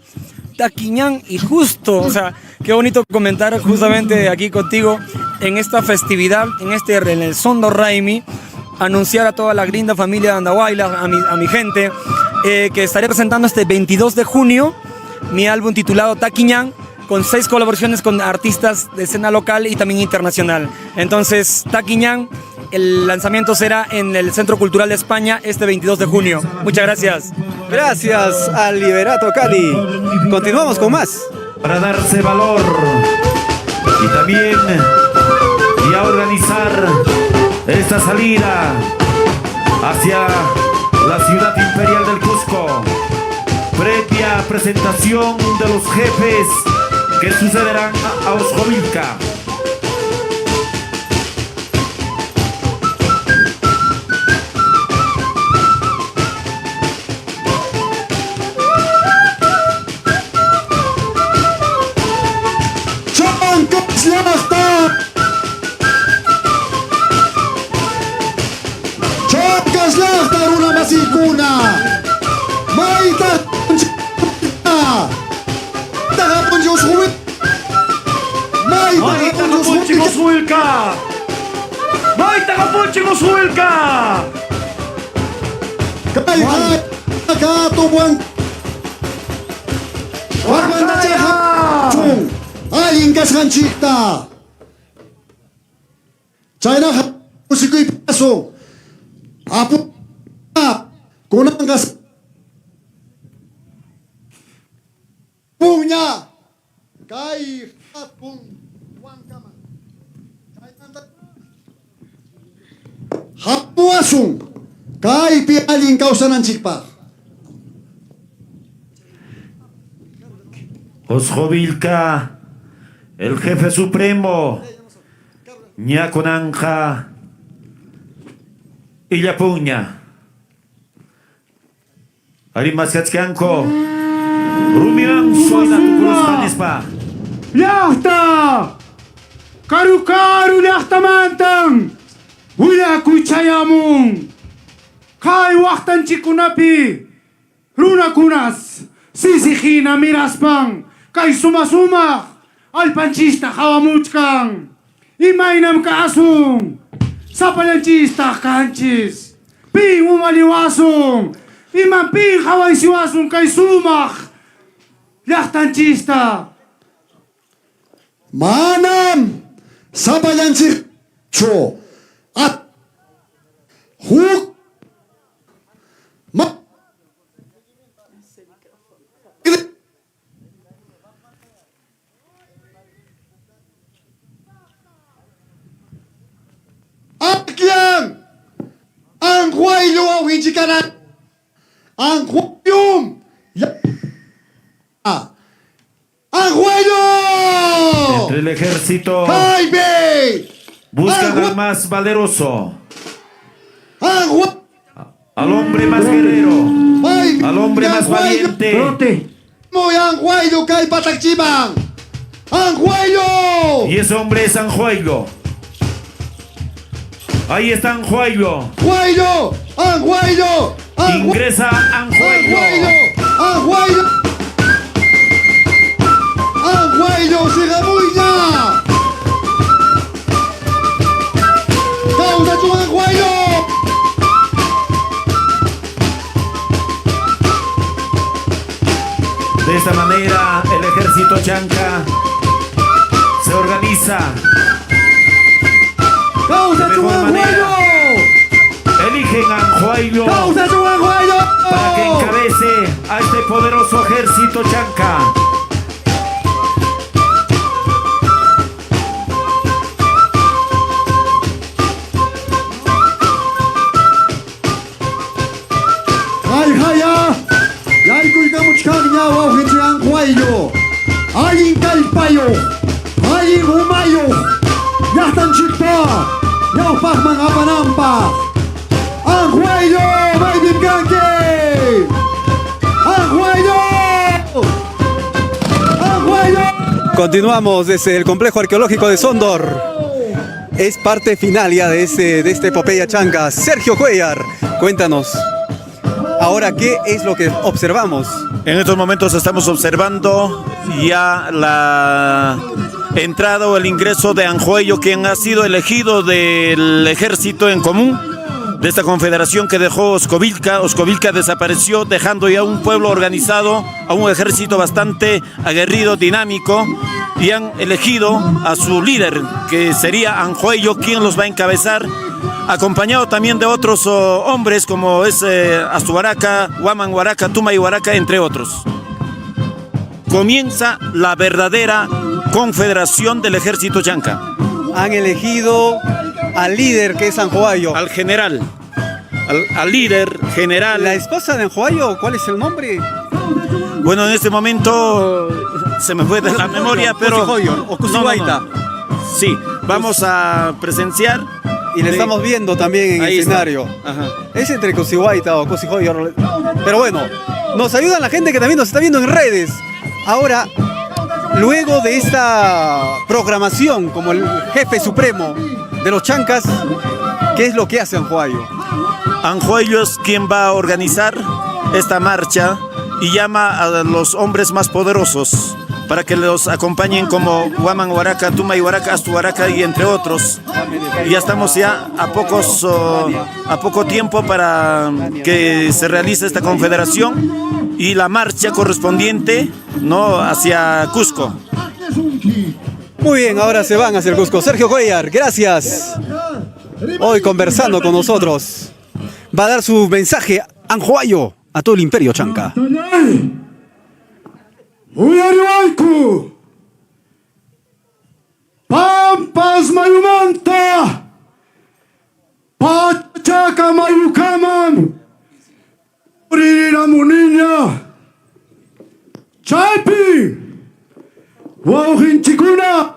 y justo, o sea, Qué bonito comentar justamente aquí contigo en esta festividad, en el Sondor Raimi, anunciar a toda la grinda familia de Andahuaylas, a mi gente, que estaré presentando este 22 de junio mi álbum titulado Taquiñán, con 6 colaboraciones con artistas de escena local y también internacional. Entonces, Taquiñán, el lanzamiento será en el Centro Cultural de España este 22 de junio. Muchas gracias. Gracias al Liberato Cali. Continuamos con más. Para darse valor y también y a organizar esta salida hacia la ciudad imperial del Cusco, previa presentación de los jefes que sucederán a Osjovilca. Chancas lahtar una masikuna. Maita Tagapunjos huit. Maita Tagapunjos huilka. Maita Tagapunjos huilka. Kay katubuan. Warman na chung. Aling kaskanchikta. China musikoy paso. Apo kunang gas punya kay pung wangkama hapuasung kay pialing kausanan chikpa Osjovilca, el jefe supremo, Ñaconanja y Yapuña. Arimaskatskanko, Rumian Soina Tukuruspanispa. Llaqta! Karu llaqtamantan! Wila kuchayamun! Kay waqtanchikunapi! Runakunas! Sisijina miraspan! Kay suma alpanchista hawamuchkan! Imaynam kaasung! Sapalanchista kanchis! Ping umaliwasung! Iman ping hawaisiwasung kay sumak! Llaqtanchista! Manam sapalanchik cho at huk ma Akyang ang huaylo au hinchikanan ang huyum ang huaylo Entre el ejército ¡Jaime! buscan al más valeroso, al hombre más guerrero, al hombre más valiente. Anguayo kay Patakchibang. Anguayo. Y ese hombre es Anjuayo. Ahí está Anjuayo. Anguayo. Anguayo. Ingresa Anjuayo. Anguayo. Anguayo Sigamuña. Causa tu Anguayo. De esta manera el ejército chanca se organiza. ¡Causa tu Anguayo! Eligen a Anjuayo ¡Causa tu Anguayo! para que encabece a este poderoso ejército chanca. ¡Ay, jaya! ¡Yay, cuicamuchcagña, waujichi Anguayo! ¡Ay, calpayo! ¡Ay, humayo! ¡Ya están chicpa! ¡Ya pachman apanampa! ¡Anguayo! ¡Baby Kanke! ¡Anguayo! ¡Anguayo! Continuamos desde el complejo arqueológico de Sondor. Es parte final ya de este epopeya chanca. Sergio Cuellar, cuéntanos. Ahora, ¿qué es lo que observamos? En estos momentos estamos observando ya la entrada o el ingreso de Anjoello, quien ha sido elegido del ejército en común de esta confederación que dejó Oscovilca. Oscovilca desapareció, dejando ya un pueblo organizado, a un ejército bastante aguerrido, dinámico, y han elegido a su líder, que sería Anjoello, quien los va a encabezar, acompañado también de otros hombres como es Astuaraca, Huaman Huaraca, Tumay Huaraca, entre otros. Comienza la verdadera confederación del ejército chanca. Han elegido al líder, que es Anjoello. Al general, al líder general. ¿La esposa de Anjoello, cuál es el nombre? Bueno, en este momento se me fue de la memoria, pero... o Cusihuayta. Sí, vamos a presenciar. Y le estamos viendo también en el escenario. Ajá. Es entre Cusihuayta o Cusijoyo. Pero bueno, nos ayuda la gente que también nos está viendo en redes. Ahora, luego de esta programación como el jefe supremo de los chancas, ¿qué es lo que hace Anjoello? Anjoello es quien va a organizar esta marcha y llama a los hombres más poderosos para que los acompañen, como Huaman Huaraca, Tumay Huaraca, Astuaraca y entre otros. Y ya estamos ya a poco tiempo para que se realice esta confederación y la marcha correspondiente, ¿no?, hacia Cusco. Muy bien, ahora se van hacia el Cusco. Sergio Cuellar, gracias. Hoy conversando con nosotros. Va a dar su mensaje Anjoello a todo el imperio chanca. Uyariwaiku Pampas mayumanta Pachaka mayukaman Uririra muniña Chaypi Wauhinchikuna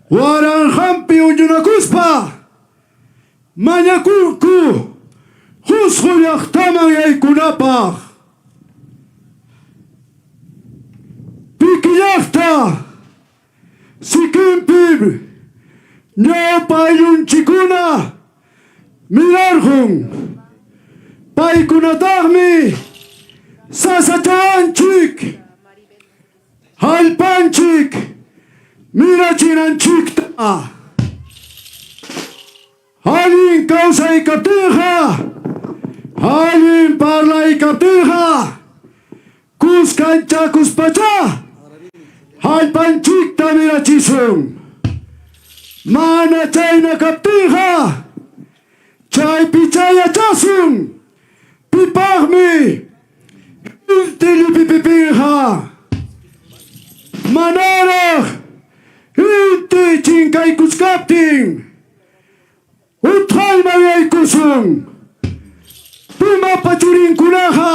Waranhampi uyunakuspa Mañakurku Husqu llaqtaman yaykunapaq Pikillaqta Sikinpib Ñawpa ayllunchikuna Mirarqun Paykunataqmi Sasachawanchik Hallpanchik Mirachinanchikta Allin kawsaykaptinqa Allin parlaykaptinqa Cuscanchakuspacha Hallpanchikta mirachisun Mana chayna kaptinqa Chaypi chayachasun Pipaqmi Intilipipipinqa Manaraq Inti chinkaykuskaptin Utqayman yaykusun Pima pachurinkunaqa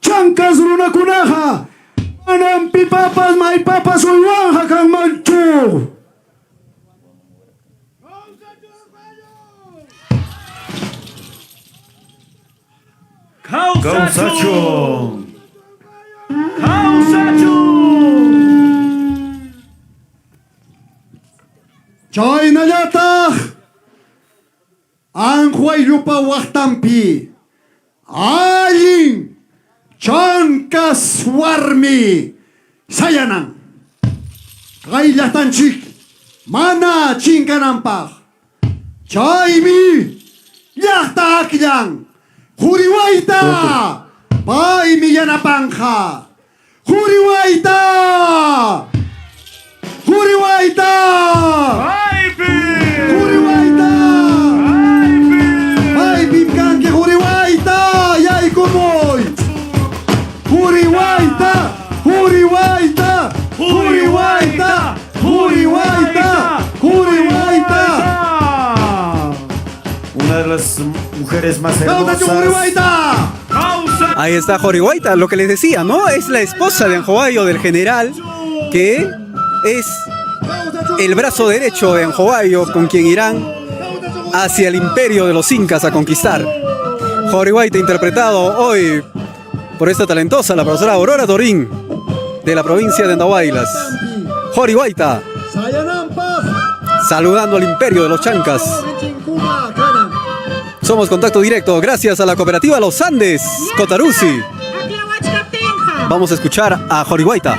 Chancas runakunaqa Manan pipapas maypapas uywanja kanmanchu Causacho. Chaynallataq Anjoellopa waqtanpi Allin Chancas warmi sayanan Qayllatanchik mana chinkananpaq Chaymi llaqta aqllan Juriwayta paymi yanapanja Juriwayta Juriwayta Juriwayta Paypim kanki Juriwayta yaykumoy Juriwayta Juriwayta Juriwayta Juriwayta Juriwayta Una de las mujeres más hermosas. Ahí está Jorihuayta, lo que les decía, ¿no? Es la esposa de Anjoello, del general, que es el brazo derecho de Anjoello, con quien irán hacia el imperio de los incas a conquistar. Jorihuayta, interpretado hoy por esta talentosa, la profesora Aurora Torín, de la provincia de Andahuaylas. Jorihuayta, saludando al imperio de los chancas. Somos contacto directo gracias a la cooperativa Los Andes, Cotarusi. Vamos a escuchar a Jorihuayta.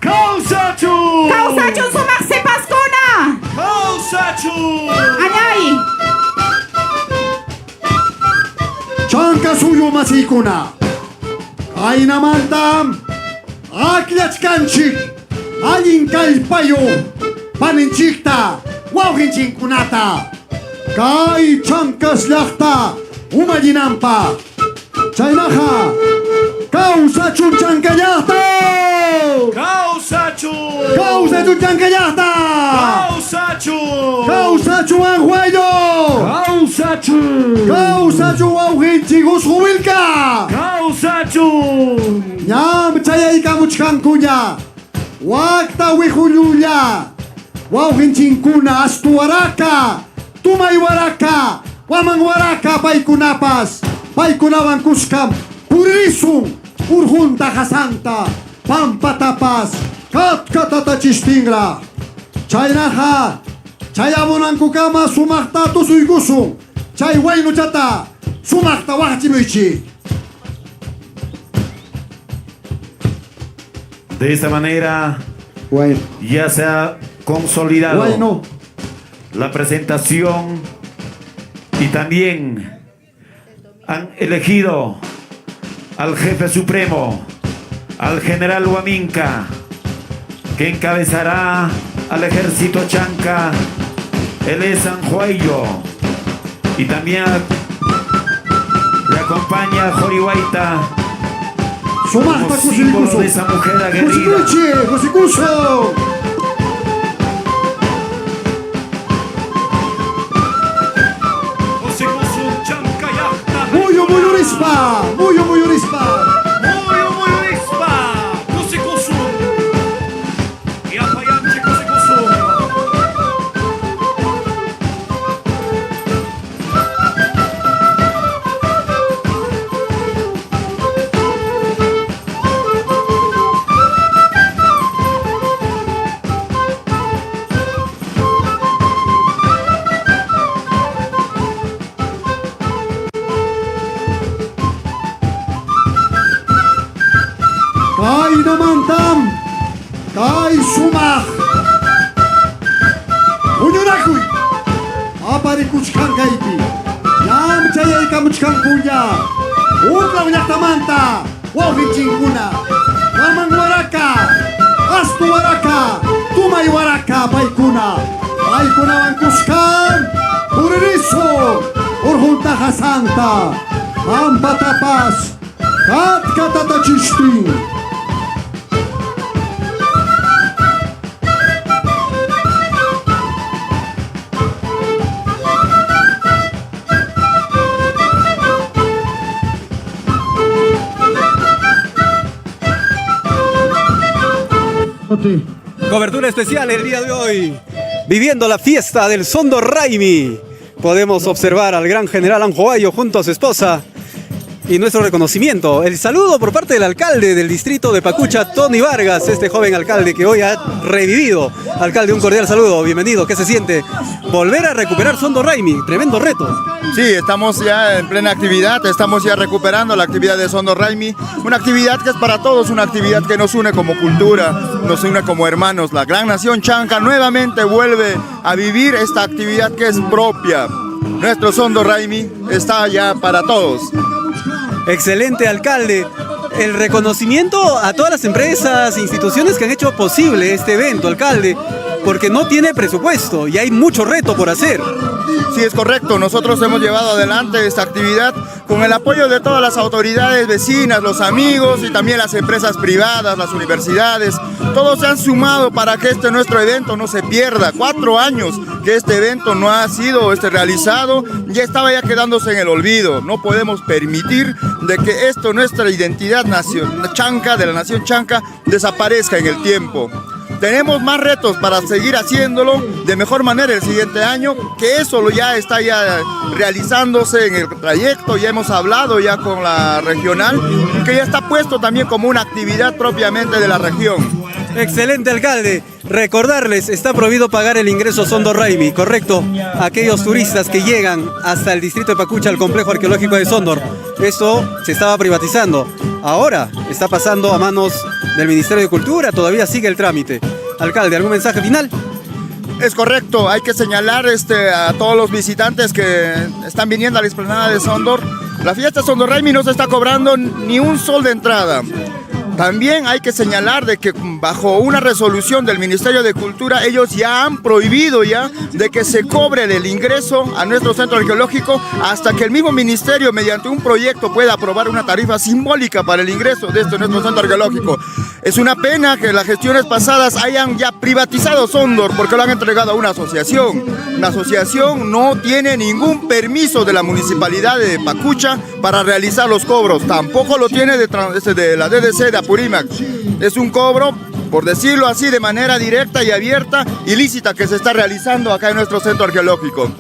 Kausachun sumak sepaskona. Anyay. Chanka suyo masikuna. Kaina mantam. Akliachkanchik. Alin kalpayo. Paninchikta. Wauhinchinkunata. Kai chankas llaqta. Umallinampa. Chaynaja. Kausachun chankallaqta. Kausachun chankallaqta. Kausachu Anjuayo. Kausachu Auhinchik Ushuvilka. Ñam chayaykamuchkankuña. Wakta wihullulla. Wauhinchinkuna astuwaraka. Tumaywaraka. Wamanwaraka paykunapas. Paykunawan kuskam. Purisun. Urjunta hasanta. Pampatapas. Katkatata chistingra. Chaynaja. Chayamunankukama sumakta tusuygusun. Chay waynuchata. Sumakta wachimichi. De esta manera ya se ha consolidado la presentación y también han elegido al jefe supremo, al general Huaminca, que encabezará al ejército Chanca. Él es Anjuayo y también le acompaña Jorihuayta. Como símbolo de esa mujer aguerrida. Muyo muyurispa. Muyo muyurispa. Kai namantam. Kai sumah. Unyurakui. Apari kuchkan kaipi. Yam chayay kamuchkan kuya. Ukla unyaktamanta. Wahichinkuna. Wamanwaraka. Astuwaraka. Tumaywaraka paykuna. Paykuna wankuskan. Uririso. Urjunta hasanta. Ampatapas. Katkatata chistin. Cobertura especial el día de hoy. Viviendo la fiesta del Sondor Raimi. Podemos observar al gran general Anjuayo junto a su esposa. Y nuestro reconocimiento, el saludo por parte del alcalde del distrito de Pacucha, Tony Vargas, este joven alcalde que hoy ha revivido. Alcalde, un cordial saludo, bienvenido. ¿Qué se siente? Volver a recuperar Sondor Raimi, tremendo reto. Sí, estamos ya en plena actividad, estamos ya recuperando la actividad de Sondor Raimi, una actividad que es para todos, una actividad que nos une como cultura, nos une como hermanos. La gran nación Chanca nuevamente vuelve a vivir esta actividad que es propia. Nuestro Sondor Raimi está ya para todos. Excelente, alcalde. El reconocimiento a todas las empresas e instituciones que han hecho posible este evento, alcalde, porque no tiene presupuesto y hay mucho reto por hacer. Sí, es correcto. Nosotros hemos llevado adelante esta actividad con el apoyo de todas las autoridades vecinas, los amigos y también las empresas privadas, las universidades. Todos se han sumado para que nuestro evento no se pierda. 4 años que este evento no ha sido realizado, ya estaba ya quedándose en el olvido. No podemos permitir de que nuestra identidad chanca, de la nación Chanca, desaparezca en el tiempo. tenemos más retos para seguir haciéndolo de mejor manera el siguiente año, que eso ya está realizándose en el trayecto, ya hemos hablado ya con la regional, que ya está puesto también como una actividad propiamente de la región. Excelente, alcalde. Recordarles, está prohibido pagar el ingreso Sondor Raimi, ¿correcto? Aquellos turistas que llegan hasta el distrito de Pacucha, al complejo arqueológico de Sondor. Esto se estaba privatizando. Ahora está pasando a manos del Ministerio de Cultura, todavía sigue el trámite. Alcalde, ¿algún mensaje final? Es correcto, hay que señalar a todos los visitantes que están viniendo a la explanada de Sondor. La fiesta Sondor Raimi no se está cobrando ni un sol de entrada. También hay que señalar de que bajo una resolución del Ministerio de Cultura, ellos ya han prohibido de que se cobre el ingreso a nuestro centro arqueológico hasta que el mismo ministerio, mediante un proyecto, pueda aprobar una tarifa simbólica para el ingreso de nuestro centro arqueológico. Es una pena que las gestiones pasadas hayan ya privatizado Sondor porque lo han entregado a una asociación. La asociación no tiene ningún permiso de la municipalidad de Pacucha para realizar los cobros. Tampoco lo tiene de la DDC de Apurímac. Es un cobro, por decirlo así, de manera directa y abierta, ilícita, que se está realizando acá en nuestro centro arqueológico.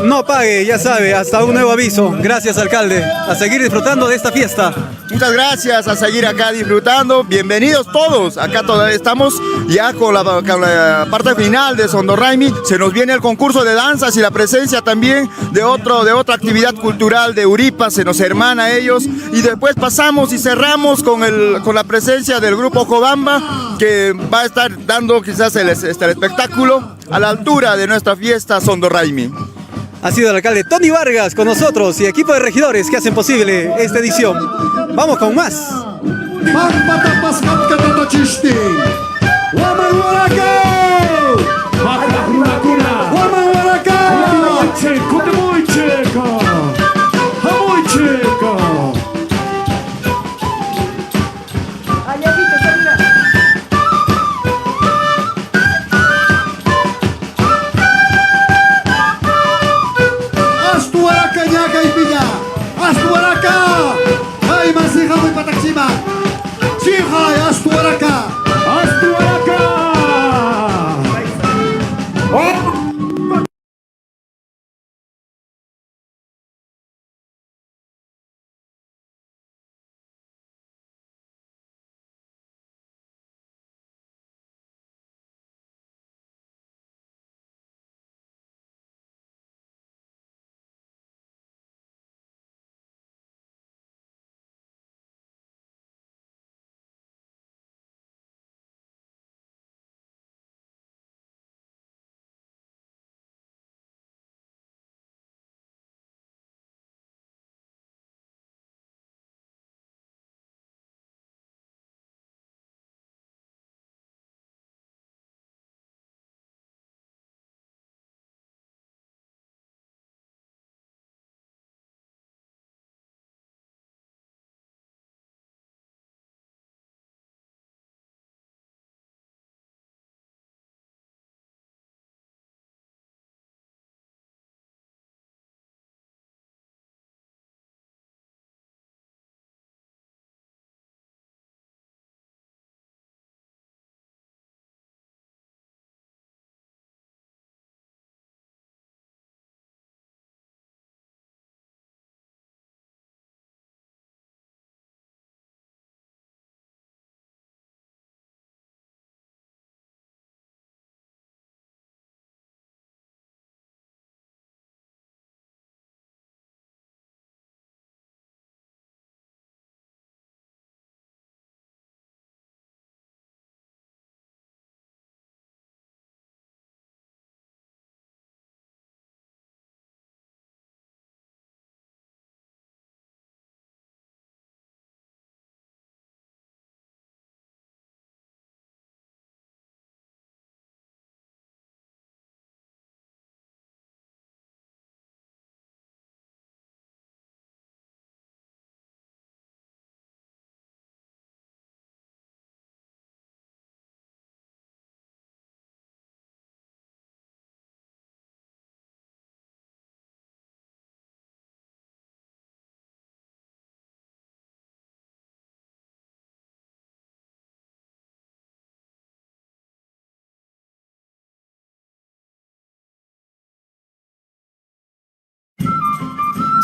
No pague, ya sabe, hasta un nuevo aviso. Gracias, alcalde. A seguir disfrutando de esta fiesta. Muchas gracias, a seguir acá disfrutando. Bienvenidos todos. Acá todavía estamos ya con la parte final de Sondor Raimi. Se nos viene el concurso de danzas y la presencia también de otra actividad cultural de Uripa. Se nos hermana a ellos. Y después pasamos y cerramos con la presencia del grupo Cobamba, que va a estar dando quizás el espectáculo a la altura de nuestra fiesta Sondor Raimi. Ha sido el alcalde Tony Vargas con nosotros y equipo de regidores que hacen posible esta edición. Vamos con más.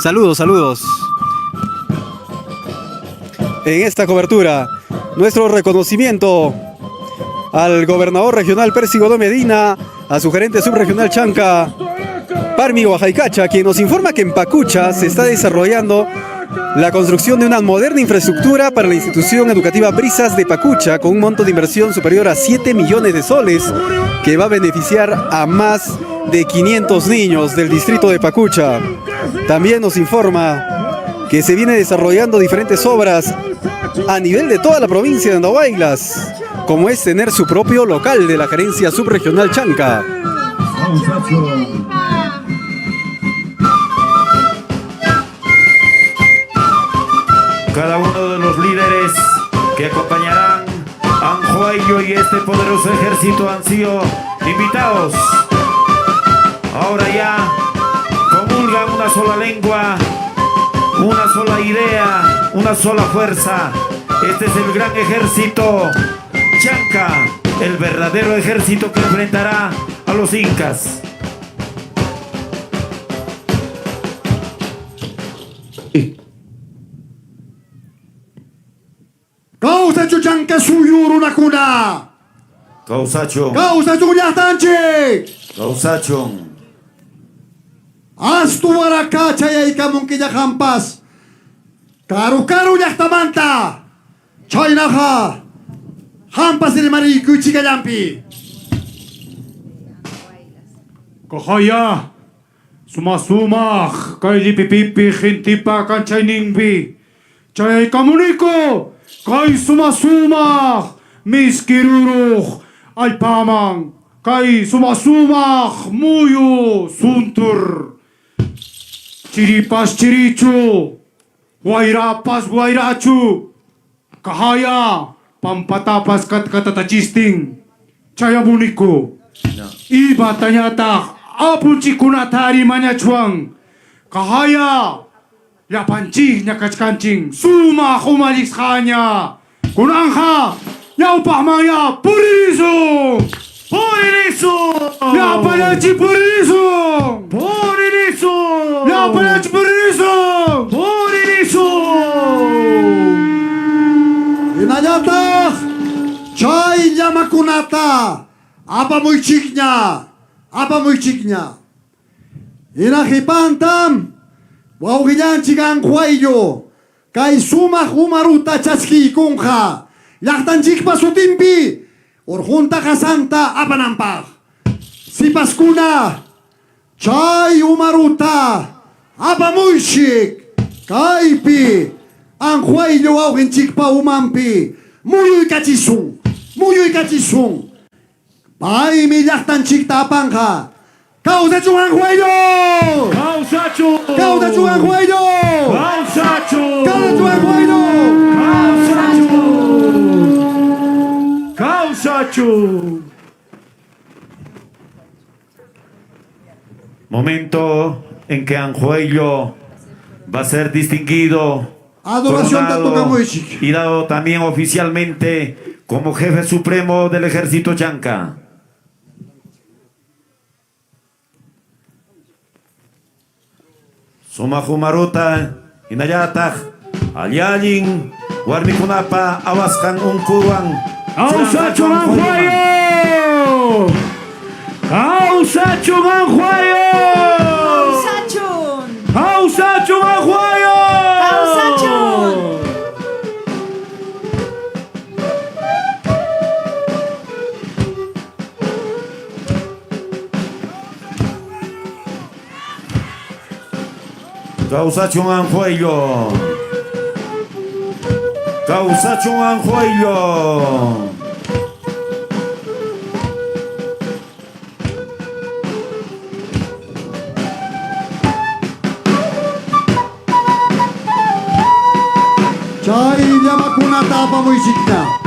Saludos, saludos. En esta cobertura, nuestro reconocimiento al gobernador regional Percy Godoy Medina, a su gerente subregional Chanca, Parmi Oaxacacha, quien nos informa que en Pacucha se está desarrollando la construcción de una moderna infraestructura para la institución educativa Brisas de Pacucha, con un monto de inversión superior a 7 millones de soles, que va a beneficiar a más de 500 niños del distrito de Pacucha. También nos informa que se viene desarrollando diferentes obras a nivel de toda la provincia de Andahuaylas, como es tener su propio local de la gerencia subregional Chanca. Cada uno de los líderes que acompañarán a Anjuayo y este poderoso ejército han sido invitados. Ahora ya comulgan una sola lengua, una sola idea, una sola fuerza. Este es el gran ejército Chanca, el verdadero ejército que enfrentará a los incas. Kausachu Chanca suyuru nakuna. Kausacho. Kausachu yatanchi. Kausacho. Astu warakacha yaikamun kijampas. Karu karu yaktamanta. Chaynaha. Hampas el mariku chikayampi. Kahaya. Suma kay lipipipi hintipa kanchay Chay kamuniko. Kay suma miskiruruk alpamang. Kay suma muyo suntur. Chiripas chirichu. Guairapas guairachu. Kahaya pampatapas katatachisting. Chayamuniko. Iba tanyata apunchi kunatari manyachuang. Kahaya yapanchi nyakachkanching. Suma humalis kanya. Kunangha yaupamaya puriso. Puriso. Yapanachi puriso. Puriso. Yapanachi puriso. Puriso. Inayata chay yamakunata. Apa muy chiknya. Inahipantam. Waugilan chigan huayo. Kay suma humaruta chaski kunja. Yaktan chikpa sutimpi. Orjunta kasanta apanampag. Sipaskuna. Chay humaruta. Apa muy chik. Kaypi. Ang huayo augin chikpa umampi. Muyo ikachisung. Pai mi yaktan chikta apanja. Causa chuan huello. Causa chuan huello. Momento en que Anjuayo va a ser distinguido, adoración coronado y dado también oficialmente como jefe supremo del ejército Chanca. Suma Humaruta, Inayatag, Alyalin, Warmikunapa, Awaskan Unkuwan. ¡Ausachun Anjuayo! ¡Ausachun Anjuayo! ¡Ausachun Anjuayo! Causachun Anjuayo. Causachun Anjuayo. Chay yamakunata apa muy chiknya.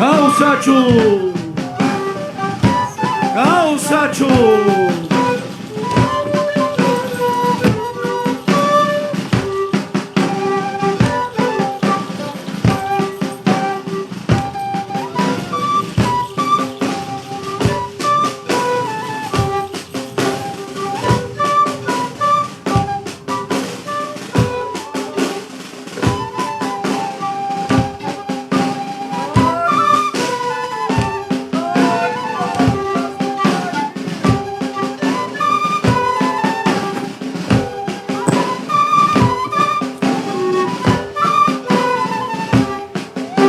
Causachu. Causachu.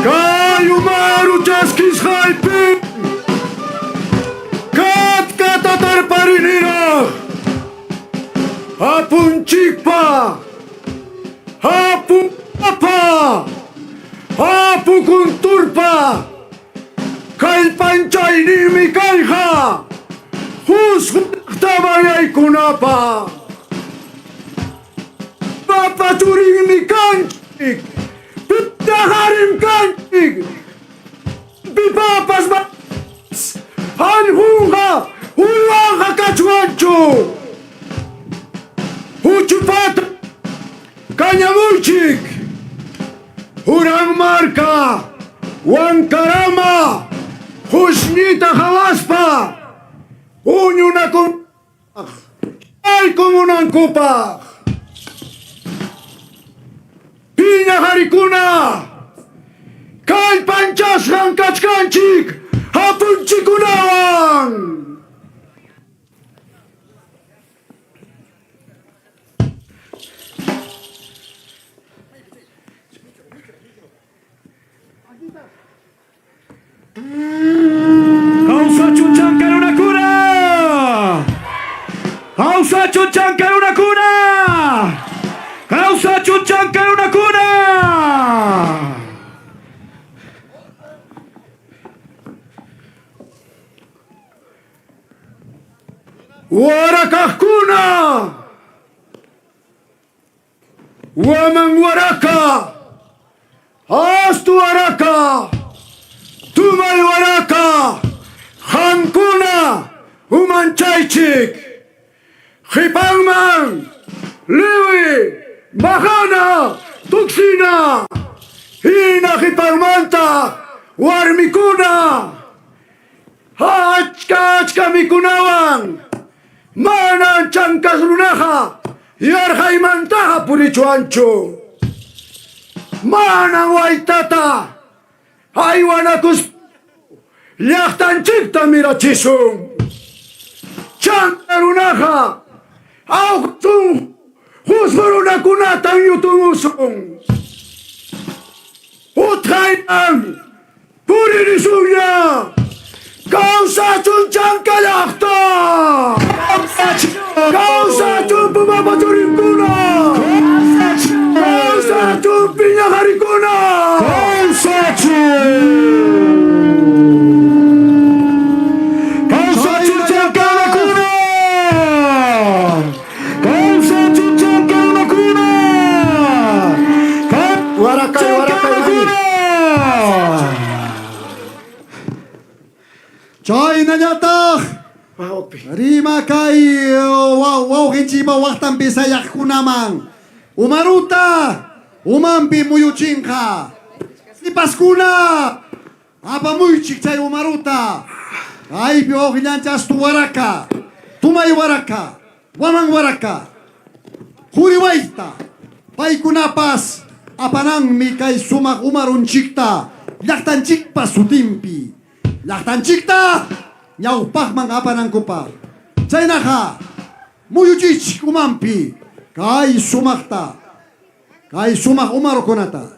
Kayumaru chaskis hype. Kat tarparinira. Hapun chikpa. Hapu apa. Hapu kunturpa. Kay panchay ni mikayha. Hus tabayay kunapa. Papa turing mikanchik. Daharim kanchig. Bipapas ba. Hanhunga. Huwanga kachuancho. Huchupata. Kanyamuchik. Hurang marka. Wankarama. Husnita hawaspa. Unyo na kum. Ay kumunang kupa. Piña harikuna. Kay panchas ng kachkanchik. Hapun chikunawang. Causa chuchan que una cura. Causa chuchan que una cura. Causa chuchan que una cura. Warakakuna. Waman waraka. Astu waraka. Tumay waraka. Hankuna. Umanchaychik. Hipangman. Liwi. Mahana. Tuksina. Hina hipangmanta. Warmikuna. Achka mikunawang. Manan chankas runaha. Yarhaimantaha purichuancho. Manan waitata. Haywanakus. Llaqtanchikta mirachisum. Chankarunaha. Auqtun. Husvarunakunatan yutumusum. Uthainan. Puririsunya. Causa chunchan kalakta. Causa chun pumapaturinkuna. Causa chun pinyaharikuna. Causa chun. Causa chunchan kalakuna. Causa chunchan kalakuna. Warakay. Choy na nyata. Rima kay wow hinchiba waktan bisayak kunamang. Umaruta. Umampi muyuchinka. Sipaskuna. Apa muychik chay umaruta. Ay pio hinyanchas tu waraka. Tumay waraka. Wamang waraka. Huri waita. Pay kunapas. Apanang mi kay sumak umarunchikta. Yaktan chikpa sutimpi. Laktan chikta, nyau pak mangapa nang kupa. Chay naka, muyuchich kumampi, kay sumakta, kay sumak umaro kunata.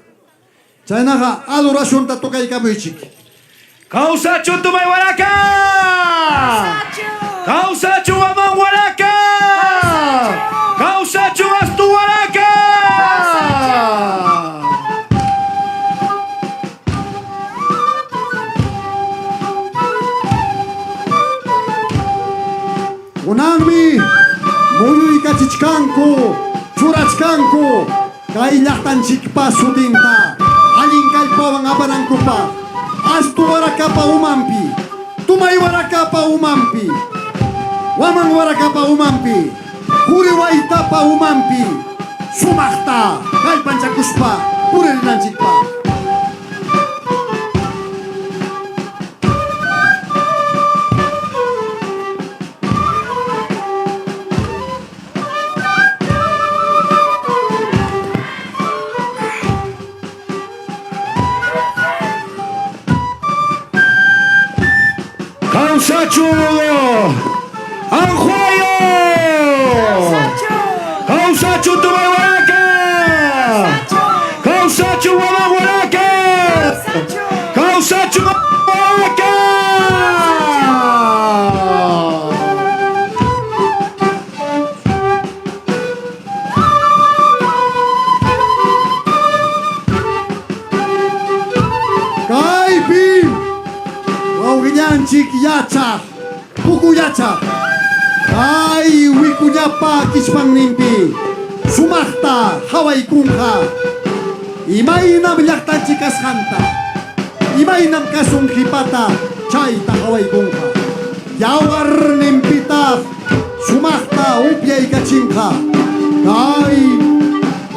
Chay naka, adorasyon tato kay kamuychik. Causa chun tumay waraka! Causa chun amang waraka! Causa chun astu waraka! Unangmi, muyu ikachichkanku, churachkanku, kay llaqtanchikpa sutinta, alin kallpawan apanankupa, Astu warakapa umampi. Tumay warakapa umampi. Wamang warakapa umampi. Huriwaita pa umampi. Sumakta. Kay panchakuspa. Puririnancikpa. Kausachu Anjuayo Kausachu Tumahuaraque Kausachu Guamahuaraque Kausachu Guamahuaraque Kaipi Wauginyanchik yacha Puku yacha Ay wikunyapa kispang nimpi Sumakta Hawaii kungha Imainam yakta chikas hanta Imainam kasung hipata Chaita Hawaii kungha Yawar nimpita Sumakta upyay kachingha Kay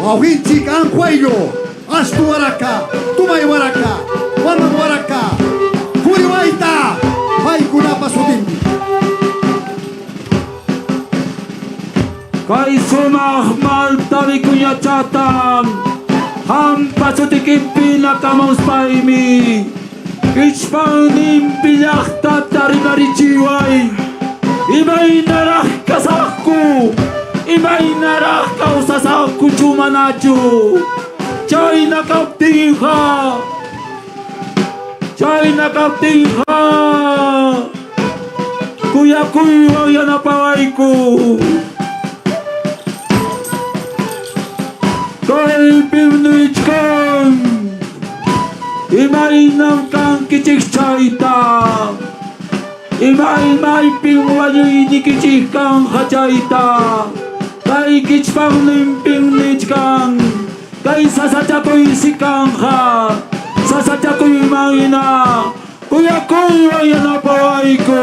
Wauginchik Anjuayo Astu waraka Tumay waraka Wamang waraka Kuriwaita Hay kunapa sudimbi Kay sumah malta wikunya chatam Hampa sutikimpi nakamaus paimi Ichpang nimpi yakta tarimari chiway Imay narah kasakku Imay narah kausasakku chumanachu Chay nakaptingha Chay nakaptingha Kuya kuya yanapawayku Kay pimnichkan Imainam kang kichik chayta Imay pingwayoy ni kichik kang hachayta Kay kichpang nimpingnichkan Kay sasachakoy sikang ha Sasachakoy maina Kuya kuya yanapawayko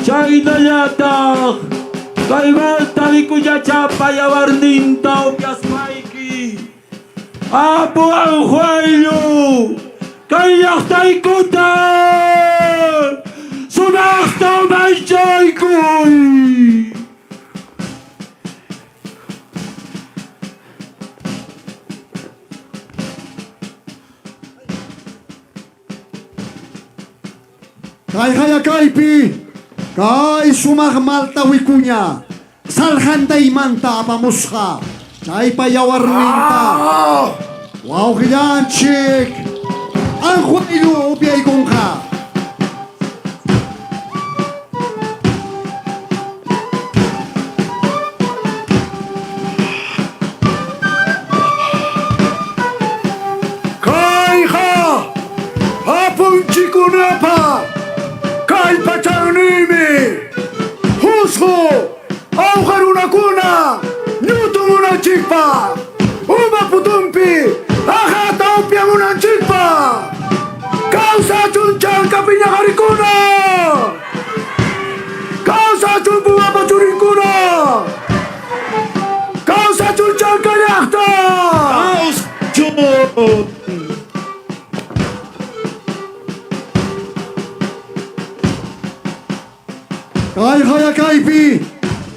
Chay nayatak Kay maltali kuya chapa yawarninta upiasmayki Apo Anjuayo Kay yaktay kuta Sunakta maychaykoy Kay hayakaypi Kay sumah malta wikunya Salhanday manta apamusha Chay payawarninta Wauginyanchik Anjuayo upyay kungha Kay ha Hapon chikunapa Kay pachanimi Husho Aujaruna kuna Nyutumuna chikpa Uma putumpi Ajata upiamuna chikpa Kausa chunchan kapinya harikuna Kausa chumpuwa pachurikuna Kausa chunchan kayakta Kausa chun Kay hayakaypi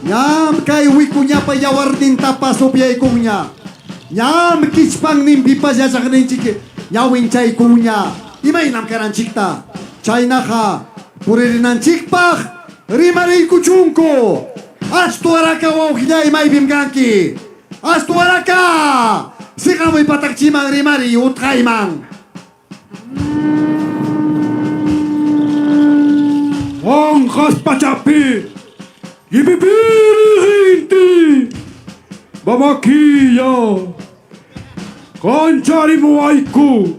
Nyam kay wikunya payawardinta pasupyay kunya Nyam kichpang nimpi pasyasak-ninchik Nyawin chay kunya Imaynam karanchikta Chay naka Puririnancikpaj Rimaril kuchunko Astu araka wawkilla imaypim kanki Astu araka Sikamoy patakchiman rimari utkayman Onjas pachapi Gibibiri Bamaquilla Concharimuaiku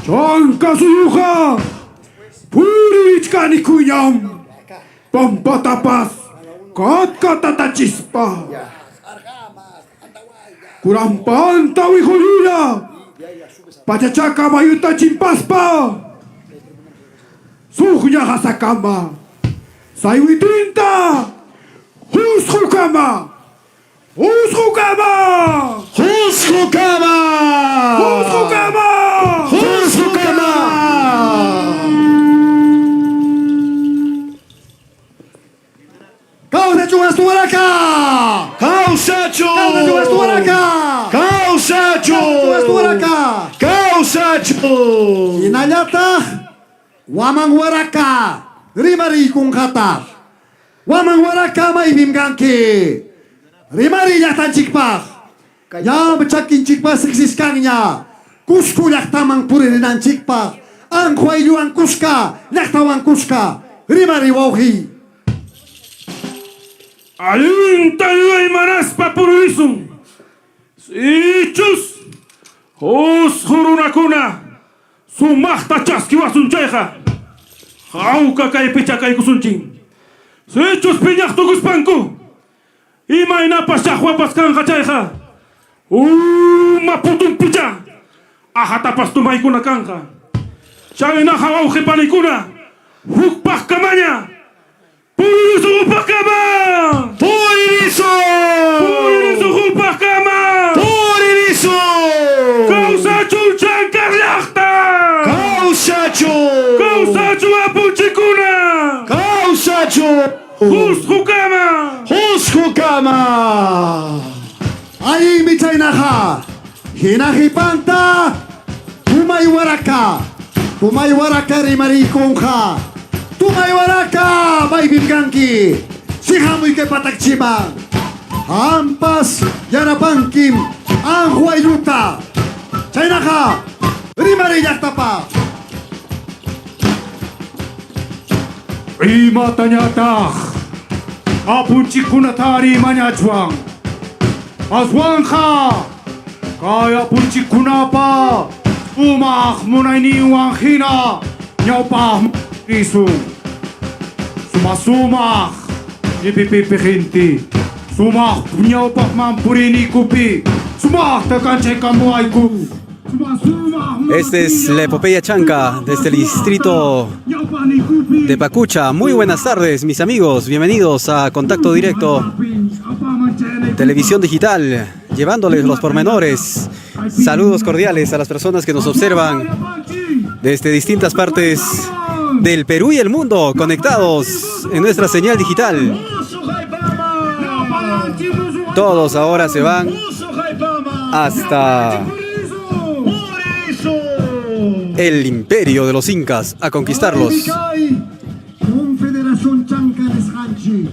Sonka suyuja. Purichkani kunyam. Pampatapas. Katkatata chispa. Kurampan tawi hulila. Pachachaka mayuta chimpaspa. Suhnya hasakama. Sayuitinta. Huskukama. Huskukama. Huskukama. Huskukama. Huskukama. Causa chungas tuaraka. Causa chungas tuaraka. Causa chungas tuaraka. Causa chung. Inayata. Wamang waraka. Rimari kung kata. Wamang waraka may bimgangki. Rimari yatan chikpa. Ya becakin chikpa seksis kangnya. Kusku yak tamang purinan chikpa. Ang kwailu ang kuska. Yak tawang kuska. Rimari wauhi. Ayun tayo ay manas papurisum. Ichus. Os hurunakuna. Sumahta chaskiwa suncheja. Hauka kay picha kay kusunching. Sichus pinyak tugus pangku. Imay na pasyahuapas kang kachayja. Maputung picha. Ahatapas tumay kuna kangka. Siya na hawaw kipanikuna. Hukpak kamanya. Puriso hupakama! Puriso! Puriso hupakama! Puriso! Kausachu chankarlakta! Kausachu! Kausachu apuchikuna! Kausachu! Huskukama! Huskukama! Ay mitay na ka! Hinahipanta! Tumaywaraka! Tumaywaraka rimarikong ka! Tumaywaraka, may bimgangki. Si hamoy kay patagchimang. Hampas, yanapangkim, ang huayluta. Chayna ka, rimariyak tapa. Rima tanyata. Apunchi kunatari manyachwang. Aswang ka. Kaya punchi kunapa. Umak munay niwang hina. Nyawpah Isu Sumasumak Ipipipikinti Sumak Punyaw pak mampurini kupi Sumak Takanche kamuayku Esta es la epopeya chanca desde el distrito de Pacucha. Muy buenas tardes, mis amigos. Bienvenidos a Contacto Directo Televisión Digital, llevándoles los pormenores. Saludos cordiales a las personas que nos observan desde distintas partes del Perú y el mundo, conectados en nuestra señal digital. Todos ahora se van hasta el imperio de los incas a conquistarlos. Confederación Chanca Leshanchi.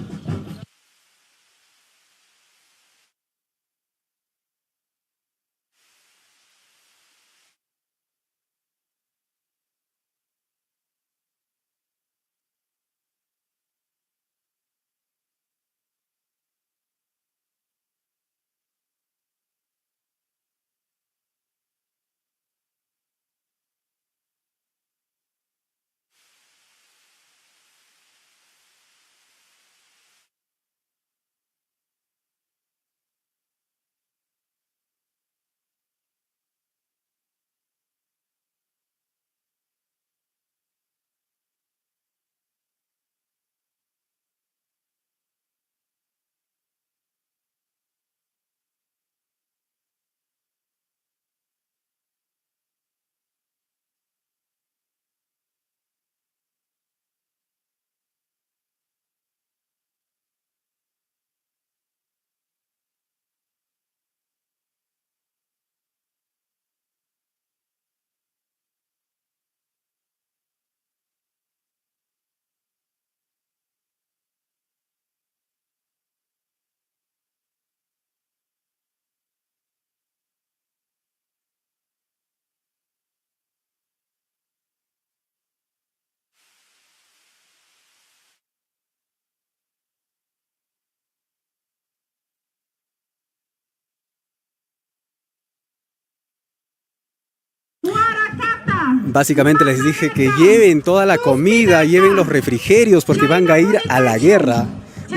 Básicamente les dije que lleven toda la comida, lleven los refrigerios porque van a ir a la guerra.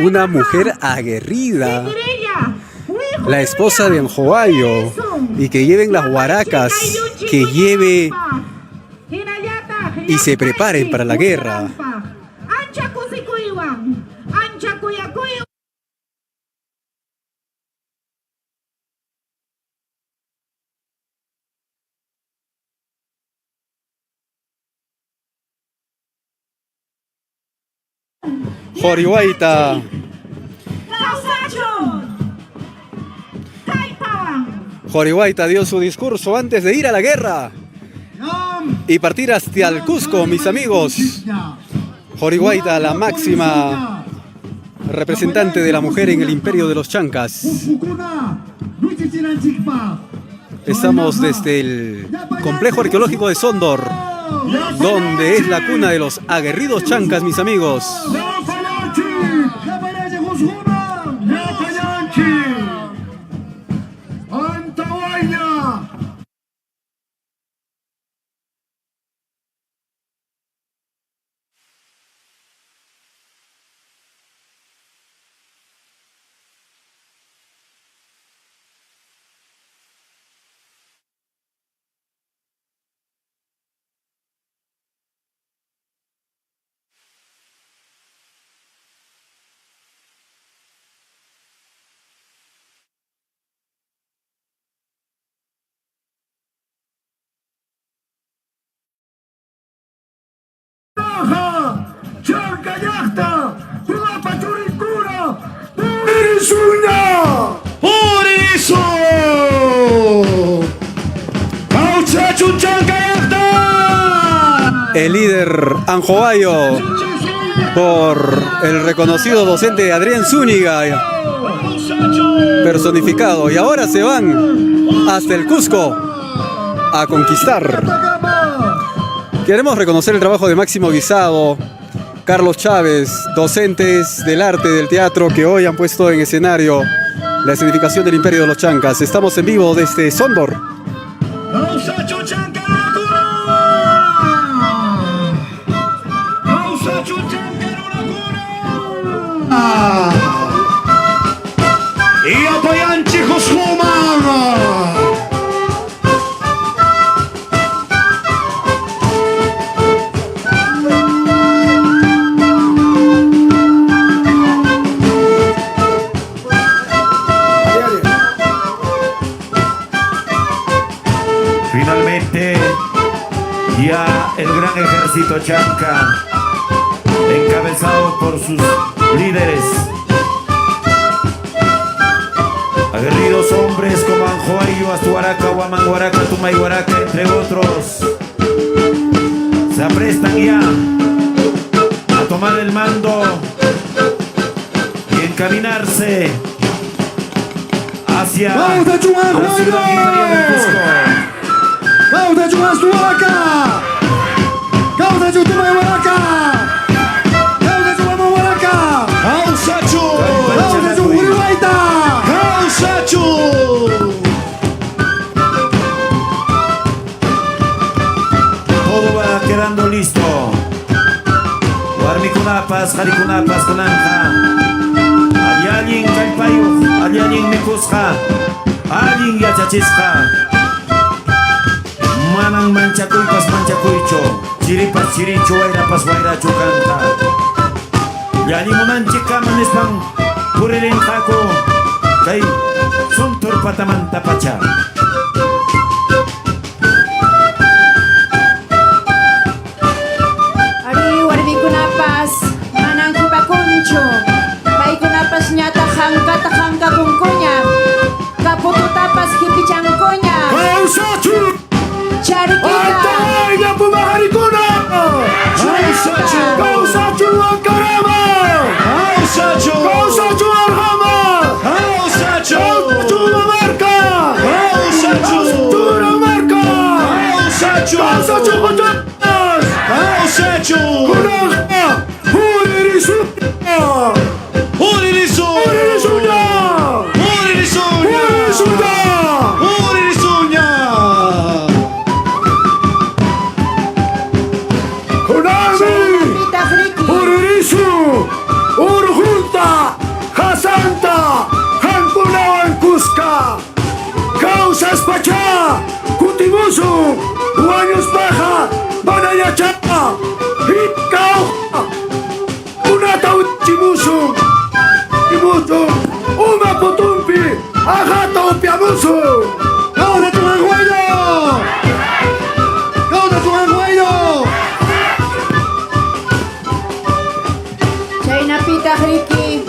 Una mujer aguerrida, la esposa de Anjoayo, y que lleven las huaracas, que lleve y se preparen para la guerra. Jorihuayta. Jorihuayta dio su discurso antes de ir a la guerra y partir hacia el Cusco, mis amigos. Jorihuayta, la máxima representante de la mujer en el imperio de los Chancas. Estamos desde el complejo arqueológico de Sondor, donde es la cuna de los aguerridos Chancas, mis amigos. El líder Anjoayo, por el reconocido docente Adrián Zúñiga, personificado, y ahora se van hasta el Cusco a conquistar. Queremos reconocer el trabajo de Máximo Guisado, Carlos Chávez, docentes del arte del teatro que hoy han puesto en escenario la escenificación del Imperio de los Chancas. Estamos en vivo desde Sondor. Y apoyan chicos humanos. Finalmente, ya el gran ejército Chanca, encabezado por sus líderes, aguerridos hombres como Anjoayo, Astuaraca, Huamanguaraca, Tumayhuaraca, entre otros, se aprestan ya a tomar el mando y encaminarse hacia la ciudad imperial del Cusco. Todo va quedando listo. Warmikunapas, Jarikunapas, Kunanja. Allin Kalpayu, Allin Mikusja, Allin Yachachisja. Manang manchakuypas manchakuycho, chiripas chiricho, wairapas wairacho canta. Yalimunanchi kamanispan, puririnjako, kay suntur patamanta pacha. Ari warmikunapas manang kipakuncho, paykunapas ñata hanka kunkuña, kapututapas hipichankuña. Charikita. ¡Ay, Pumajaricuna! ¡Causachu Ancarama! ¡Causachu Arjama! ¡Causachu Mamarca! ¡Causachu Dinamarca! ¡Causachu Patanas! ¡Causachu Kunaja! ¡Uririsuña! ¡Uririsuña! ¡Uririsuña! Kutimusu, Urjunta, Hasanta, Hankunawan Kuska, Causas Pacha, Kutimusu, Uaños Paja, Banayachapa, Hikau, Unata Uchimusu, Timusu, Uma Putumpi, Ajata Upiamusu, Causa Tuanguayo, Causa Tuanguayo. Chaynapita Riki,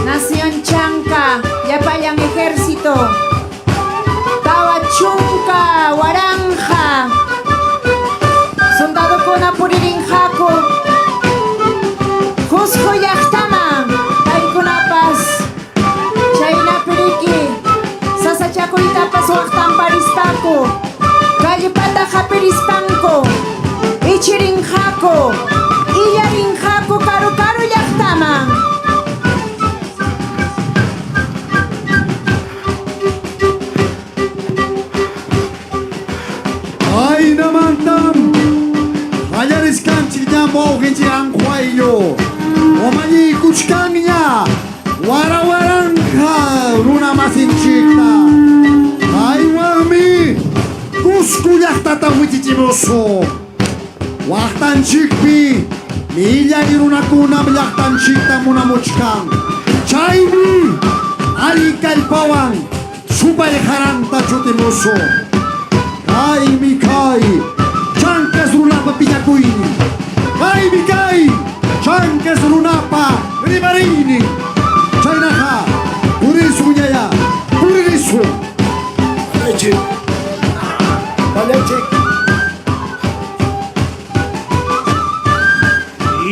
Nación Chanca, Yapayang Ejército, Tawachunca, Waranja, Soldado Kona Puririnjaco, Jusco Yachtama, Taikunapas, Chaynapiriki, Sasachaco Itapas Huachtan Parispaco, Calle Pataja Perispanco, Ichirinjaco, Iyarinjaco, Caro Caro Yachtama. Ay namantam, ayaris kanchiknya mau kincirang kuayo, omani kuchkangnya, warawarangka, runa masin chikta. Ay wami, kusku yahtata wichichimuso, wahtan chikpi, milya iruna kuna yahtan chikta muna muchkang, chaybi, ali kalpawang, supay haranta chutimuso. Kai Mikai, Chancas Runapa Piñacuini, Kai Mikai, Chancas Runapa Rimarini, Chainaja, Purisu Ñaya, Purisu. Leche, Leche.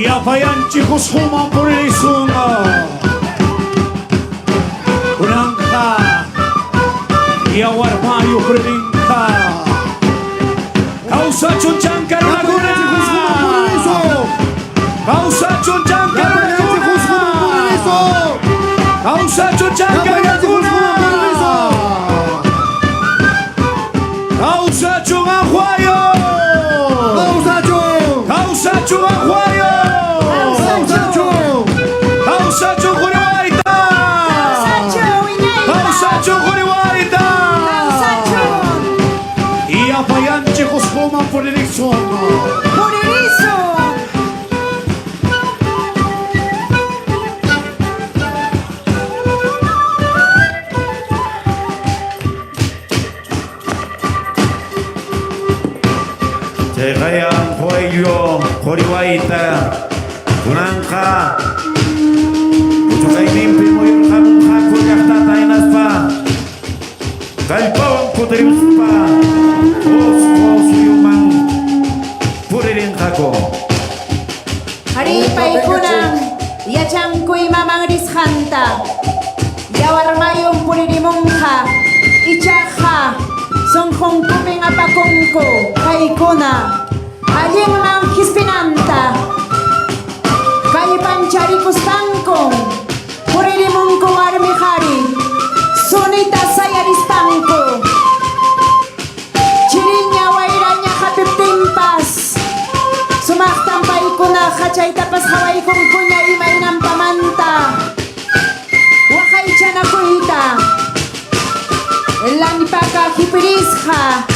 Yapayanchi Kushuma Purisunga, Uranga, Yawarmayu Prinka. Causa Chunchanca Laguna, Causa Chunchanca Laguna, Causa Chunchanca Laguna, Causa Chugahuayo, Causa Chugahuayo, Causa Chujuriwaita, Causa Chujuriwaita, y apayanche Joscoma por el exono. ¡Por eso! Chegayan Juayo, Joriwaita, Tunanja, Puchukainim, Pimoyun, Jamunja, Kuyatata, Inaspa, Kalpon, Puteriuspa, Suyuman, Puririn Jaco. Haripay kunang, Yachankuy Mamang Rishanta, Yawarmayong Puririmonja, Ichaja, Son Hongkuping Apakongko, Kaikuna, Aling Mang Hispinanta, Kay Pancharikus Tangkong, Puririmongkong Armihari, Sunita Sayarispanko, Chirinya Wairanya Kapiptimpas, Sumaktampay ko na kachay tapas haway kong kunya imay ng pamanta. Wakay tiyan ako ita. Elang ipakakipirisha.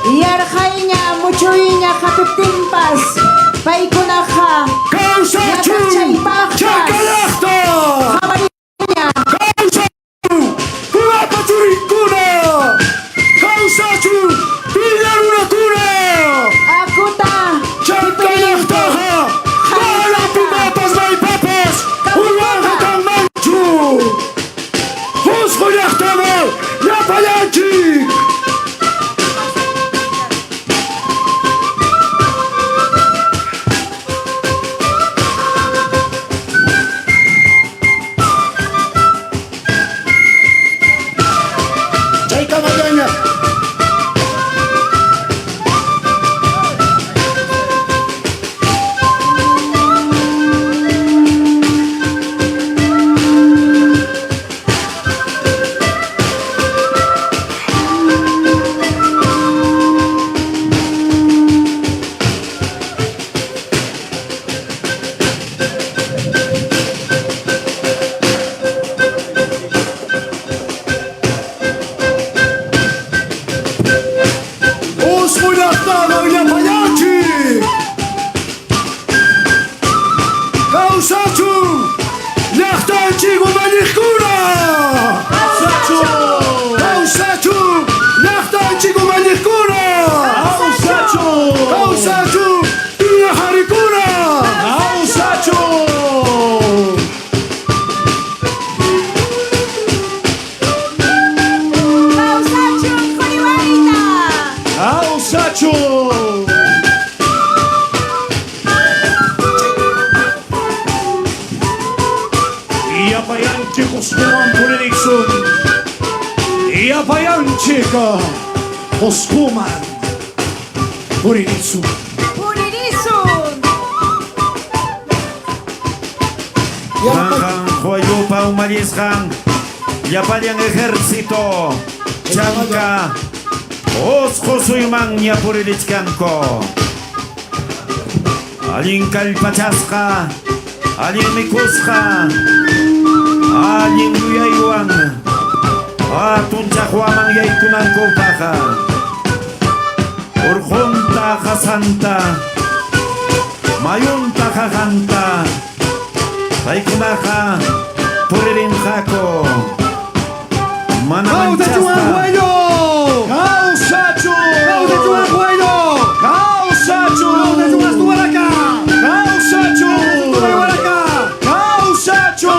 Iyarkay niya, muchoy niya kapiptimpas. Pay ko na ka. Kausachu! Chakalakta! Haway niya. Kausachu! Pumapaturingkuna! Kausachu! Pilarunakuna! Akuta. Chakalaktaha! Wala pumapas na ipapas! Uwanga kang manchu! Fusco yaktama! Yapayanchik! Jehoskuman Purinixun Iapayanchika Hoskuman Purinixun Ranjan Joyupa Umayisjan Yapallan ejército Chanka Osjosuyman Yapurilichkanko Allin Kalpachasqa Allin Mikusqa Allin Yuyaywan Tunchajuaman Yaykunankupaqa Urjunta Jasanta Mayunta Jajanta Paykunaqa Puririnjako Mana manchasta Causachu Causachu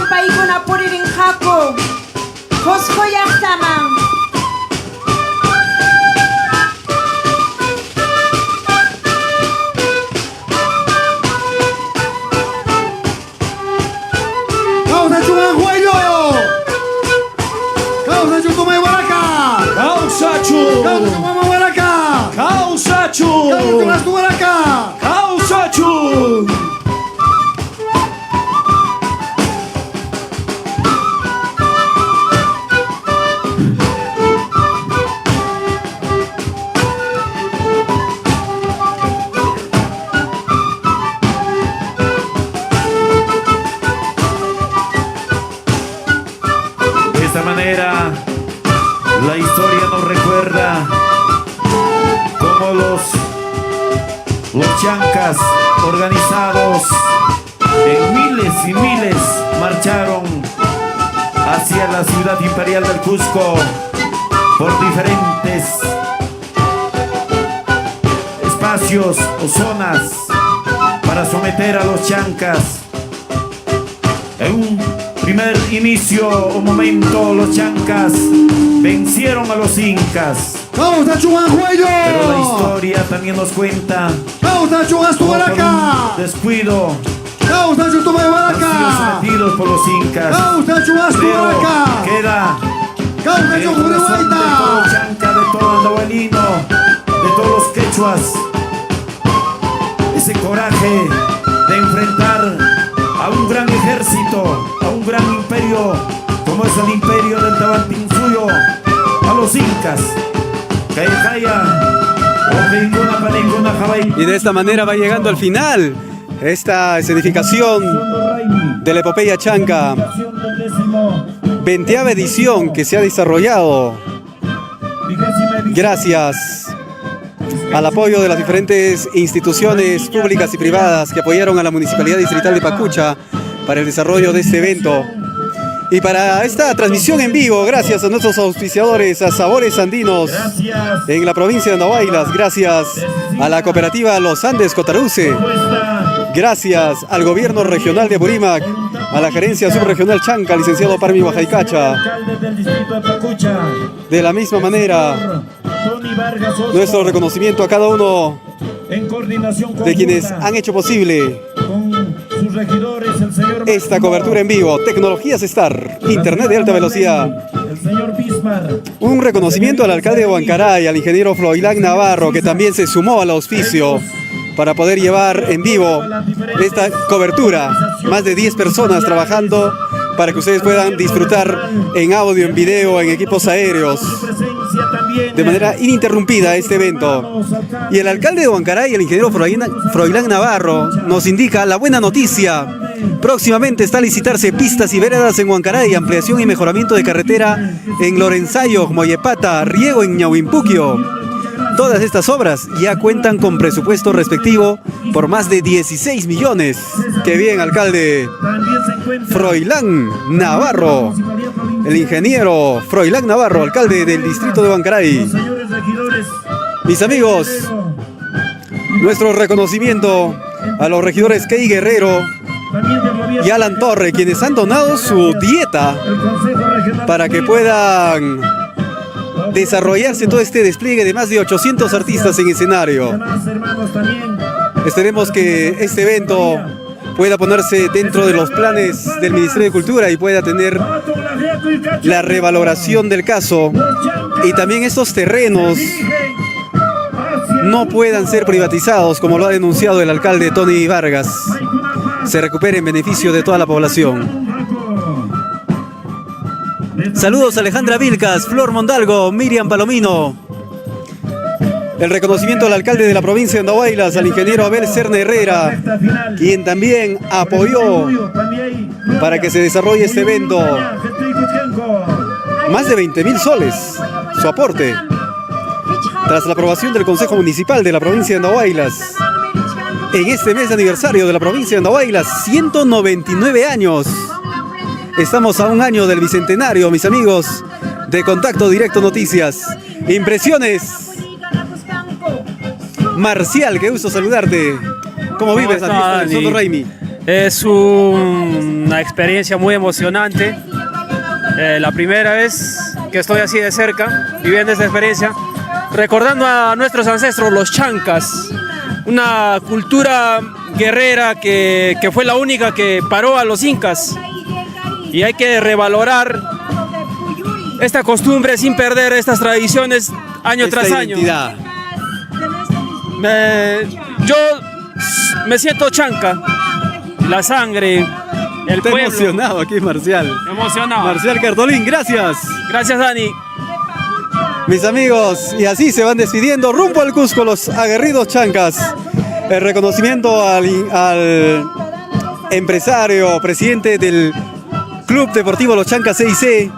Paikuna Puririnjako Joskoyahtaman De esta manera, la historia nos recuerda cómo los chancas organizados en miles y miles marcharon hacia la ciudad imperial del Cusco por diferentes espacios o zonas para someter a los chancas. En un primer inicio o momento, los chancas vencieron a los incas. Pero la historia también nos cuenta cómo por un descuido han sido sometidos por los incas. Pero queda en el corazón de todo chanca, de todo andahualino, de todos los quechuas, ese coraje de enfrentar a un gran ejército, a un gran imperio como es el imperio del Tahuantinsuyo, a los incas. Y de esta manera va llegando al final esta escenificación de la epopeya chanca, 20ª edición que se ha desarrollado gracias al apoyo de las diferentes instituciones públicas y privadas que apoyaron a la Municipalidad Distrital de Pacucha para el desarrollo de este evento. Y para esta transmisión en vivo, gracias a nuestros auspiciadores, a Sabores Andinos en la provincia de Andahuaylas, gracias a la cooperativa Los Andes Cotaruce, gracias al gobierno regional de Apurímac, a la gerencia subregional Chanca, licenciado Parmi Huajaycacha. De la misma manera, nuestro reconocimiento a cada uno de quienes han hecho posible esta cobertura en vivo. Tecnologías Star, internet de alta velocidad. Un reconocimiento al alcalde de Huancaray, al ingeniero Froilán Navarro, que también se sumó al auspicio para poder llevar en vivo esta cobertura. Más de 10 personas trabajando para que ustedes puedan disfrutar en audio, en video, en equipos aéreos, de manera ininterrumpida este evento. Y el alcalde de Huancaray, el ingeniero Froilán Navarro, nos indica la buena noticia. Próximamente está a licitarse pistas y veredas en Huancaray, ampliación y mejoramiento de carretera en Lorenzayo, Moyepata, riego en Ñauimpuquio. Todas estas obras ya cuentan con presupuesto respectivo por más de 16 millones. ¡Qué bien, alcalde! Froilán Navarro, el ingeniero Froilán Navarro, alcalde del distrito de Huancaray. Mis amigos, nuestro reconocimiento a los regidores Key Guerrero, y Alan Torre, quienes han donado su dieta para que puedan desarrollarse todo este despliegue de más de 800 artistas en escenario. Esperemos que este evento pueda ponerse dentro de los planes del Ministerio de Cultura y pueda tener la revaloración del caso, y también estos terrenos no puedan ser privatizados, como lo ha denunciado el alcalde Tony Vargas. Se recupere en beneficio de toda la población. Saludos a Alejandra Vilcas, Flor Mondalgo, Miriam Palomino. El reconocimiento al alcalde de la provincia de Andahuaylas, al ingeniero Abel Serna Herrera, quien también apoyó para que se desarrolle este evento. Más de 20.000 soles, su aporte. Tras la aprobación del Consejo Municipal de la provincia de Andahuaylas, en este mes de aniversario de la provincia de Andahuaylas, 199 años. Estamos a un año del bicentenario, mis amigos de Contacto Directo Noticias. Impresiones. Marcial, qué gusto saludarte. ¿Cómo vives la fiesta del Sondor Raimi? Es una experiencia muy emocionante. La primera vez que estoy así de cerca, viviendo esta experiencia, recordando a nuestros ancestros, los chancas, una cultura guerrera que fue la única que paró a los incas. Y hay que revalorar esta costumbre sin perder estas tradiciones año tras año. Yo me siento chanca, la sangre, el Está pueblo. emocionado aquí, Marcial. Emocionado. Marcial Cartolín, gracias. Gracias, Dani. Mis amigos, y así se van despidiendo rumbo al Cusco los aguerridos chancas. El reconocimiento al empresario, presidente del Club Deportivo Los Chancas CIC,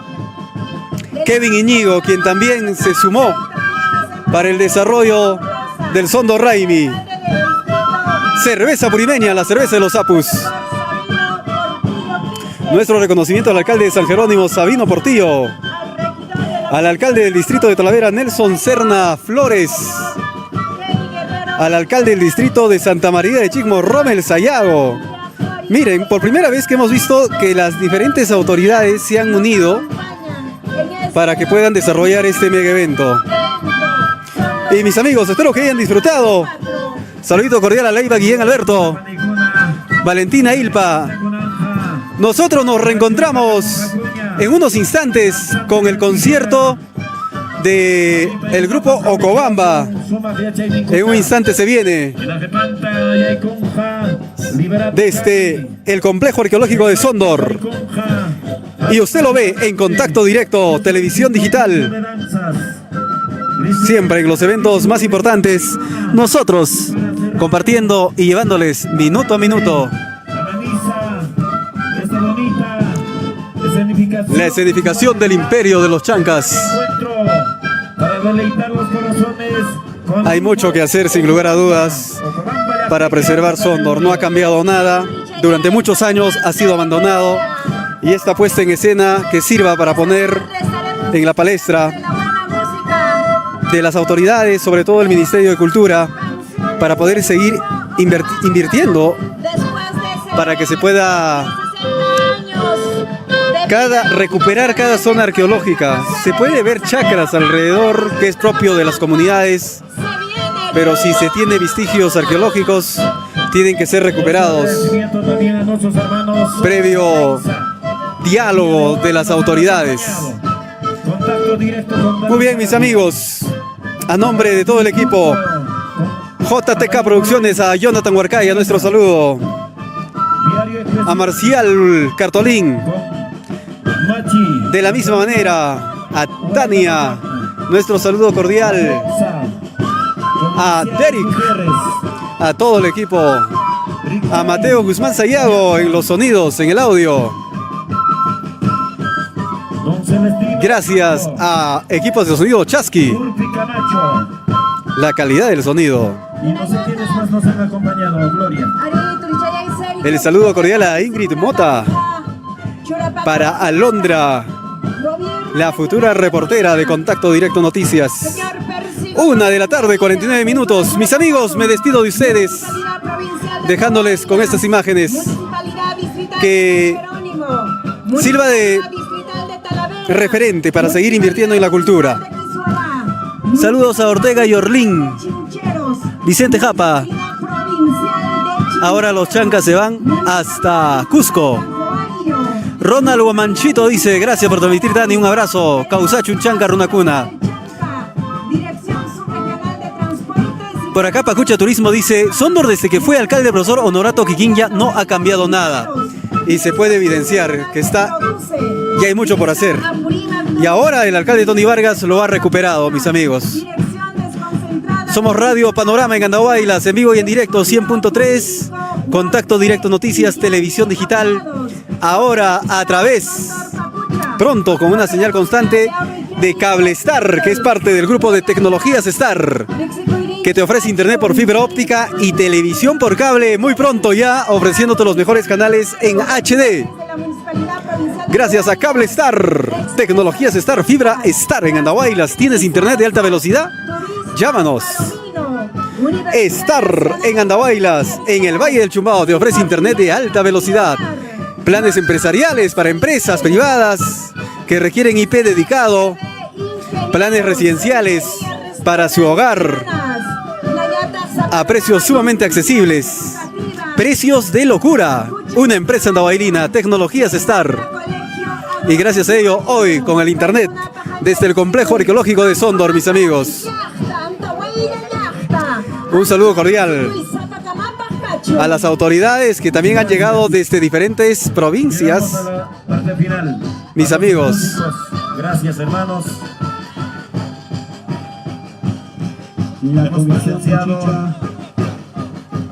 Kevin Iñigo, quien también se sumó para el desarrollo del Sondor Raimi. Cerveza purimeña, la cerveza de los Apus. Nuestro reconocimiento al alcalde de San Jerónimo, Sabino Portillo. Al alcalde del distrito de Talavera, Nelson Serna Flores. Al alcalde del distrito de Santa María de Chicmo, Rommel Sayago. Miren, por primera vez que hemos visto que las diferentes autoridades se han unido para que puedan desarrollar este mega evento. Y mis amigos, espero que hayan disfrutado. Saludito cordial a Leiva Guillén Alberto, Valentina Ilpa. Nosotros nos reencontramos en unos instantes con el concierto del grupo Ocobamba. En un instante se viene desde el complejo arqueológico de Sondor. Y usted lo ve en Contacto Directo, televisión digital. Siempre en los eventos más importantes, nosotros compartiendo y llevándoles minuto a minuto la escenificación del imperio de los chancas. Hay mucho que hacer, sin lugar a dudas, para preservar Sondor. No ha cambiado nada. Durante muchos años ha sido abandonado, y esta puesta en escena que sirva para poner en la palestra de las autoridades, sobre todo el Ministerio de Cultura, para poder seguir invirtiendo para que se pueda recuperar cada zona arqueológica. Se puede ver chacras alrededor, que es propio de las comunidades, pero si se tiene vestigios arqueológicos, tienen que ser recuperados previo diálogo de las autoridades. Muy bien, mis amigos, a nombre de todo el equipo JTK Producciones, a Jonathan Huarcaya, nuestro saludo. A Marcial Cartolín, de la misma manera, a Tania, nuestro saludo cordial. A Derek, a todo el equipo. A Mateo Guzmán Sayago en los sonidos, en el audio. Gracias a equipos de sonido Chasqui. La calidad del sonido. El saludo cordial a Ingrid Mota. Para Alondra, la futura reportera de Contacto Directo Noticias. 1:49 p.m. Mis amigos, me despido de ustedes, dejándoles con estas imágenes. que sirva de referente para seguir invirtiendo en la cultura. Saludos a Ortega y Orlín, Vicente Japa. Ahora los chancas se van hasta Cusco. Ronald Guamanchito dice, gracias por transmitir, Dani, un abrazo. Causachun Chanca Runacuna. Por acá Pacucha Turismo dice, Sondor desde que fue alcalde profesor Honorato Quiquinja no ha cambiado nada. Y se puede evidenciar que ya hay mucho por hacer. Y ahora el alcalde Tony Vargas lo ha recuperado, mis amigos. Somos Radio Panorama en Andahuaylas, en vivo y en directo, 100.3. Contacto Directo Noticias, televisión digital. Ahora a través, pronto con una señal constante de Cable Star, que es parte del grupo de tecnologías Star, que te ofrece internet por fibra óptica y televisión por cable, muy pronto ya ofreciéndote los mejores canales en HD. Gracias a Cable Star, tecnologías Star, fibra Star en Andahuaylas. ¿Tienes internet de alta velocidad? Llámanos. Star en Andahuaylas, en el Valle del Chumbao, te ofrece internet de alta velocidad. Planes empresariales para empresas privadas que requieren IP dedicado. Planes residenciales para su hogar a precios sumamente accesibles. Precios de locura. Una empresa andahuaylina, Tecnologías Star. Y gracias a ello, hoy con el internet desde el complejo arqueológico de Sondor, mis amigos. Un saludo cordial a las autoridades que también han llegado desde diferentes provincias. Mis amigos. Gracias, hermanos.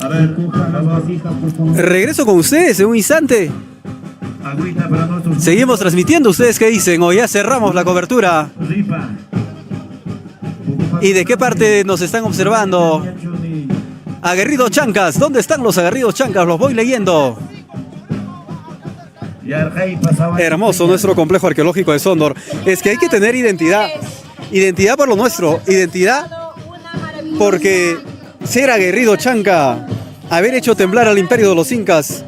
A ver, regreso con ustedes en un instante. Seguimos transmitiendo. ¿Ustedes qué dicen? O ya cerramos la cobertura. ¿Y de qué parte nos están observando? Aguerridos Chancas. ¿Dónde están los aguerridos Chancas? Los voy leyendo. Hermoso nuestro complejo arqueológico de Sondor. Es que hay que tener identidad. Identidad por lo nuestro. Identidad porque ser aguerrido Chanca, haber hecho temblar al imperio de los incas,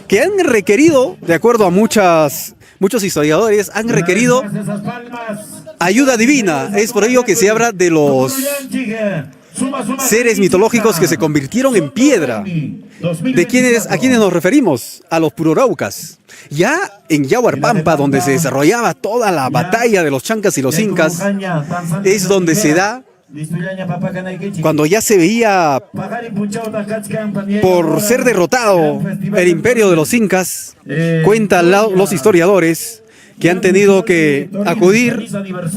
que han requerido, de acuerdo a muchos historiadores, han requerido ayuda divina. Es por ello que se habla de los seres mitológicos que se convirtieron en piedra. ¿A quiénes nos referimos? A los Pururaucas. Ya en Yahuarpampa, donde se desarrollaba toda la batalla de los chancas y los incas, es donde se da, cuando ya se veía por ser derrotado el imperio de los incas. Cuentan los historiadores que han tenido que acudir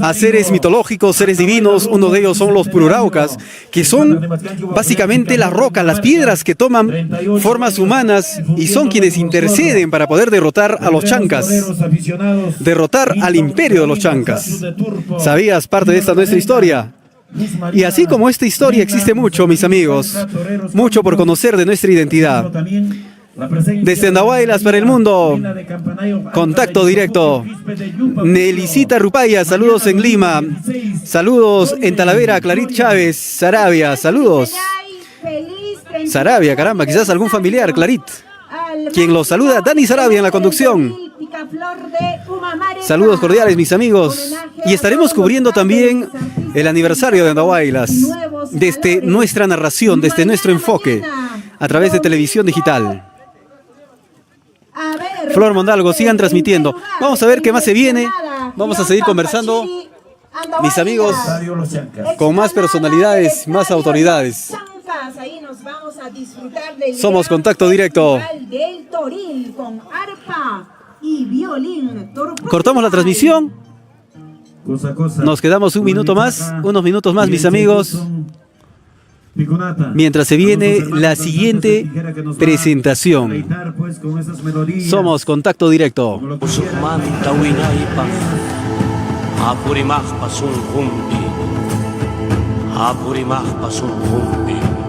a seres mitológicos, seres divinos. Uno de ellos son los Pururaucas, que son básicamente las rocas, las piedras que toman formas humanas y son quienes interceden para poder derrotar a los chancas, derrotar al imperio de los chancas. ¿Sabías parte de esta nuestra historia? Y así como esta historia existe mucho, mis amigos, mucho por conocer de nuestra identidad. Desde Andahuaylas para el mundo, contacto directo. Nelicita Rupaya, saludos en Lima, saludos en Talavera, Clarit Chávez, Sarabia, saludos. Sarabia, caramba, quizás algún familiar, Clarit. Quien los saluda, Dani Sarabia en la conducción. Saludos cordiales, mis amigos. Y estaremos cubriendo también el aniversario de Andahuaylas desde nuestra narración, desde nuestro enfoque, a través de televisión digital. Flor Mondalgo, sigan transmitiendo. Vamos a ver qué más se viene. Vamos a seguir conversando, mis amigos, con más personalidades, más autoridades. Somos Contacto Directo. Cortamos la transmisión. Nos quedamos unos minutos más, mis amigos, mientras se viene la siguiente presentación. Somos Contacto Directo. Apurimah pasun humpi.